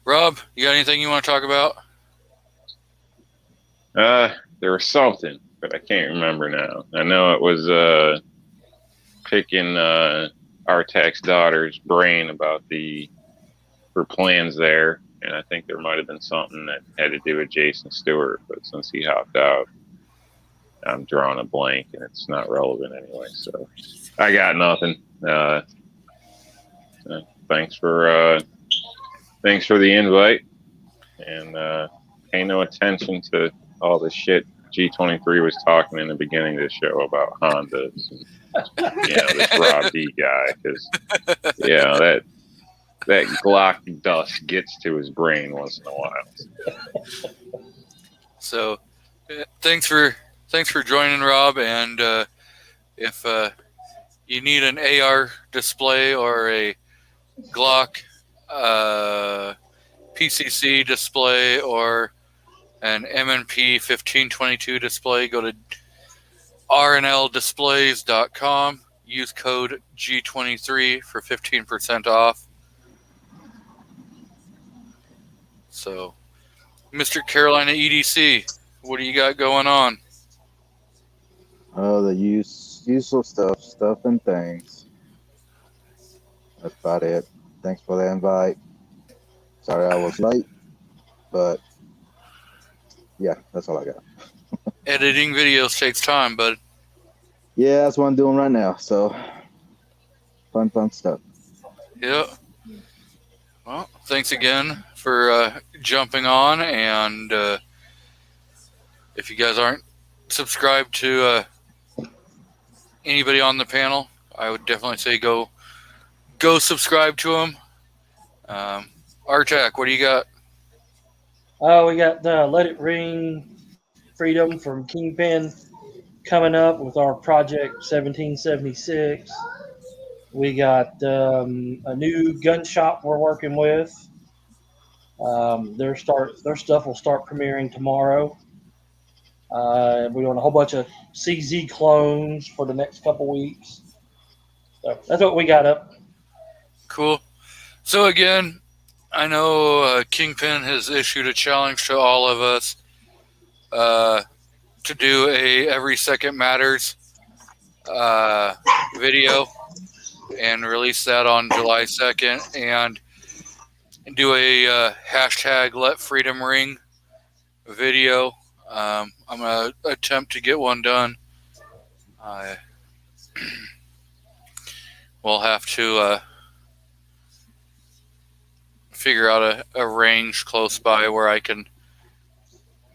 Rob, you got anything you want to talk about? There was something, but I can't remember now. I know it was picking Artak's daughter's brain about her plans there, and I think there might have been something that had to do with Jason Stewart, but since he hopped out, I'm drawing a blank, and it's not relevant anyway. So I got nothing. Thanks for the invite, and pay no attention to all the shit G23 was talking in the beginning of the show about Hondas and this Rob D guy, because that Glock dust gets to his brain once in a while. So thanks for joining, Rob, and if you need an AR display or a Glock PCC display or an MNP 1522 display, go to rnldisplays.com. Use code G23 for 15% off. So, Mr. Carolina EDC, what do you got going on? The usual stuff and things. That's about it. Thanks for the invite. Sorry I was late, but yeah, that's all I got. Editing videos takes time, but yeah, that's what I'm doing right now. So fun stuff. yeah. Well, thanks again for jumping on, and if you guys aren't subscribed to anybody on the panel, I would definitely say go subscribe to them. Artak, what do you got? We got Let It Ring Freedom from Kingpin coming up with our Project 1776. We got a new gun shop we're working with. Their stuff will start premiering tomorrow. We're doing a whole bunch of CZ clones for the next couple weeks. So that's what we got up. Cool. So again, I know Kingpin has issued a challenge to all of us to do a Every Second Matters video and release that on July 2nd, and do a hashtag Let Freedom Ring video. I'm going to attempt to get one done. We'll have to figure out a range close by where I can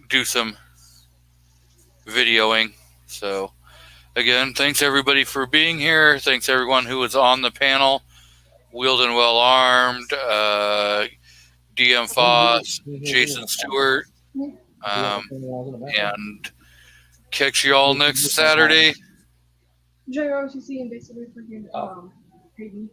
do some videoing. So again, thanks everybody for being here. Thanks everyone who was on the panel. Wheeled and Well Armed, DM Foss, Jason Stewart, and catch you all next Saturday. JROTC and basically freaking Hayden.